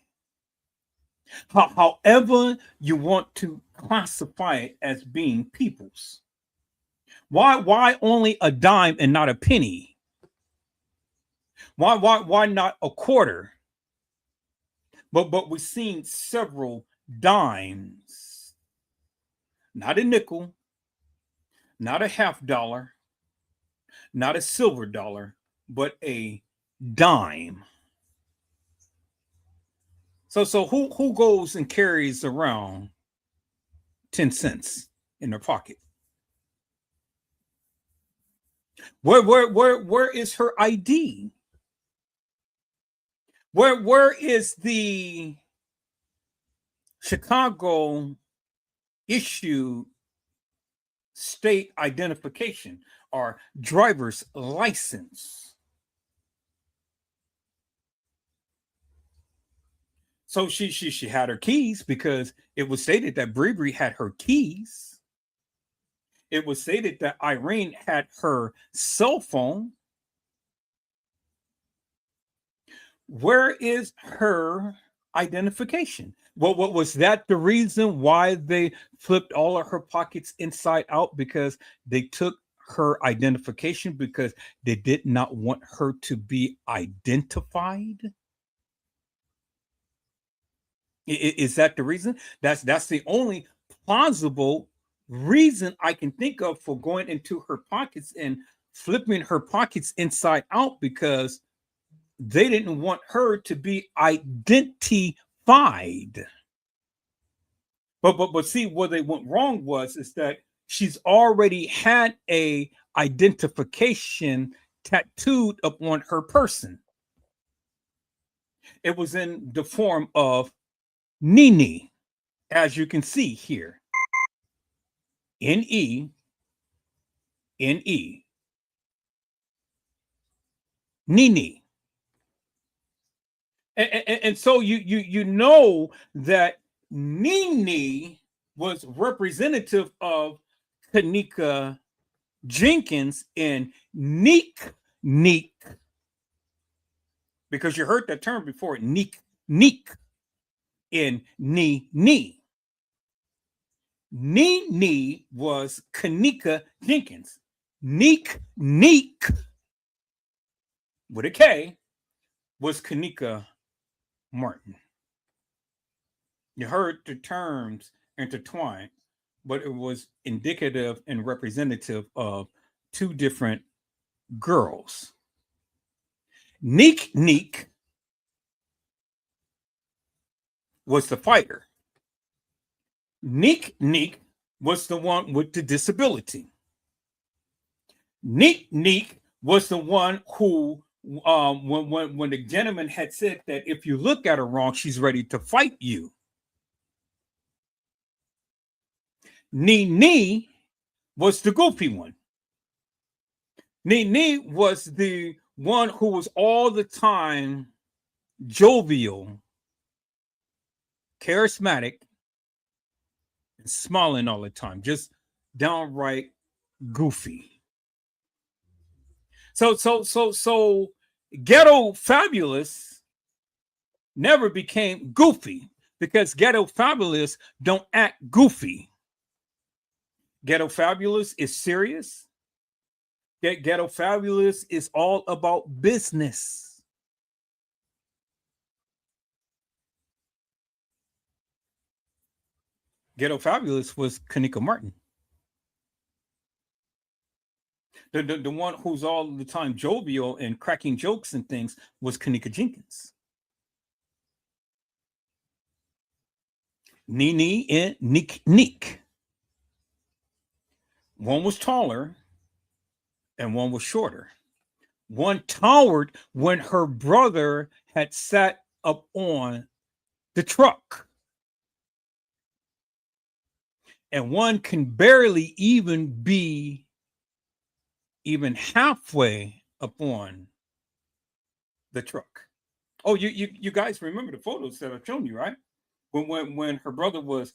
However you want to classify it as being people's. Why only a dime and not a penny? Why not a quarter? But we've seen several dimes. Not a nickel, not a $50, not a silver dollar, but a dime. So who goes and carries around 10 cents in their pocket? Where is her ID? Where is the Chicago issued state identification or driver's license. So she had her keys because it was stated that Bree had her keys. It was stated that Irene had her cell phone. Where is her identification? Well, what was that the reason why they flipped all of her pockets inside out? Because they took her identification because they did not want her to be identified. Is that the reason? That's the only plausible reason I can think of for going into her pockets and flipping her pockets inside out, because they didn't want her to be identified. But see, where they went wrong is that she's already had a identification tattooed upon her person. It was in the form of Nene, as you can see here. Nene. Nene. And so you know that Nene was representative of Kenneka Jenkins and Neek, because you heard that term before, Neek, and Nene was Kenneka Jenkins. Neek with a K was Kenneka Martin. You heard the terms intertwined, but it was indicative and representative of two different girls. Neek was the fighter. Neek was the one with the disability. Neek was the one who, when the gentleman had said that if you look at her wrong, she's ready to fight you. Nene was the goofy one. Nene was the one who was all the time jovial, charismatic, and smiling all the time, just downright goofy. So Ghetto Fabulous never became goofy, because Ghetto Fabulous don't act goofy. Ghetto Fabulous is serious. Ghetto Fabulous is all about business. Ghetto Fabulous was Kenneka Martin. The one who's all the time jovial and cracking jokes and things was Kenneka Jenkins. Nene and Neek. One was taller and one was shorter. One towered when her brother had sat up on the truck. And one can barely even be halfway upon the truck. Oh, you guys remember the photos that I've shown you, right? When her brother was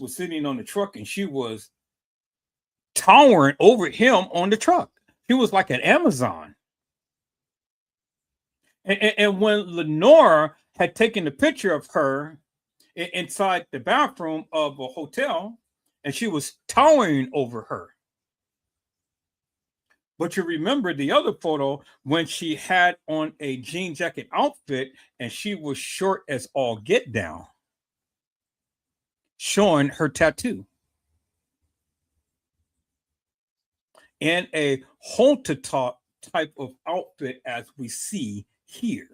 sitting on the truck and she was towering over him on the truck. He was like an Amazon. And when Lenora had taken a picture of her inside the bathroom of a hotel, and she was towering over her. But you remember the other photo when she had on a jean jacket outfit and she was short as all get down, showing her tattoo. And a Honta type of outfit as we see here.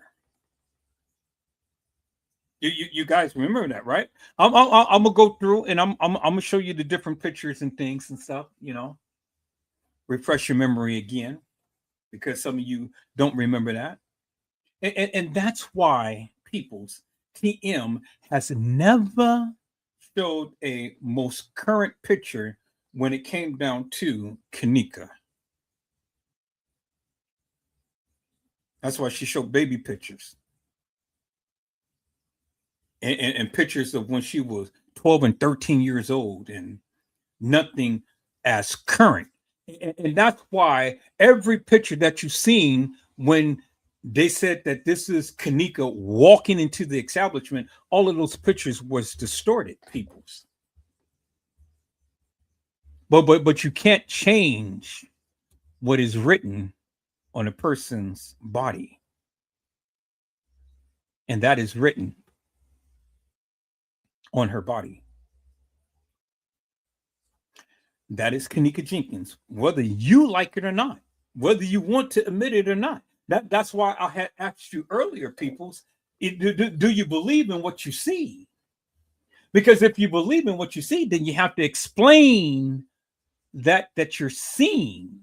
You guys remember that, right? I'm gonna go through and I'm gonna show you the different pictures and things and stuff, refresh your memory again, because some of you don't remember that. And that's why, peoples, TM has never showed a most current picture when it came down to Kenneka. That's why she showed baby pictures and pictures of when she was 12 and 13 years old, and nothing as current. And that's why every picture that you've seen when they said that this is Kenneka walking into the establishment, all of those pictures was distorted, peoples. But you can't change what is written on a person's body. And that is written on her body. That is Kenneka Jenkins, whether you like it or not, whether you want to admit it or not. That's why I had asked you earlier, peoples, do you believe in what you see? Because if you believe in what you see, then you have to explain that you're seeing.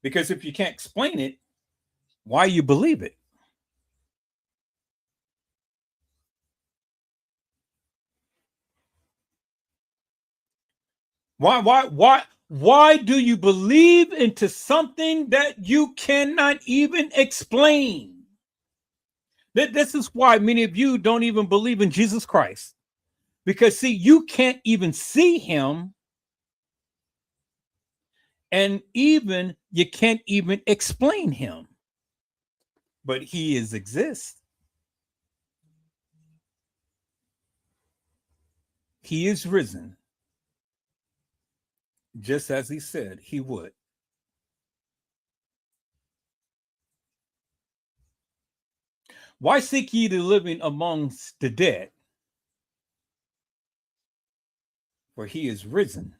Because if you can't explain it, why you believe it? Why do you believe into something that you cannot even explain? This is why many of you don't even believe in Jesus Christ. Because see, you can't even see him, and even you can't even explain him. But he exists. He is risen, just as he said he would. Why seek ye the living amongst the dead? For he is risen,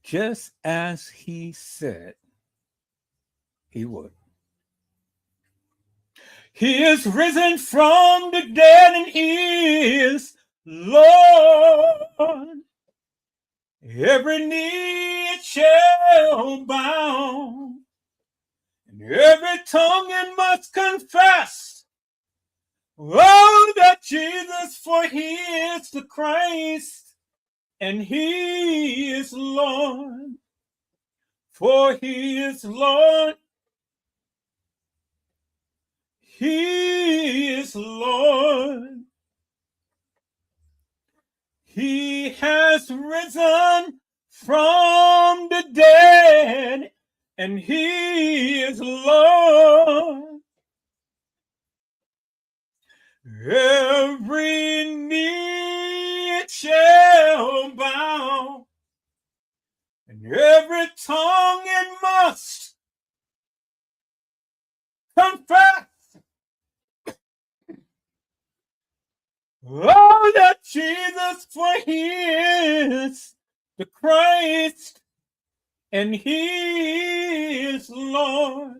just as he said he would. He is risen from the dead, and he is Lord. Every knee it shall bow, and every tongue it must confess, oh, that Jesus, for he is the Christ, and he is Lord, for he is Lord. He is Lord. He has risen from the dead, and he is Lord. Every knee it shall bow, and every tongue it must confess, oh, that Jesus, for he is the Christ, and he is Lord.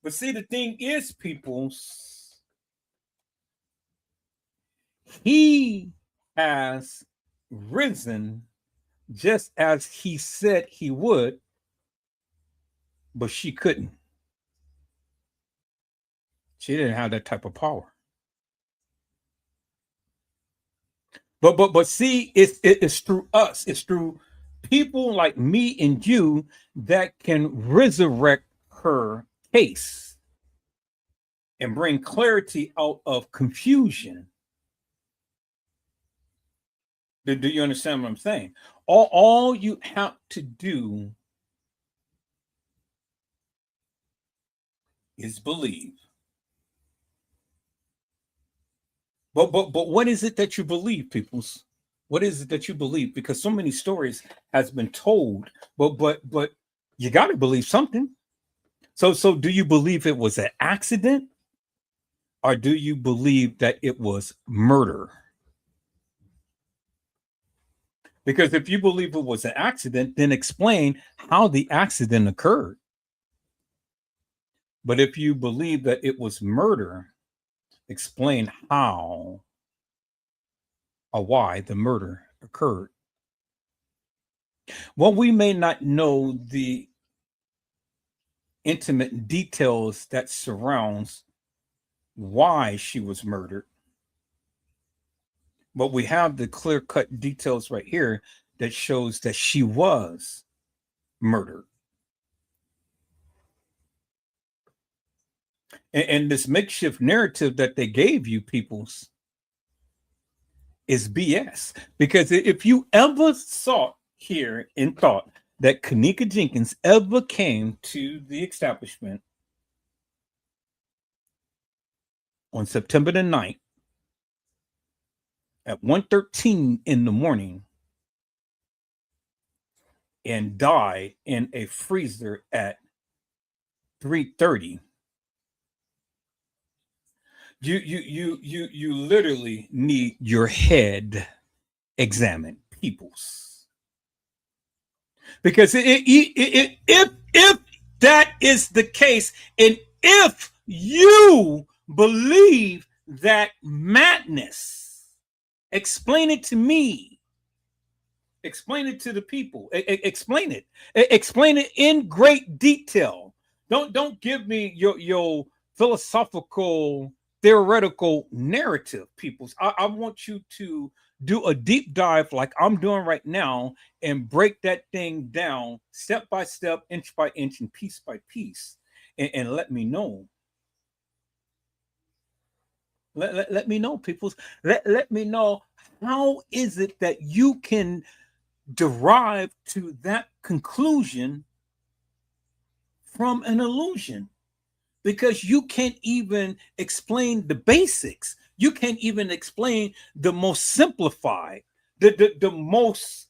But see, the thing is, peoples, he has risen just as he said he would, but she couldn't. She didn't have that type of power. But see, it's through us. It's through people like me and you that can resurrect her case and bring clarity out of confusion. Do you understand what I'm saying? All you have to do is believe. But what is it that you believe, peoples? What is it that you believe? Because so many stories has been told, but you got to believe something. So do you believe it was an accident, or do you believe that it was murder? Because if you believe it was an accident, then explain how the accident occurred. But if you believe that it was murder, explain how or why the murder occurred. Well, we may not know the intimate details that surrounds why she was murdered. But we have the clear-cut details right here that shows that she was murdered. And this makeshift narrative that they gave you, peoples, is BS. Because if you ever saw here and thought that Kenneka Jenkins ever came to the establishment on September the 9th at 1:13 in the morning and died in a freezer at 3:30, you literally need your head examined, peoples. Because if that is the case, and if you believe that madness, explain it to me. Explain it to the people. Explain it. Explain it in great detail. Don't give me your philosophical, theoretical narrative, peoples. I want you to do a deep dive like I'm doing right now and break that thing down step by step, inch by inch, and piece by piece, and let me know. Let me know, peoples. Let me know, how is it that you can derive to that conclusion from an illusion? Because you can't even explain the basics. You can't even explain the most simplified, the most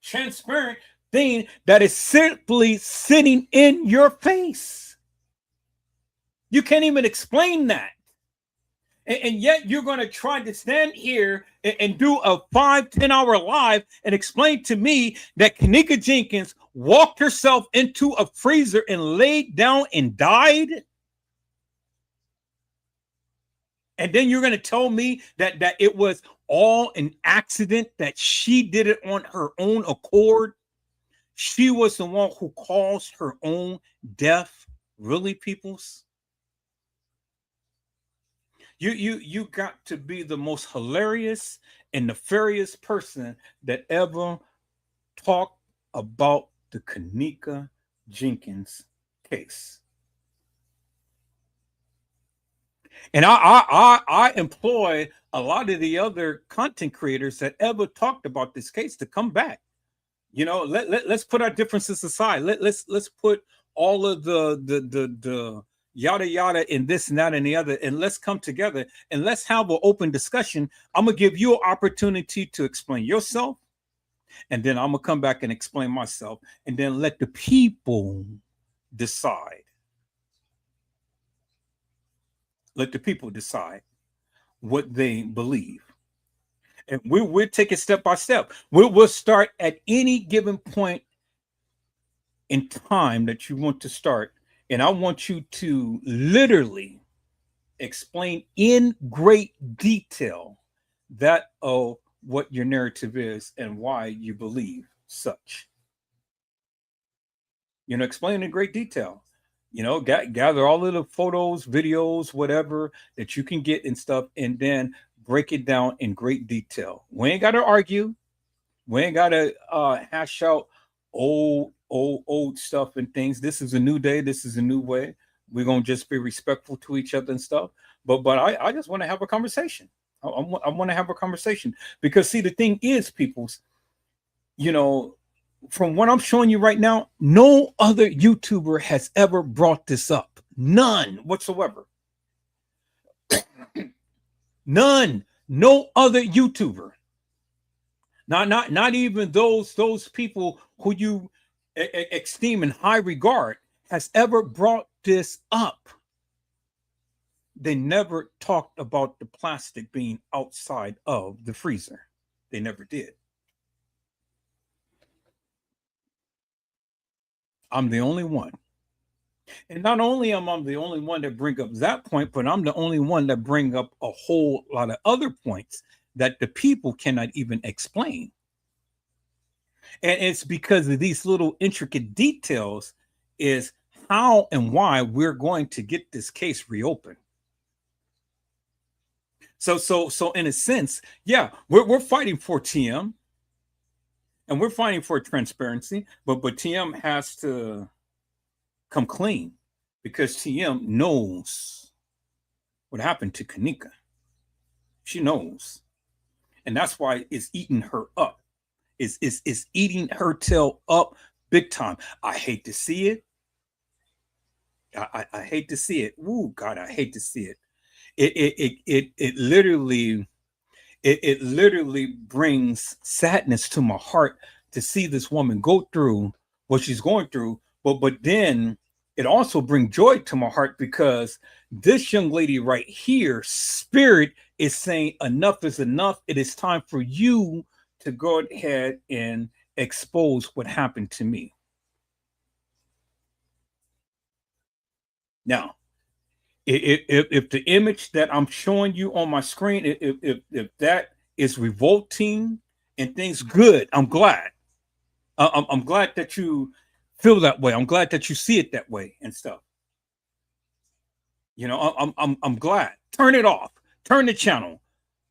transparent thing that is simply sitting in your face. You can't even explain that. And yet you're going to try to stand here and do a 5-10 hour live and explain to me that Kenneka Jenkins walked herself into a freezer and laid down and died. And then you're going to tell me that it was all an accident, that she did it on her own accord. She was the one who caused her own death. Really, peoples? You got to be the most hilarious and nefarious person that ever talked about the Kenneka Jenkins case. And I employ a lot of the other content creators that ever talked about this case to come back. You know, let's put our differences aside. Let's put all of the yada yada and this and that and the other, and let's come together and let's have an open discussion. I'm gonna give you an opportunity to explain yourself, and then I'm gonna come back and explain myself, and then let the people decide. Let the people decide what they believe, and we'll take it step by step. We'll start at any given point in time that you want to start. And I want you to literally explain in great detail that of what your narrative is and why you believe such. You know, explain in great detail. You know, gather all of the photos, videos, whatever that you can get and stuff, and then break it down in great detail. We ain't got to argue. We ain't got to hash out old stuff and things. This is a new day. This is a new way. We're gonna just be respectful to each other and stuff. But I just want to have a conversation. I want to have a conversation, because see, the thing is, peoples, you know, from what I'm showing you right now, no other YouTuber has ever brought this up. None whatsoever. None. No other YouTuber. Not even those people who you esteem in high regard has ever brought this up. They never talked about the plastic being outside of the freezer. They never did. I'm the only one. And not only am I the only one that bring up that point, but I'm the only one that bring up a whole lot of other points that the people cannot even explain. And it's because of these little intricate details is how and why we're going to get this case reopened. So in a sense, yeah, we're fighting for TM and we're fighting for transparency, but TM has to come clean because TM knows what happened to Kenneka. She knows. And that's why it's eating her up. It's eating her tail up big time. I hate to see it. I hate to see it. Ooh, God, I hate to see it. It literally brings sadness to my heart to see this woman go through what she's going through. But then it also brings joy to my heart because this young lady right here, spirit is saying enough is enough. It is time for you to go ahead and expose what happened to me. Now, if the image that I'm showing you on my screen, if that is revolting and things good, I'm glad. I'm glad that you feel that way. I'm glad that you see it that way and stuff. You know, I'm glad. Turn it off. Turn the channel.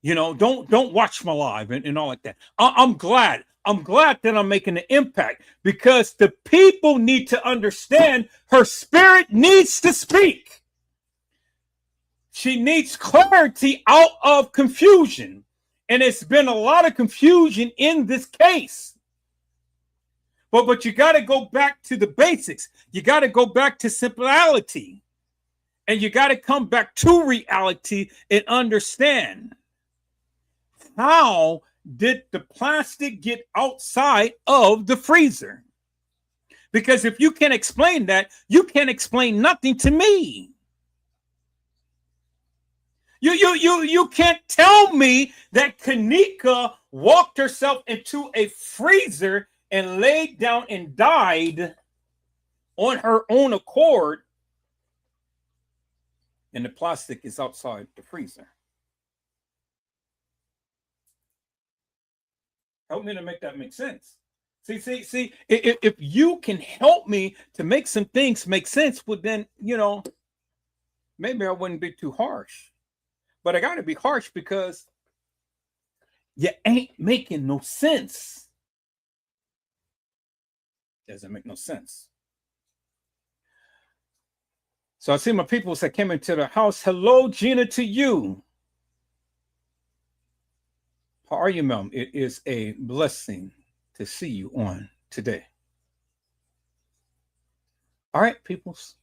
You know, don't watch my live and all like that. I'm glad. I'm glad that I'm making an impact because the people need to understand her spirit needs to speak. She needs clarity out of confusion. And it's been a lot of confusion in this case. But you got to go back to the basics. You got to go back to simplicity. And you got to come back to reality and understand how did the plastic get outside of the freezer? Because if you can't explain that, you can't explain nothing to me. You can't tell me that Kenneka walked herself into a freezer and laid down and died on her own accord, and the plastic is outside the freezer. Help me to make that make sense. See, if you can help me to make some things make sense, well then, you know, maybe I wouldn't be too harsh. But I got to be harsh because you ain't making no sense. Doesn't make no sense. So I see my people that came into the house. Hello, Gina, to you. How are you, ma'am? It is a blessing to see you on today. All right, peoples.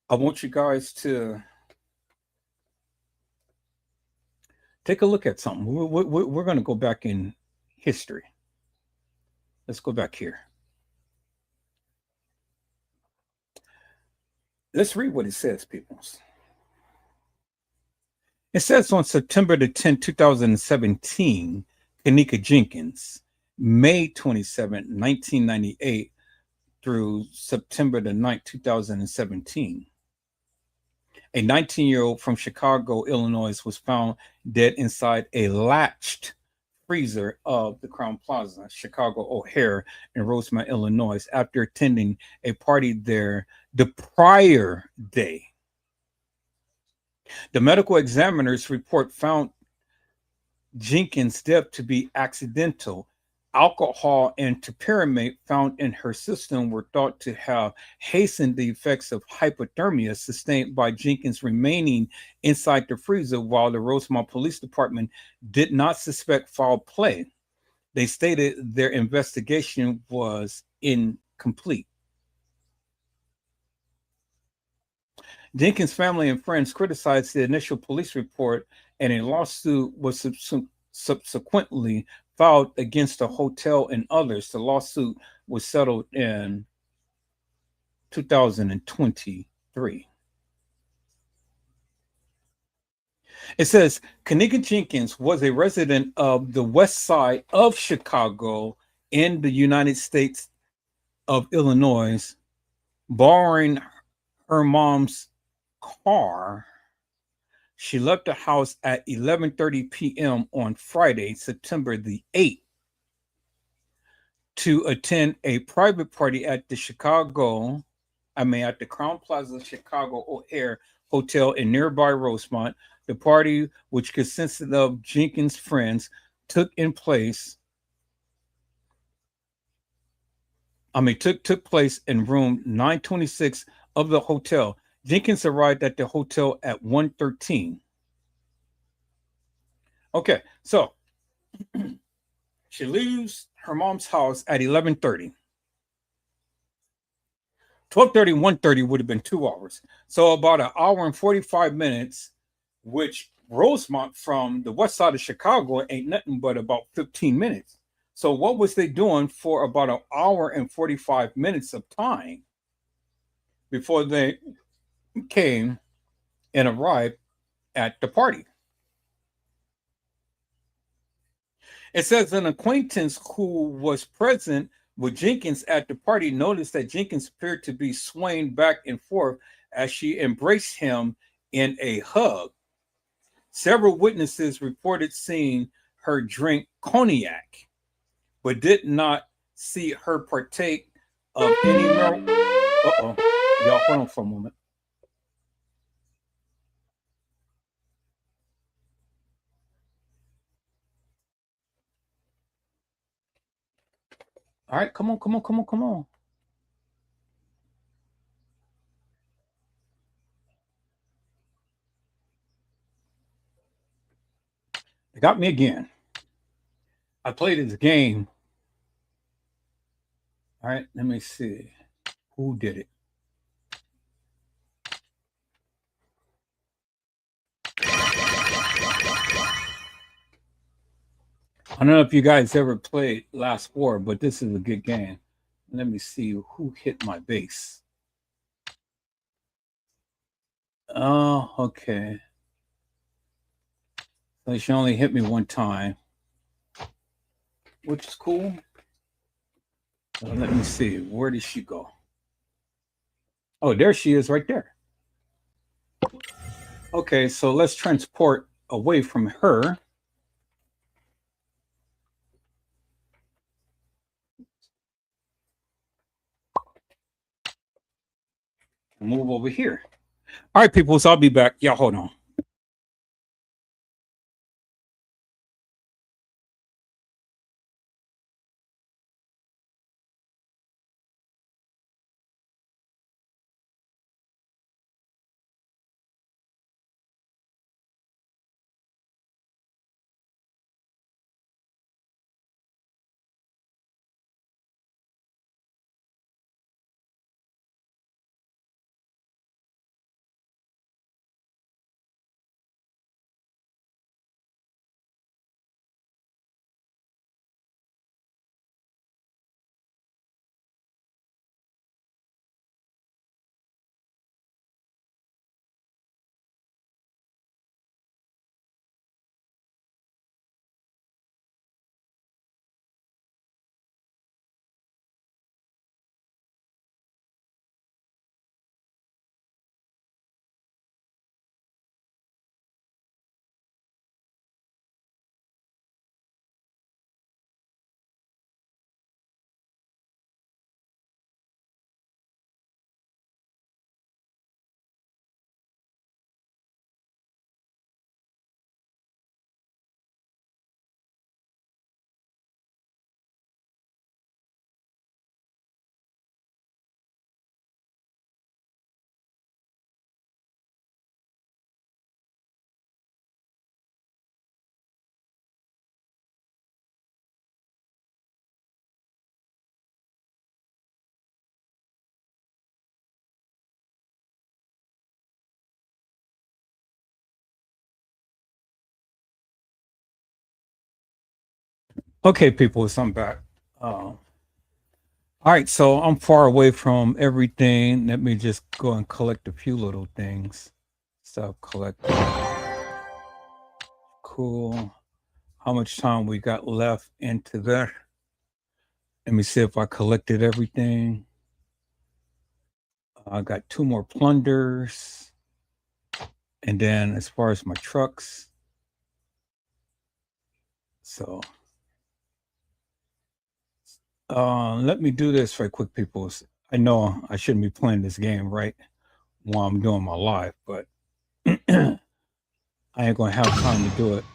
I want you guys to take a look at something. We're going to go back in history. Let's go back here. Let's read what it says, peoples. It says on September the 10th, 2017, Kenneka Jenkins, May 27, 1998, through September the 9th, 2017. A 19-year-old from Chicago, Illinois, was found dead inside a latched freezer of the Crown Plaza, Chicago O'Hare in Rosemont, Illinois, after attending a party there the prior day. The medical examiner's report found Jenkins' death to be accidental. Alcohol and topiramate found in her system were thought to have hastened the effects of hypothermia sustained by Jenkins remaining inside the freezer, while the Rosemont Police Department did not suspect foul play. They stated their investigation was incomplete. Jenkins' family and friends criticized the initial police report, and a lawsuit was subsequently filed against the hotel and others. The lawsuit was settled in 2023. It says Kenneka Jenkins was a resident of the west side of Chicago in the United States of Illinois, borrowing her mom's car She left the house at 11:30 p.m. on Friday, September the 8th, to attend a private party at the Crown Plaza Chicago O'Hare Hotel in nearby Rosemont. The party, which consisted of Jenkins' friends, took place in room 926 of the hotel. Jenkins arrived at the hotel at 1:13. Okay, so she leaves her mom's house at 11:30. 12:30, 1:30 would have been 2 hours. So about an hour and 45 minutes, which Rosemont from the west side of Chicago ain't nothing but about 15 minutes. So what was they doing for about an hour and 45 minutes of time before they came and arrived at the party? It says an acquaintance who was present with Jenkins at the party noticed that Jenkins appeared to be swaying back and forth as she embraced him in a hug. Several witnesses reported seeing her drink cognac, but did not see her partake of any marijuana. Y'all hold on for a moment. All right, come on. They got me again. I played this game. All right, let me see. Who did it? I don't know if you guys ever played Last War, but this is a good game. Let me see who hit my base. Oh, okay. So she only hit me one time, which is cool. So let me see. Where did she go? Oh, there she is right there. Okay, so let's transport away from her. Move over here. All right, people, so I'll be back. Y'all hold on. Okay, people, so I'm back. All right, so I'm far away from everything. Let me just go and collect a few little things. So collect. Cool. How much time we got left into there? Let me see if I collected everything. I got 2 more plunders. And then as far as my trucks, so let me do this right quick, people. I know I shouldn't be playing this game right while I'm doing my live, but I ain't gonna have time to do it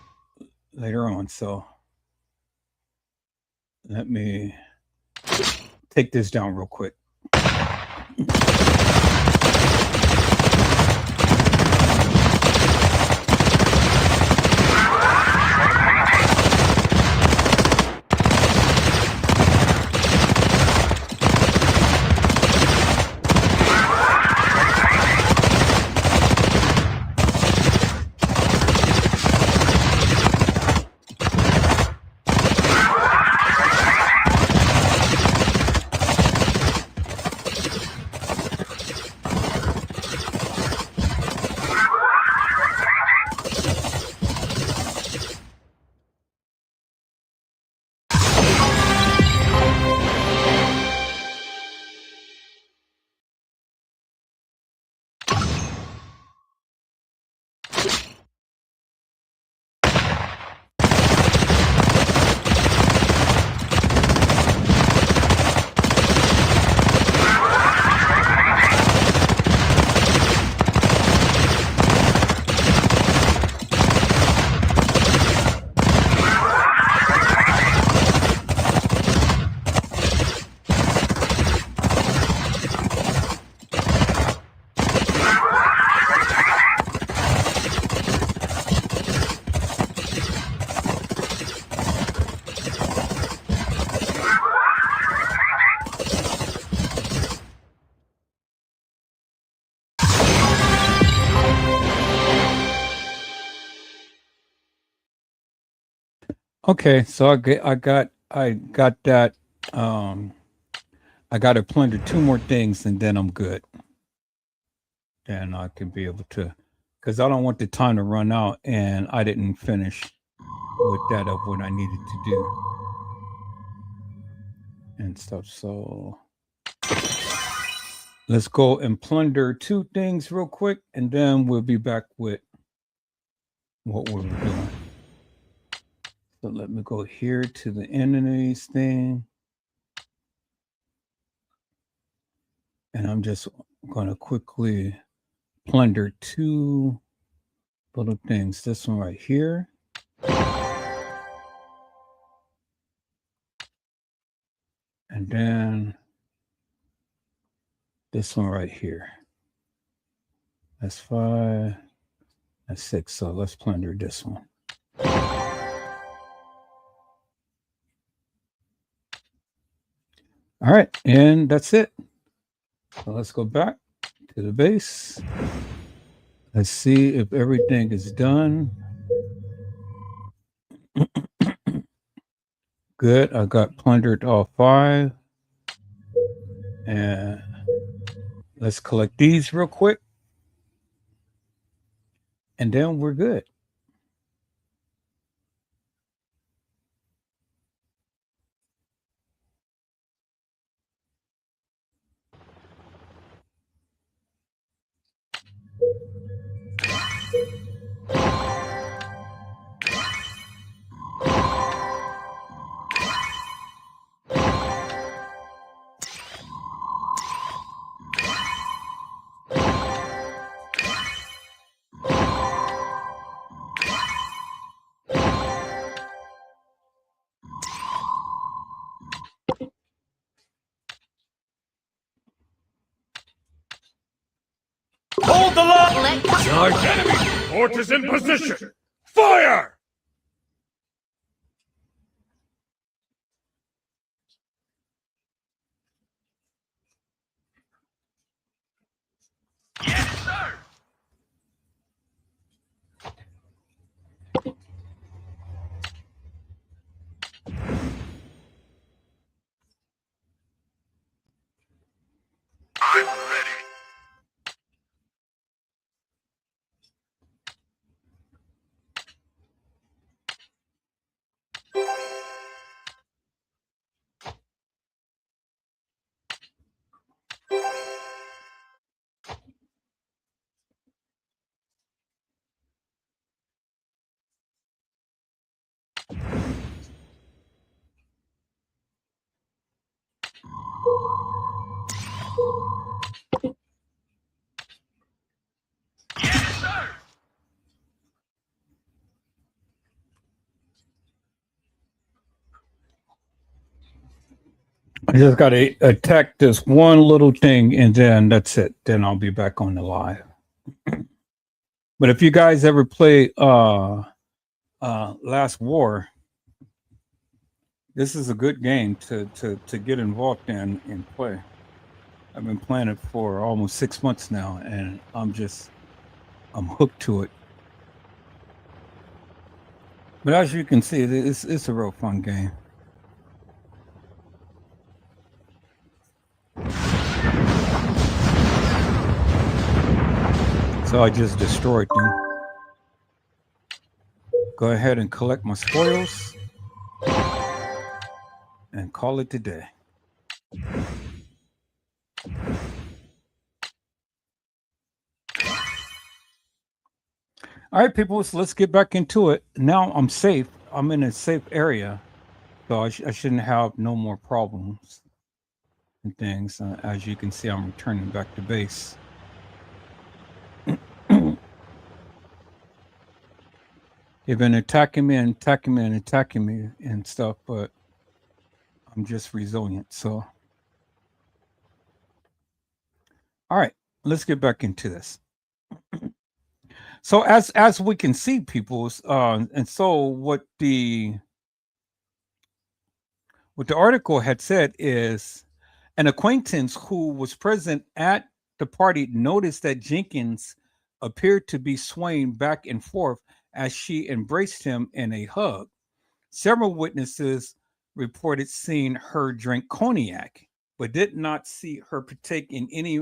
later on. So let me take this down real quick. Okay, so I got that. I got to plunder 2 more things, and then I'm good. And I can be able to, because I don't want the time to run out, and I didn't finish with that of what I needed to do and stuff. So let's go and plunder 2 things real quick, and then we'll be back with what we're doing. So let me go here to the enemies thing. And I'm just going to quickly plunder 2 little things. This one right here. And then this one right here. That's 5. That's 6. So let's plunder this one. All right. And that's it. So let's go back to the base. Let's see if everything is done. Good. I got plundered all 5. And let's collect these real quick. And then we're good. Hold the line! Charge enemy! Fort is in position! Fire! Yes, sir! I'm ready. I just got to attack this one little thing, and then that's it. Then I'll be back on the live. But if you guys ever play Last War, this is a good game to get involved in and play. I've been playing it for almost 6 months now, and I'm hooked to it. But as you can see, it's a real fun game. So I just destroyed them. Go ahead and collect my spoils and call it a day. All right, people, so let's get back into it. Now I'm safe. I'm in a safe area, so I shouldn't have no more problems and things. As you can see, I'm returning back to base. They've been attacking me and attacking me and stuff, but I'm just resilient. So, all right, let's get back into this. So as we can see, people, and so what the article had said is an acquaintance who was present at the party noticed that Jenkins appeared to be swaying back and forth as she embraced him in a hug. Several witnesses reported seeing her drink cognac, but did not see her partake in any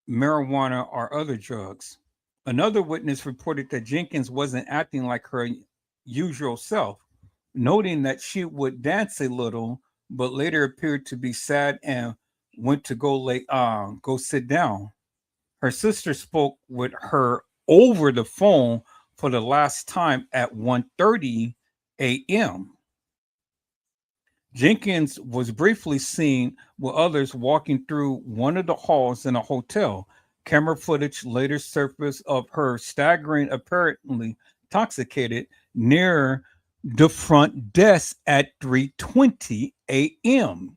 marijuana or other drugs. Another witness reported that Jenkins wasn't acting like her usual self, noting that she would dance a little, but later appeared to be sad and went to go sit down. Her sister spoke with her over the phone for the last time at 1:30 a.m. Jenkins was briefly seen with others walking through one of the halls in a hotel. Camera footage later surfaced of her staggering, apparently intoxicated, near the front desk at 3:20 a.m.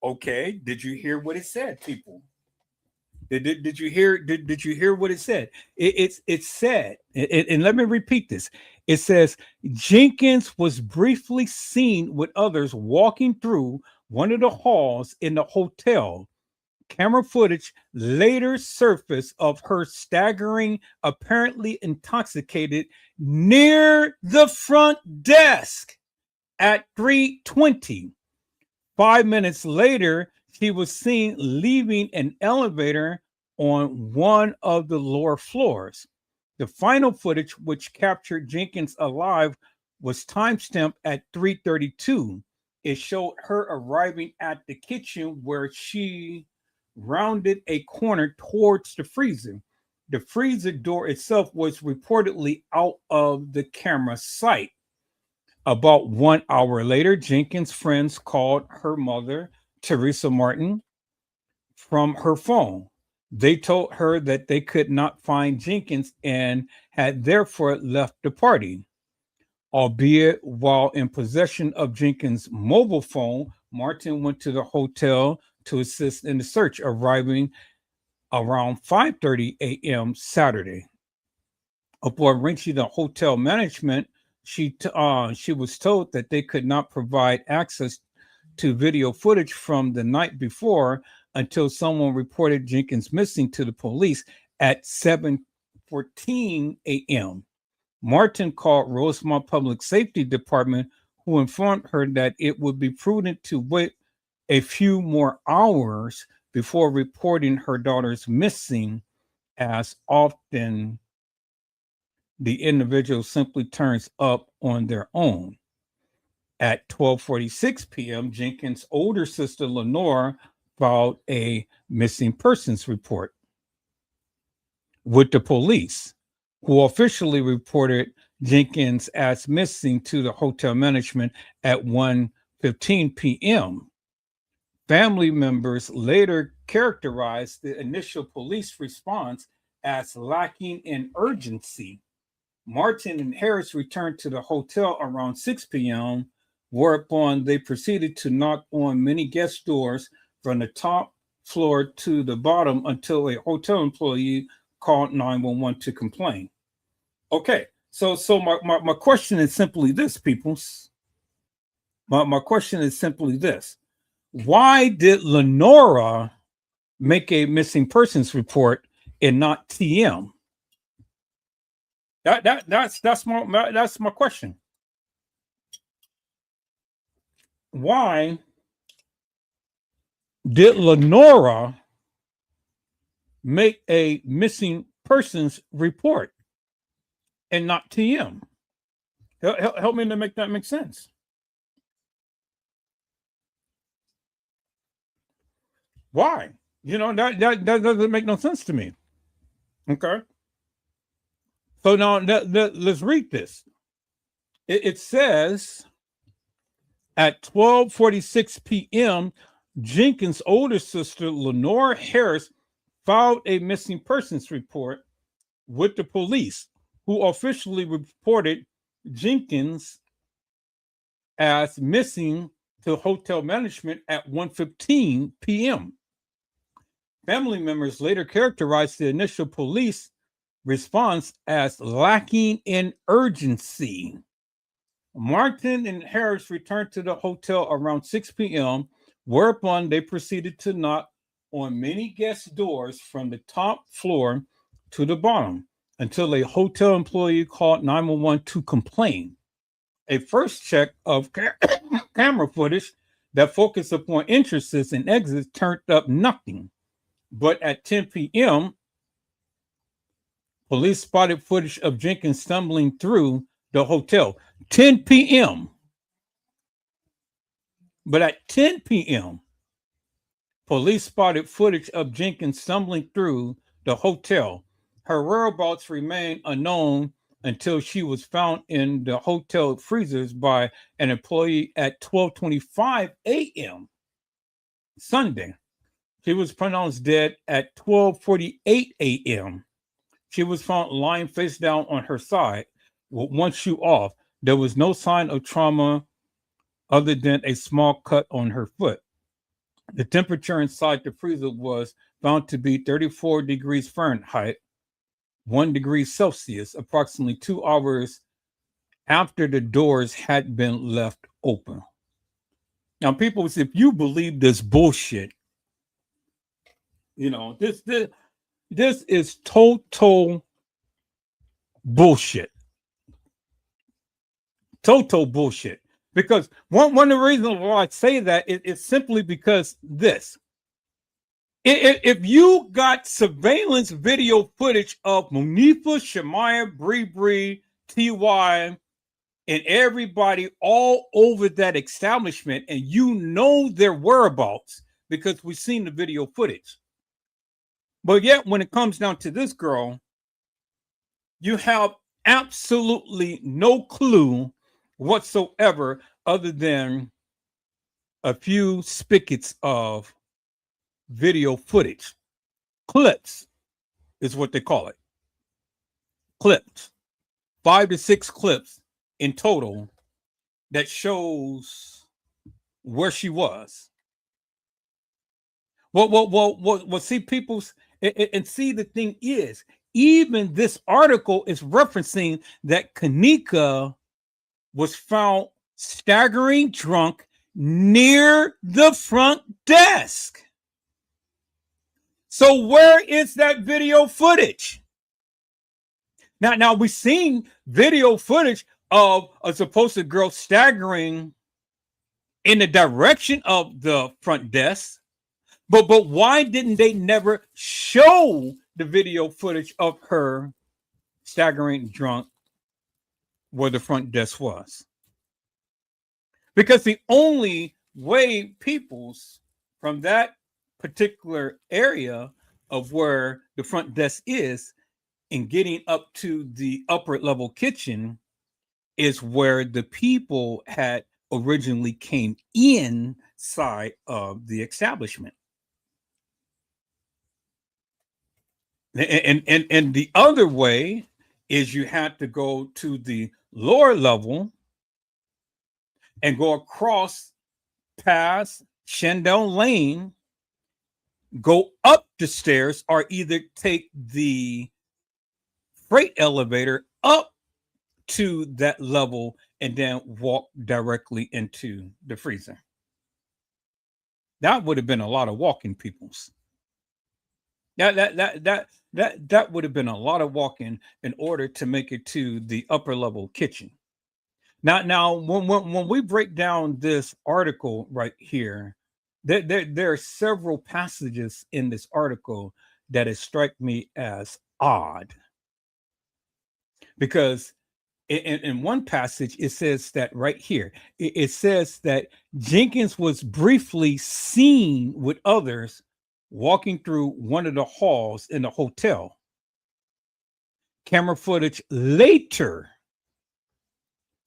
Okay, did you hear what it said, people? Did you hear? Did you hear what it said? It said, and let me repeat this. It says Jenkins was briefly seen with others walking through one of the halls in the hotel. Camera footage later surfaced of her staggering, apparently intoxicated, near the front desk at 3:20. 5 minutes later, she was seen leaving an elevator on one of the lower floors. The final footage, which captured Jenkins alive, was timestamped at 3:32. It showed her arriving at the kitchen where she rounded a corner towards the freezer. The freezer door itself was reportedly out of the camera sight. About 1 hour later, Jenkins' friends called her mother, Teresa Martin, from her phone. They told her that they could not find Jenkins and had therefore left the party. Albeit while in possession of Jenkins' mobile phone, Martin went to the hotel to assist in the search, arriving around 5:30 a.m. Saturday. Upon reaching the hotel management, she was told that they could not provide access to video footage from the night before until someone reported Jenkins missing to the police at 7:14 a.m. Martin called Rosemont Public Safety Department, who informed her that it would be prudent to wait a few more hours before reporting her daughter's missing, as often the individual simply turns up on their own. At 12:46 p.m., Jenkins' older sister, Lenore, filed a missing persons report with the police, who officially reported Jenkins as missing to the hotel management at 1:15 p.m. Family members later characterized the initial police response as lacking in urgency. Martin and Harris returned to the hotel around 6 p.m., whereupon they proceeded to knock on many guest doors from the top floor to the bottom until a hotel employee called 911 to complain. Okay, so my question is simply this, peoples. My question is simply this. Why did Lenora make a missing persons report and not TM? That's my question. Why did Lenora make a missing persons report and not TM? Help me to make that make sense. Why? That doesn't make no sense to me. Okay. So now let's read this. It says at 12:46 p.m., Jenkins' older sister, Lenora Harris, filed a missing persons report with the police, who officially reported Jenkins as missing to hotel management at 1:15 p.m. Family members later characterized the initial police response as lacking in urgency. Martin and Harris returned to the hotel around 6 p.m., whereupon they proceeded to knock on many guest doors from the top floor to the bottom until a hotel employee called 911 to complain. A first check of camera footage that focused upon entrances and exits turned up nothing. But at 10 p.m., police spotted footage of Jenkins stumbling through the hotel. 10 p.m. But at 10 p.m., police spotted footage of Jenkins stumbling through the hotel. Her whereabouts remained unknown until she was found in the hotel freezers by an employee at 12:25 a.m. Sunday. She was pronounced dead at 12:48 a.m. She was found lying face down on her side with one shoe off. There was no sign of trauma other than a small cut on her foot. The temperature inside the freezer was found to be 34 degrees Fahrenheit, 1 degree Celsius, approximately 2 hours after the doors had been left open. Now, people, if you believe this bullshit, this is total bullshit. Total bullshit. Because one of the reasons why I say that is simply because this. If you got surveillance video footage of Munifa, Shemaya, Bree, TY, and everybody all over that establishment, and you know their whereabouts because we've seen the video footage. But yet, when it comes down to this girl, you have absolutely no clue whatsoever other than a few spigots of video footage. Clips is what they call it. Clips. 5 to 6 clips in total that shows where she was. Well, see, people, and see, the thing is, even this article is referencing that Kenneka was found staggering drunk near the front desk. So where is that video footage? Now we've seen video footage of a supposed girl staggering in the direction of the front desk. But why didn't they never show the video footage of her staggering drunk where the front desk was? Because the only way peoples from that particular area of where the front desk is and getting up to the upper level kitchen is where the people had originally came in side of the establishment. And the other way is you had to go to the lower level and go across past Shandell Lane, go up the stairs, or either take the freight elevator up to that level and then walk directly into the freezer. That would have been a lot of walking, peoples. That would have been a lot of walking in order to make it to the upper level kitchen. Now, when we break down this article right here, there are several passages in this article that has struck me as odd. Because in one passage, it says that right here, it says that Jenkins was briefly seen with others walking through one of the halls in the hotel. Camera footage later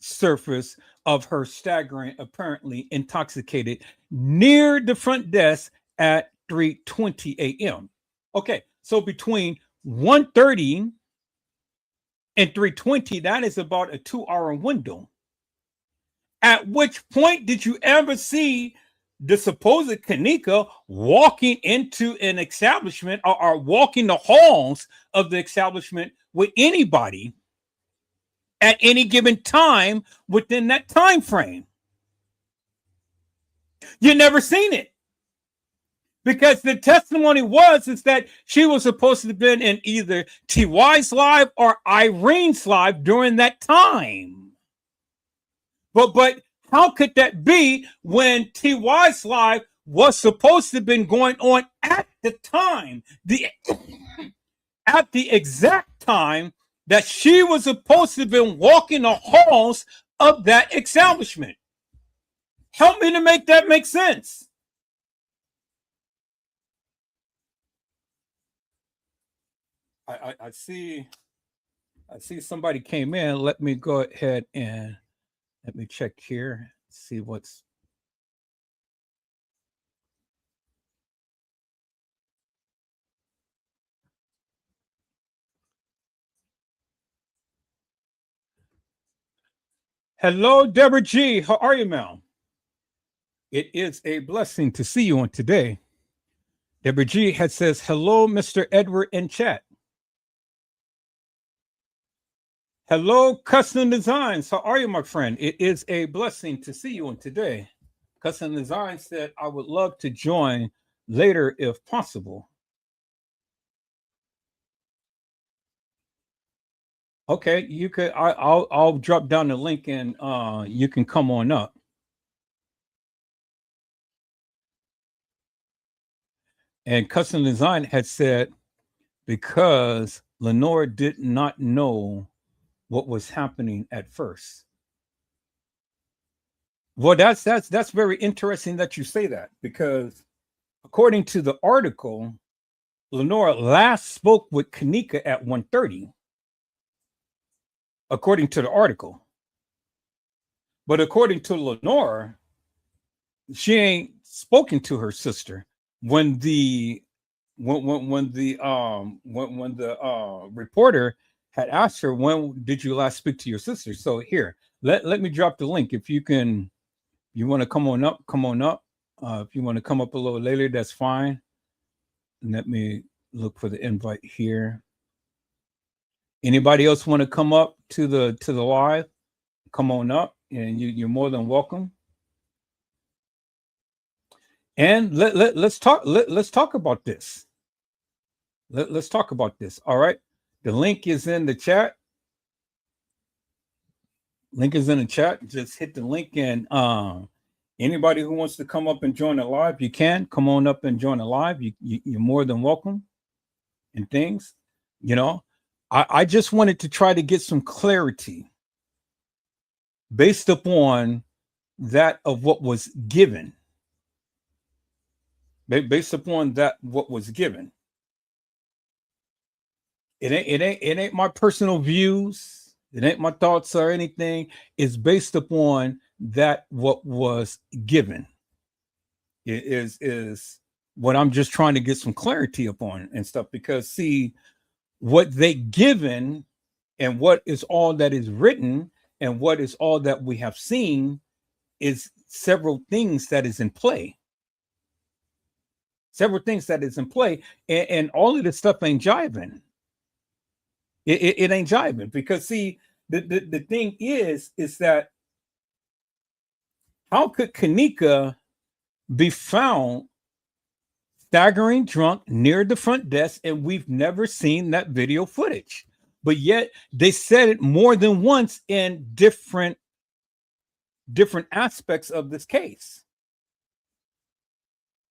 surfaced of her staggering, apparently intoxicated, near the front desk at 3:20 a.m. Okay, so between 1:30 and 3:20, that is about a 2-hour window. At which point did you ever see the supposed Kenneka walking into an establishment or walking the halls of the establishment with anybody at any given time within that time frame? You never seen it. Because the testimony is that she was supposed to have been in either TY's live or Irene's live during that time. But how could that be when TY's live was supposed to have been going on at the time, at the exact time that she was supposed to have been walking the halls of that establishment? Help me to make that make sense. I see somebody came in. Let me go ahead and let me check here, see what's. Hello, Deborah G. How are you, ma'am? It is a blessing to see you on today. Deborah G had says, hello, Mr. Edward in chat. Hello, Custom Designs. How are you, my friend? It is a blessing to see you on today. Custom Designs said, I would love to join later if possible. Okay, you could. I'll drop down the link and you can come on up. And Custom Design had said, because Lenore did not know what was happening at first. Well, that's very interesting that you say that, because according to the article, Lenore last spoke with Kenneka at 1:30. According to the article. But according to Lenore, she ain't spoken to her sister when the reporter had asked her, when did you last speak to your sister? So here, let me drop the link. If you want to come on up, come on up. If you want to come up a little later, that's fine. And let me look for the invite here. Anybody else want to come up to the live? Come on up, and you're more than welcome. And let's talk. Let's talk about this. Let's talk about this. All right. The link is in the chat. Link is in the chat. Just hit the link, and anybody who wants to come up and join the live, you can come on up and join the live. You're more than welcome. And things, you know. I just wanted to try to get some clarity based upon that of what was given. Based upon that, what was given. It ain't my personal views. It ain't my thoughts or anything. It's based upon that what was given. is what I'm just trying to get some clarity upon and stuff, because see what they given and what is all that is written and what is all that we have seen is several things that is in play. Several things that is in play, and all of this stuff ain't jiving. It ain't jiving, because see, the thing is that how could Kenneka be found staggering drunk near the front desk, and we've never seen that video footage, but yet they said it more than once in different aspects of this case.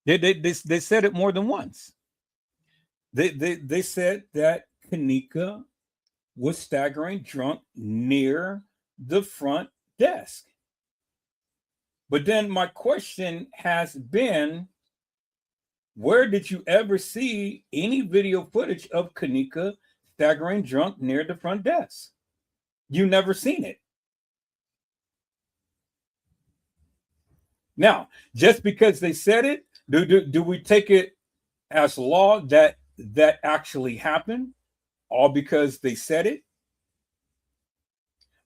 They said it more than once. They said that Kenneka was staggering drunk near the front desk. But then my question has been, where did you ever see any video footage of Kenneka staggering drunk near the front desk? You never seen it. Now, just because they said it, do we take it as law that actually happened, all because they said it?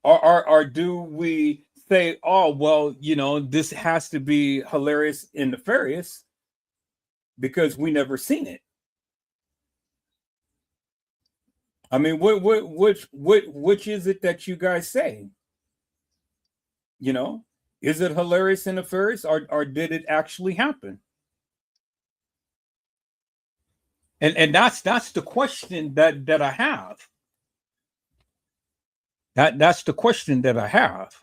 Or do we say, oh, well, you know, this has to be hilarious and nefarious because we never seen it? I mean, which is it that you guys say? You know, is it hilarious and nefarious, or did it actually happen? And that's the question that I have. That's the question that I have.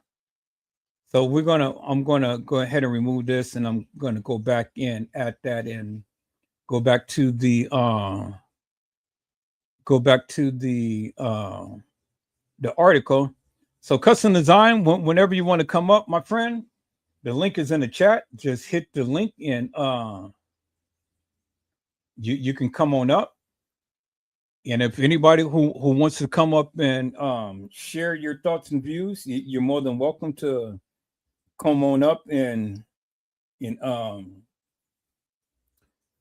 So I'm gonna go ahead and remove this, and I'm gonna go back in at that and go back to the article. So custom design, whenever you want to come up, my friend, the link is in the chat. Just hit the link and you can come on up. And if anybody who wants to come up and share your thoughts and views, you're more than welcome to come on up and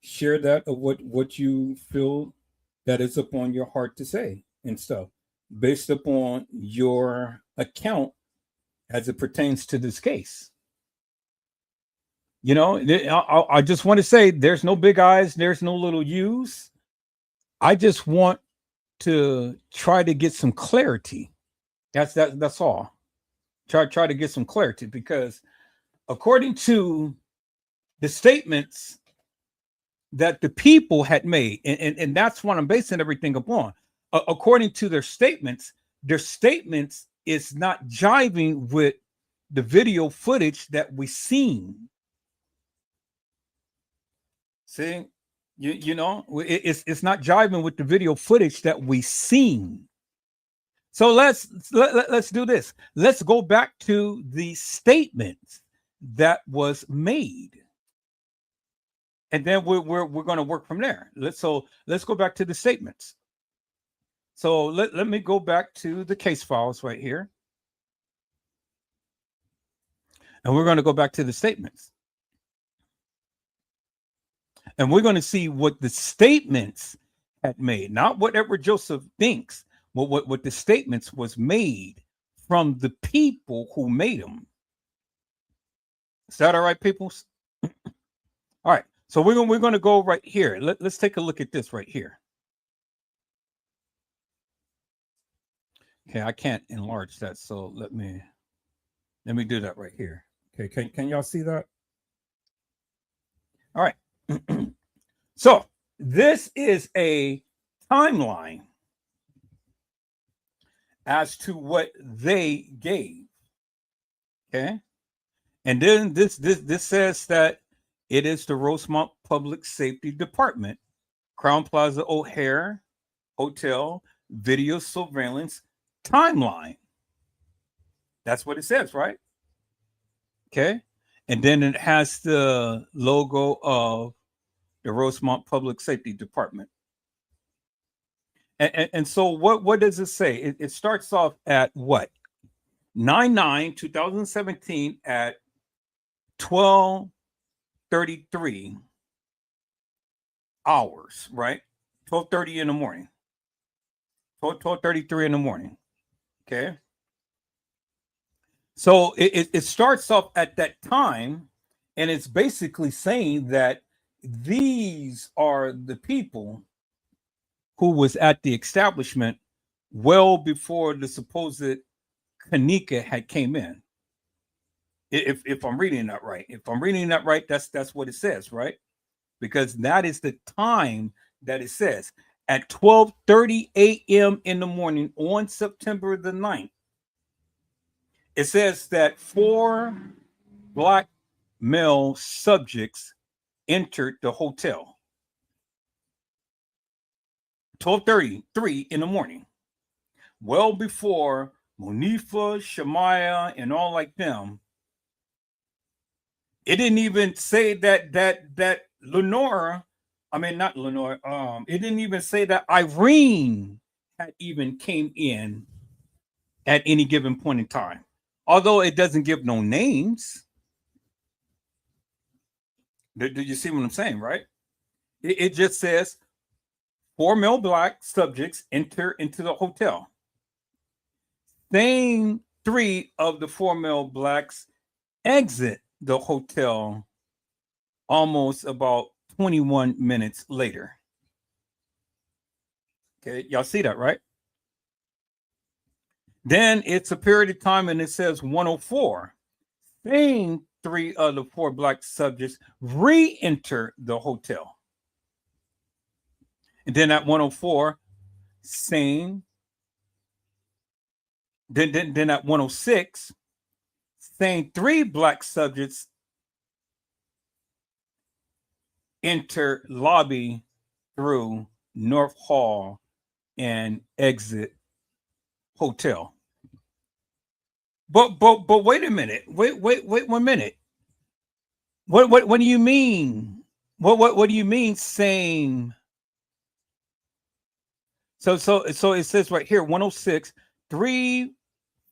share that of what you feel that is upon your heart to say and stuff, based upon your account as it pertains to this case. You know, I just want to say there's no big I's, there's no little U's. I just want to try to get some clarity. That's all. Try to get some clarity, because according to the statements that the people had made, and that's what I'm basing everything upon. According to their statements is not jiving with the video footage that we seen. See, you know, it's not jiving with the video footage that we seen. So let's do this. Let's go back to the statements that was made, and then we're going to work from there. Let's go back to the statements. So let me go back to the case files right here, and we're going to go back to the statements. And we're going to see what the statements had made, not what Edward Joseph thinks, but what the statements was made from the people who made them. Is that all right, people? All right. So we're going to go right here. Let's take a look at this right here. Okay, I can't enlarge that, so let me do that right here. Okay, can y'all see that? All right. So this is a timeline as to what they gave. Okay. And then this says that it is the Rosemont Public Safety Department, Crown Plaza O'Hare Hotel video surveillance timeline. That's what it says, right? Okay. And then it has the logo of the Rosemont Public Safety Department. And so what does it say? It starts off at what? 9/9/2017 at 12 12:33 hours, right? 12:30 in the morning. 12:33 in the morning. Okay. So it starts off at that time, and it's basically saying that these are the people who was at the establishment well before the supposed Kenneka had came in. If I'm reading that right. If I'm reading that right, that's what it says, right? Because that is the time that it says. At 12:30 a.m. in the morning on September the 9th, it says that 4 black male subjects entered the hotel. 12:33 in the morning, well before Monifa, Shemaiah, and all like them. It didn't even say that Lenora, I mean not Lenora, it didn't even say that Irene had even came in at any given point in time. Although it doesn't give no names. Do you see what I'm saying, right? It just says 4 male black subjects enter into the hotel. Then 3 of the 4 male blacks exit the hotel almost about 21 minutes later. Okay, y'all see that, right? Then it's a period of time and it says 104. Then 3 of the 4 black subjects re-enter the hotel. And then at 104, same. Then at 106, same 3 black subjects enter lobby through North Hall and exit hotel. But wait a minute. Wait 1 minute. What do you mean? What do you mean same? So it says right here 106, 3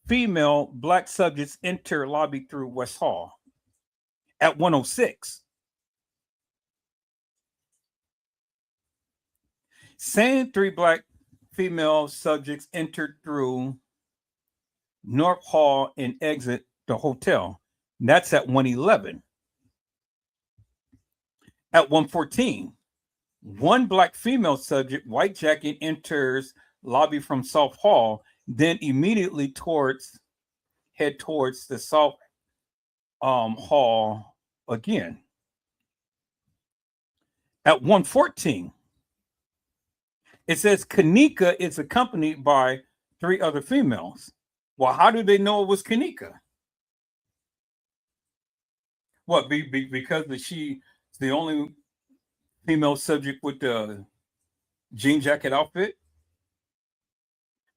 female black subjects enter lobby through West Hall. At 106, same 3 black female subjects entered through North Hall and exit the hotel. And that's at 111. At 114, 1 black female subject, white jacket, enters lobby from South Hall, then immediately head towards the South Hall again. At 114, it says Kenneka is accompanied by 3 other females. Well, how do they know it was Kenneka? What, because she's the only female subject with the jean jacket outfit?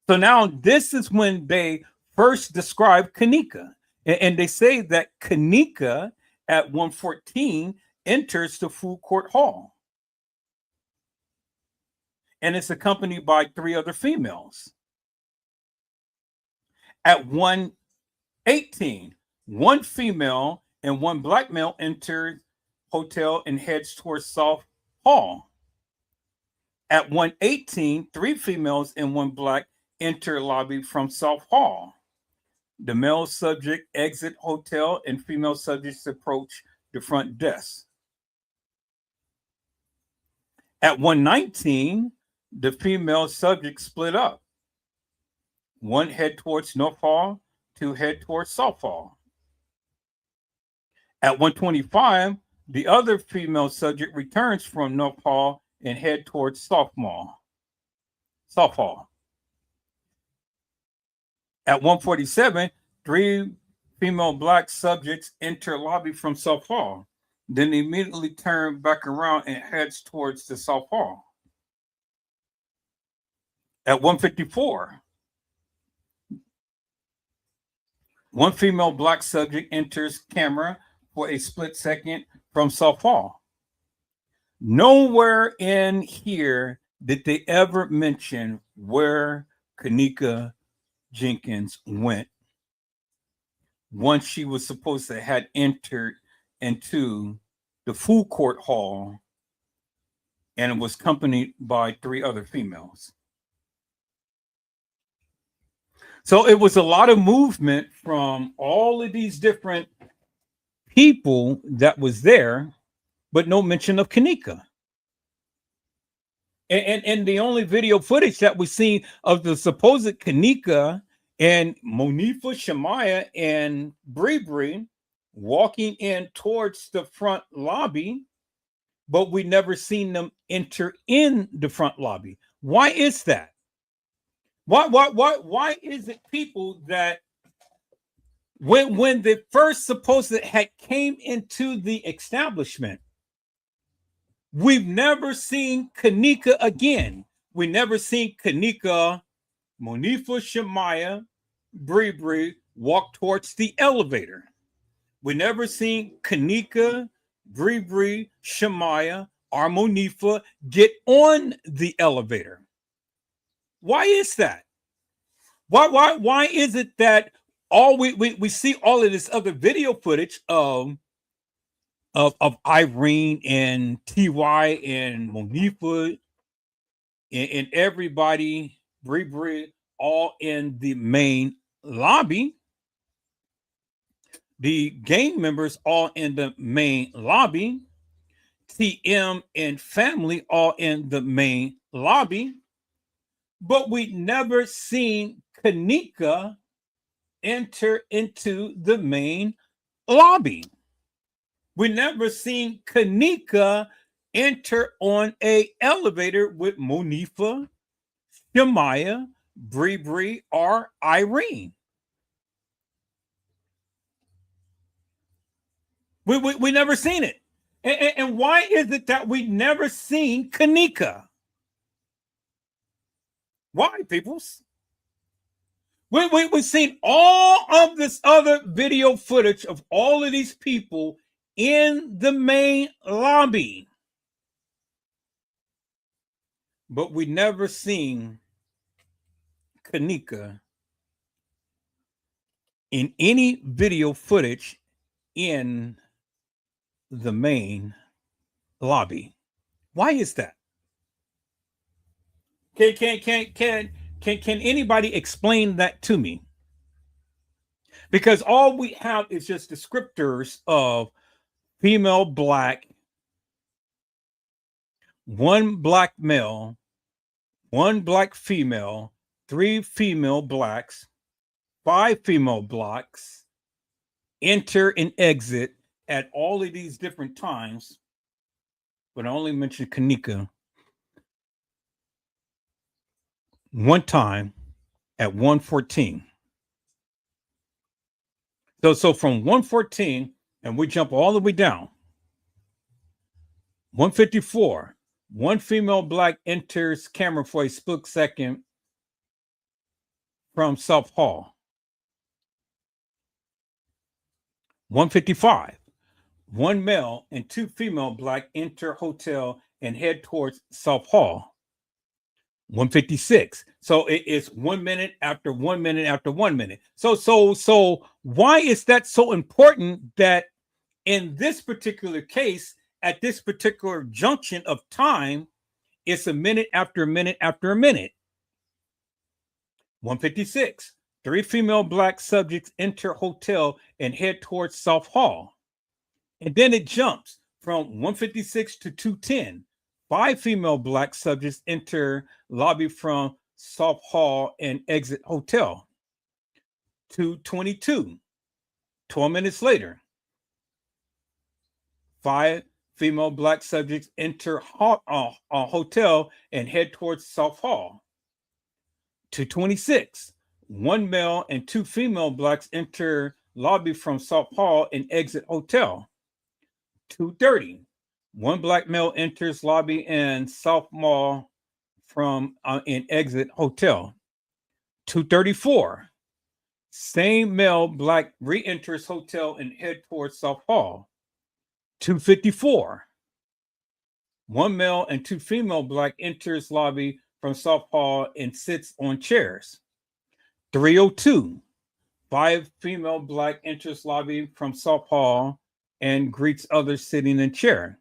So now this is when they first describe Kenneka. And they say that Kenneka at 114 enters the food court hall. And it's accompanied by 3 other females. At 118, 1 female and 1 black male enters hotel and heads towards South Hall. At 118, 3 females and 1 black enter lobby from South Hall. The male subject exit hotel and female subjects approach the front desk. At 119, the female subjects split up. 1 head towards North Hall, 2 head towards South Hall. At 125, the other female subject returns from North Hall and head towards South Hall. At 147, 3 female black subjects enter lobby from South Hall, then immediately turn back around and heads towards the South Hall. At 154, 1 female black subject enters camera for a split second from South Hall. Nowhere in here did they ever mention where Kenneka Jenkins went once she was supposed to have entered into the food court hall and was accompanied by 3 other females. So it was a lot of movement from all of these different people that was there, but no mention of Kenneka. And the only video footage that we seen of the supposed Kenneka and Monifa, Shemaya, and Bree walking in towards the front lobby, but we never seen them enter in the front lobby. Why is that? Why is it people that when they first supposed to had came into the establishment, we've never seen Kenneka again. We never seen Kenneka, Monifa, Shemaya, Bree walk towards the elevator. We never seen Kenneka, Bree, Shemaya, or Monifa get on the elevator. Why is that? Why is it that all we see all of this other video footage of Irene and TY and Monifa and everybody, Bree, all in the main lobby? The gang members all in the main lobby. TM and family all in the main lobby. But we never seen Kenneka enter into the main lobby. We never seen Kenneka enter on a elevator with Monifa, Shemaya, Bree, or Irene. We never seen it. And why is it that we never seen Kenneka? Why, peoples? We've seen all of this other video footage of all of these people in the main lobby. But we never seen Kenneka in any video footage in the main lobby. Why is that? Can anybody explain that to me? Because all we have is just descriptors of female black, 1 black male, 1 black female, 3 female blacks, 5 female blacks, enter and exit at all of these different times. But I only mentioned Kenneka one time at 114. So from 114, and we jump all the way down. 154, 1 female black enters camera for a split second from South Hall. 155, 1 male and 2 female black enter hotel and head towards South Hall. 156. So it is 1 minute after 1 minute after 1 minute. So why is that so important that in this particular case, at this particular junction of time, it's a minute after a minute after a minute? 156. 3 female black subjects enter hotel and head towards South Hall. And then it jumps from 156 to 210. 5 female black subjects enter lobby from South Hall and exit hotel. 222. 12 minutes later. 5 female black subjects enter a hotel and head towards South Hall. 226. 1 male and 2 female blacks enter lobby from South Hall and exit hotel. 230. 1 black male enters lobby and South Mall from and exit hotel. 234. Same male black re-enters hotel and head towards South Hall. 254. 1 male and 2 female black enters lobby from South Hall and sits on chairs. 302. 5 female black enters lobby from South Hall and greets others sitting in chair.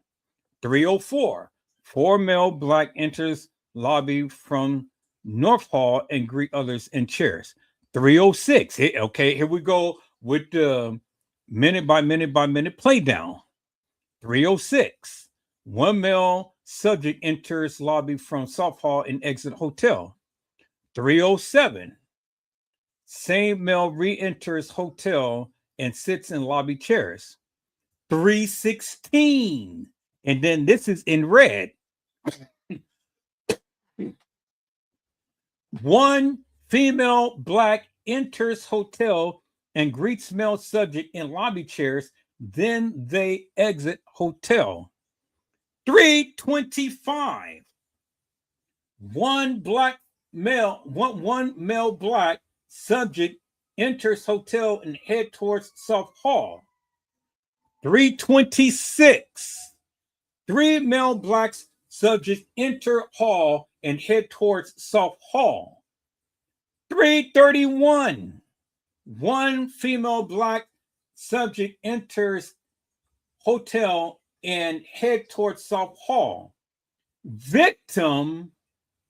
304, 4 male black enters lobby from North Hall and greet others in chairs. 306, okay, here we go with the minute by minute play down. 306, 1 male subject enters lobby from South Hall and exit hotel. 307, same male re-enters hotel and sits in lobby chairs. 316, and then this is in red. 1 female black enters hotel and greets male subject in lobby chairs, then they exit hotel. 325, one male black subject enters hotel and head towards South Hall. 326, 3 male black subjects enter hall and head towards South Hall. 331, 1 female black subject enters hotel and head towards South Hall. Victim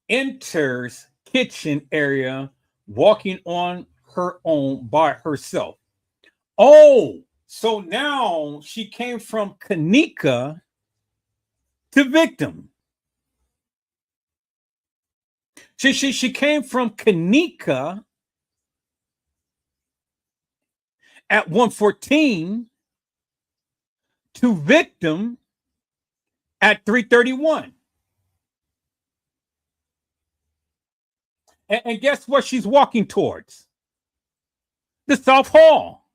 enters kitchen area walking on her own by herself. Oh, so now she came from Kenneka to victim. She came from Kenneka at 114 to victim at 331. And guess what she's walking towards? The South Hall.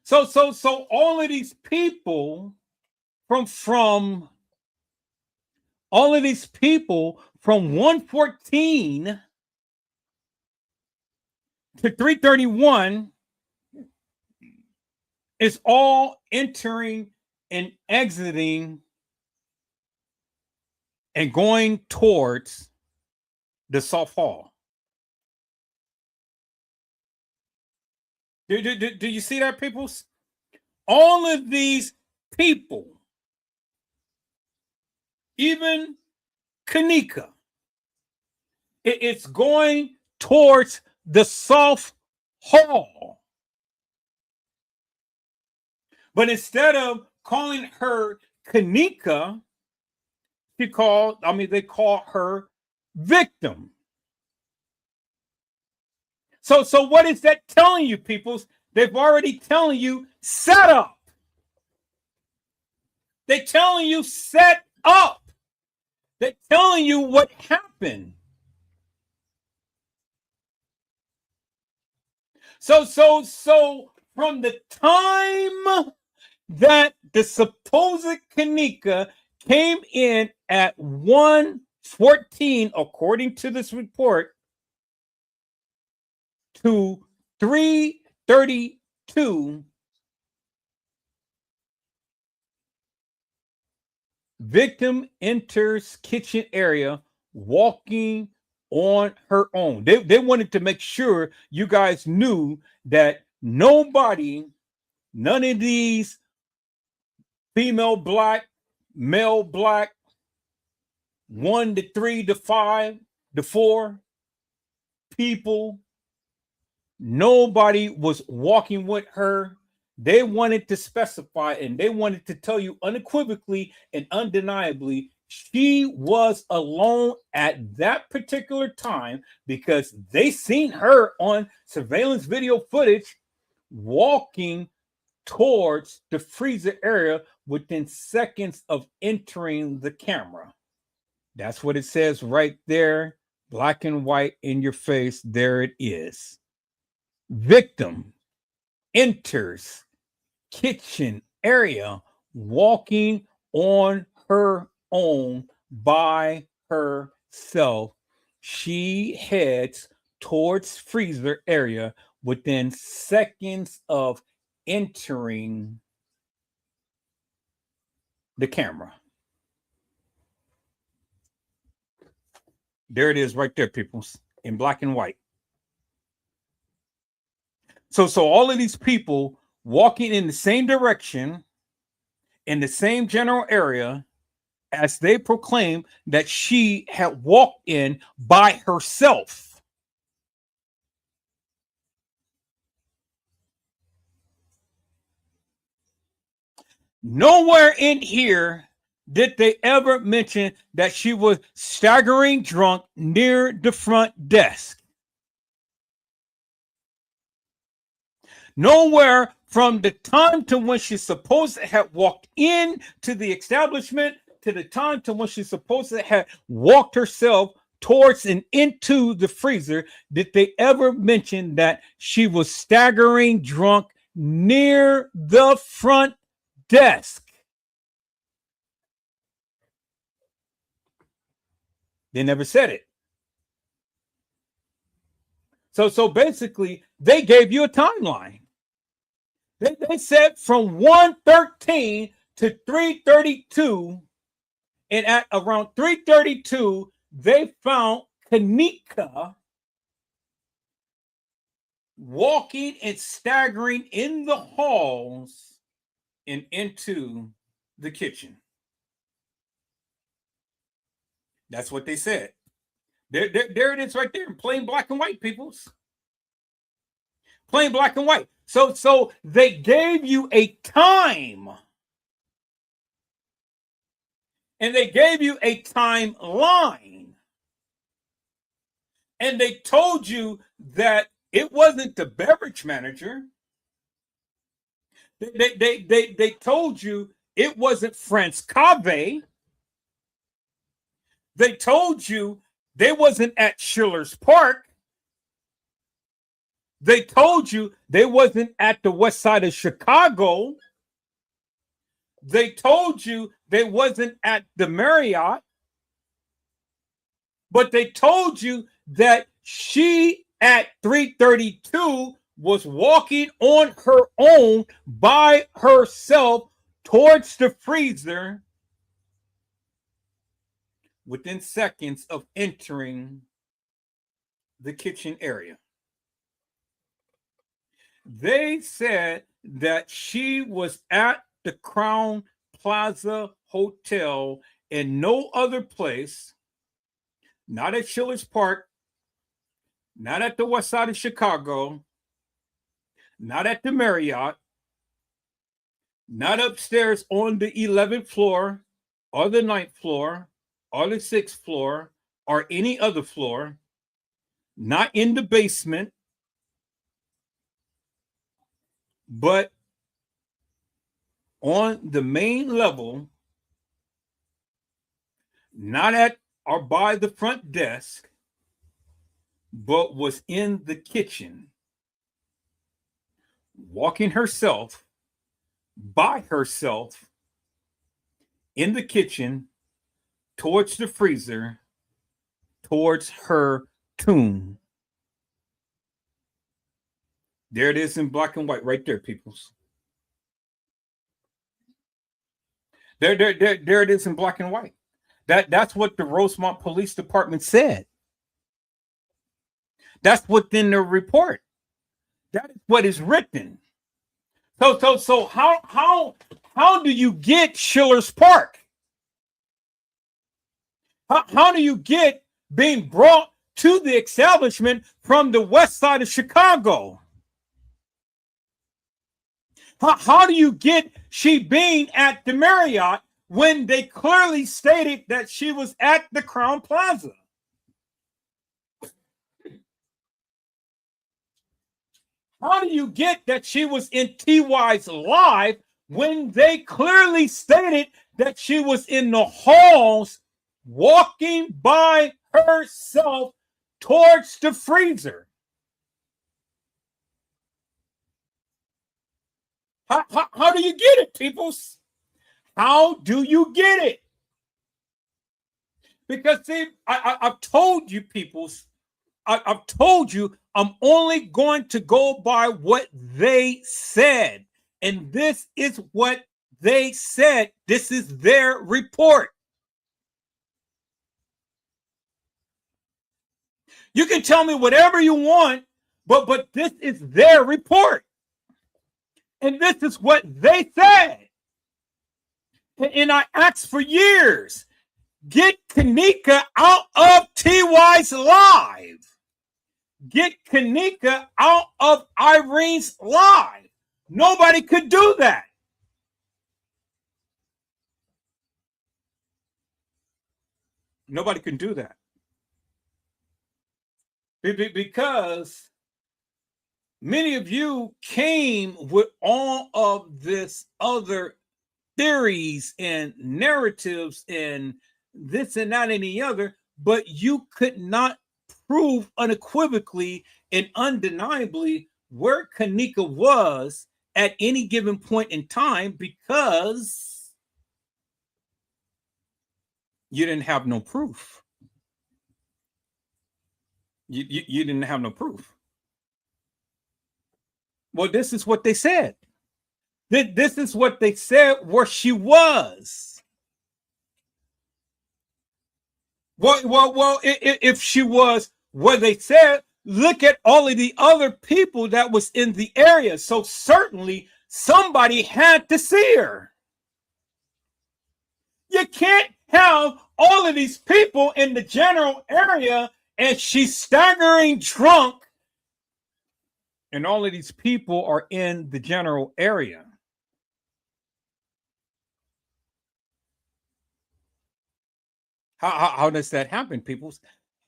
So all of these people from 114 to 331 is all entering and exiting and going towards the South Hall. Do you see that, people? All of these people, even Kenneka, it's going towards the South Hall. But instead of calling her Kenneka, they call her victim. So what is that telling you, peoples? They've already telling you set up. They're telling you set up. They're telling you what happened. So from the time that the supposed Kenneka came in at 114, according to this report, to 332, victim enters kitchen area walking on her own. They wanted to make sure you guys knew that none of these female black, male black, 1 to 3 to 5 to 4 people, nobody was walking with her. They wanted to specify and they wanted to tell you unequivocally and undeniably she was alone at that particular time because they seen her on surveillance video footage walking towards the freezer area within seconds of entering the camera. That's what it says right there, black and white in your face. There it is. Victim enters kitchen area walking on her own by herself. She heads towards freezer area within seconds of entering the camera. There it is right there, people, in black and white. So all of these people walking in the same direction, in the same general area as they proclaimed that she had walked in by herself. Nowhere in here did they ever mention that she was staggering drunk near the front desk. Nowhere from the time to when she supposed to have walked in to the establishment to the time to when she supposed to have walked herself towards and into the freezer did they ever mention that she was staggering drunk near the front desk. They never said it. So basically, they gave you a timeline. They said from 1:13 to 3:32, and at around 3:32, they found Kenneka walking and staggering in the halls and into the kitchen. That's what they said. There it is right there in plain black and white, peoples. Plain black and white. So they gave you a time. And they gave you a timeline. And they told you that it wasn't the beverage manager. They told you it wasn't France Cave. They told you they wasn't at Schiller's Park. They told you they wasn't at the west side of Chicago. They told you they wasn't at the Marriott. But they told you that she at 3:32 was walking on her own by herself towards the freezer within seconds of entering the kitchen area. They said that she was at the Crown Plaza Hotel and no other place, not at Schiller's Park, not at the west side of Chicago, not at the Marriott, not upstairs on the 11th floor or the 9th floor or the 6th floor or any other floor, not in the basement, but on the main level, not at or by the front desk, but was in the kitchen, walking herself, by herself, in the kitchen, towards the freezer, towards her tomb. There it is in black and white, right there, peoples. There it is in black and white. That's what the Rosemont Police Department said. That's what's in the report. That is what is written. So how do you get Schiller's Park? How do you get being brought to the establishment from the west side of Chicago? How do you get she being at the Marriott when they clearly stated that she was at the Crown Plaza? How do you get that she was in TY's Live when they clearly stated that she was in the halls walking by herself towards the freezer? How do you get it, peoples? How do you get it? Because see, I've told you, peoples, I've told you I'm only going to go by what they said. And this is what they said. This is their report. You can tell me whatever you want, but this is their report. And this is what they said. And I asked for years, get Kenneka out of TY's live. Get Kenneka out of Irene's live. Nobody could do that. Nobody can do that. Because many of you came with all of this other theories and narratives and this and that and the other, but you could not prove unequivocally and undeniably where Kenneka was at any given point in time because you didn't have no proof. You didn't have no proof. Well, this is what they said. This is what they said where she was. Well, if she was where they said, look at all of the other people that was in the area. So certainly somebody had to see her. You can't have all of these people in the general area and she's staggering drunk and all of these people are in the general area. How does that happen, people?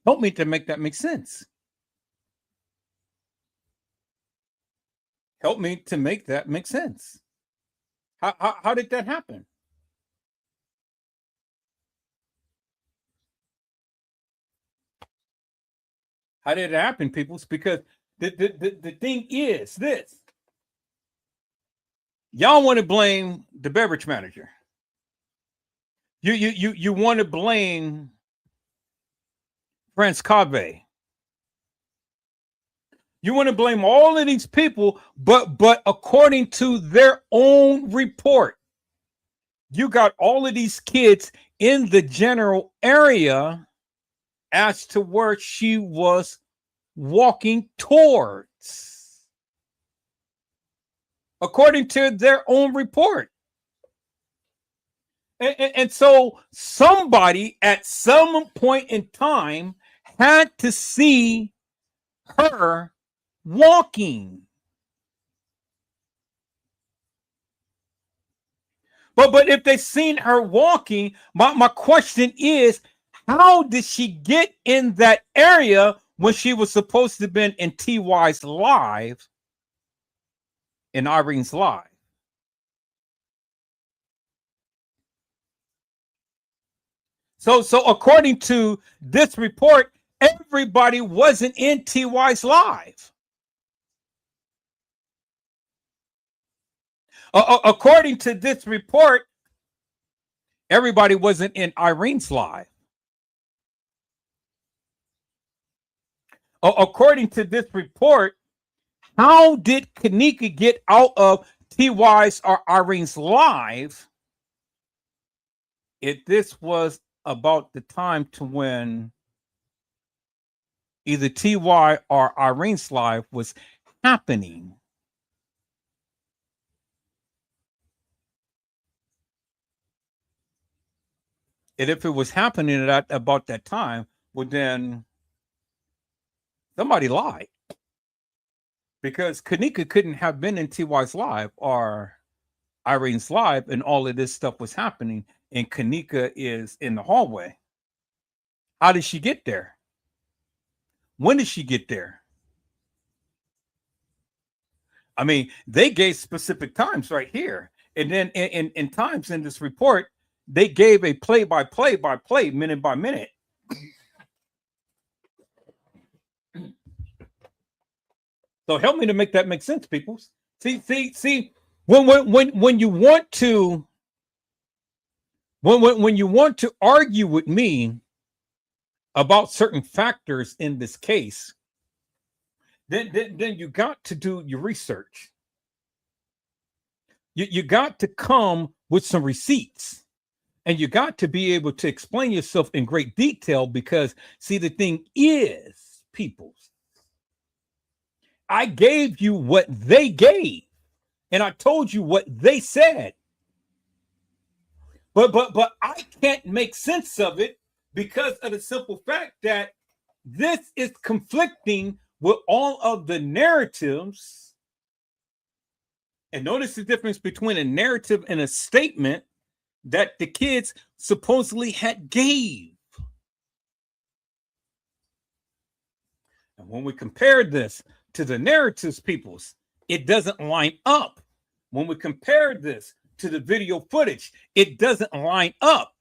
Help me to make that make sense. Help me to make that make sense. How did that happen? How did it happen, people? Because the thing is this. Y'all want to blame the beverage manager. You want to blame France Cave. You want to blame all of these people, but according to their own report, you got all of these kids in the general area as to where she was walking towards. According to their own report. And so somebody at some point in time had to see her walking. But if they seen her walking, my question is, how did she get in that area when she was supposed to have been in TY's live, in Irene's live? So according to this report, everybody wasn't in TY's live. According to this report, everybody wasn't in Irene's live. According to this report, how did Kenneka get out of TY's or Irene's live if this was about the time to when either TY or Irene's live was happening? And if it was happening at about that time, well, then somebody lied. Because Kenneka couldn't have been in TY's live or Irene's live and all of this stuff was happening, and Kenneka is in the hallway. How did she get there? When did she get there? I mean, they gave specific times right here. And then in times in this report, they gave a play-by-play, minute by minute. So help me to make that make sense, people. See, when you want to when you want to argue with me about certain factors in this case, then you got to do your research. You got to come with some receipts, and you got to be able to explain yourself in great detail, because see, the thing is, people, I gave you what they gave. And I told you what they said. But I can't make sense of it because of the simple fact that this is conflicting with all of the narratives. And notice the difference between a narrative and a statement that the kids supposedly had gave. And when we compared this to the narratives, peoples, it doesn't line up. When we compare this to the video footage, it doesn't line up.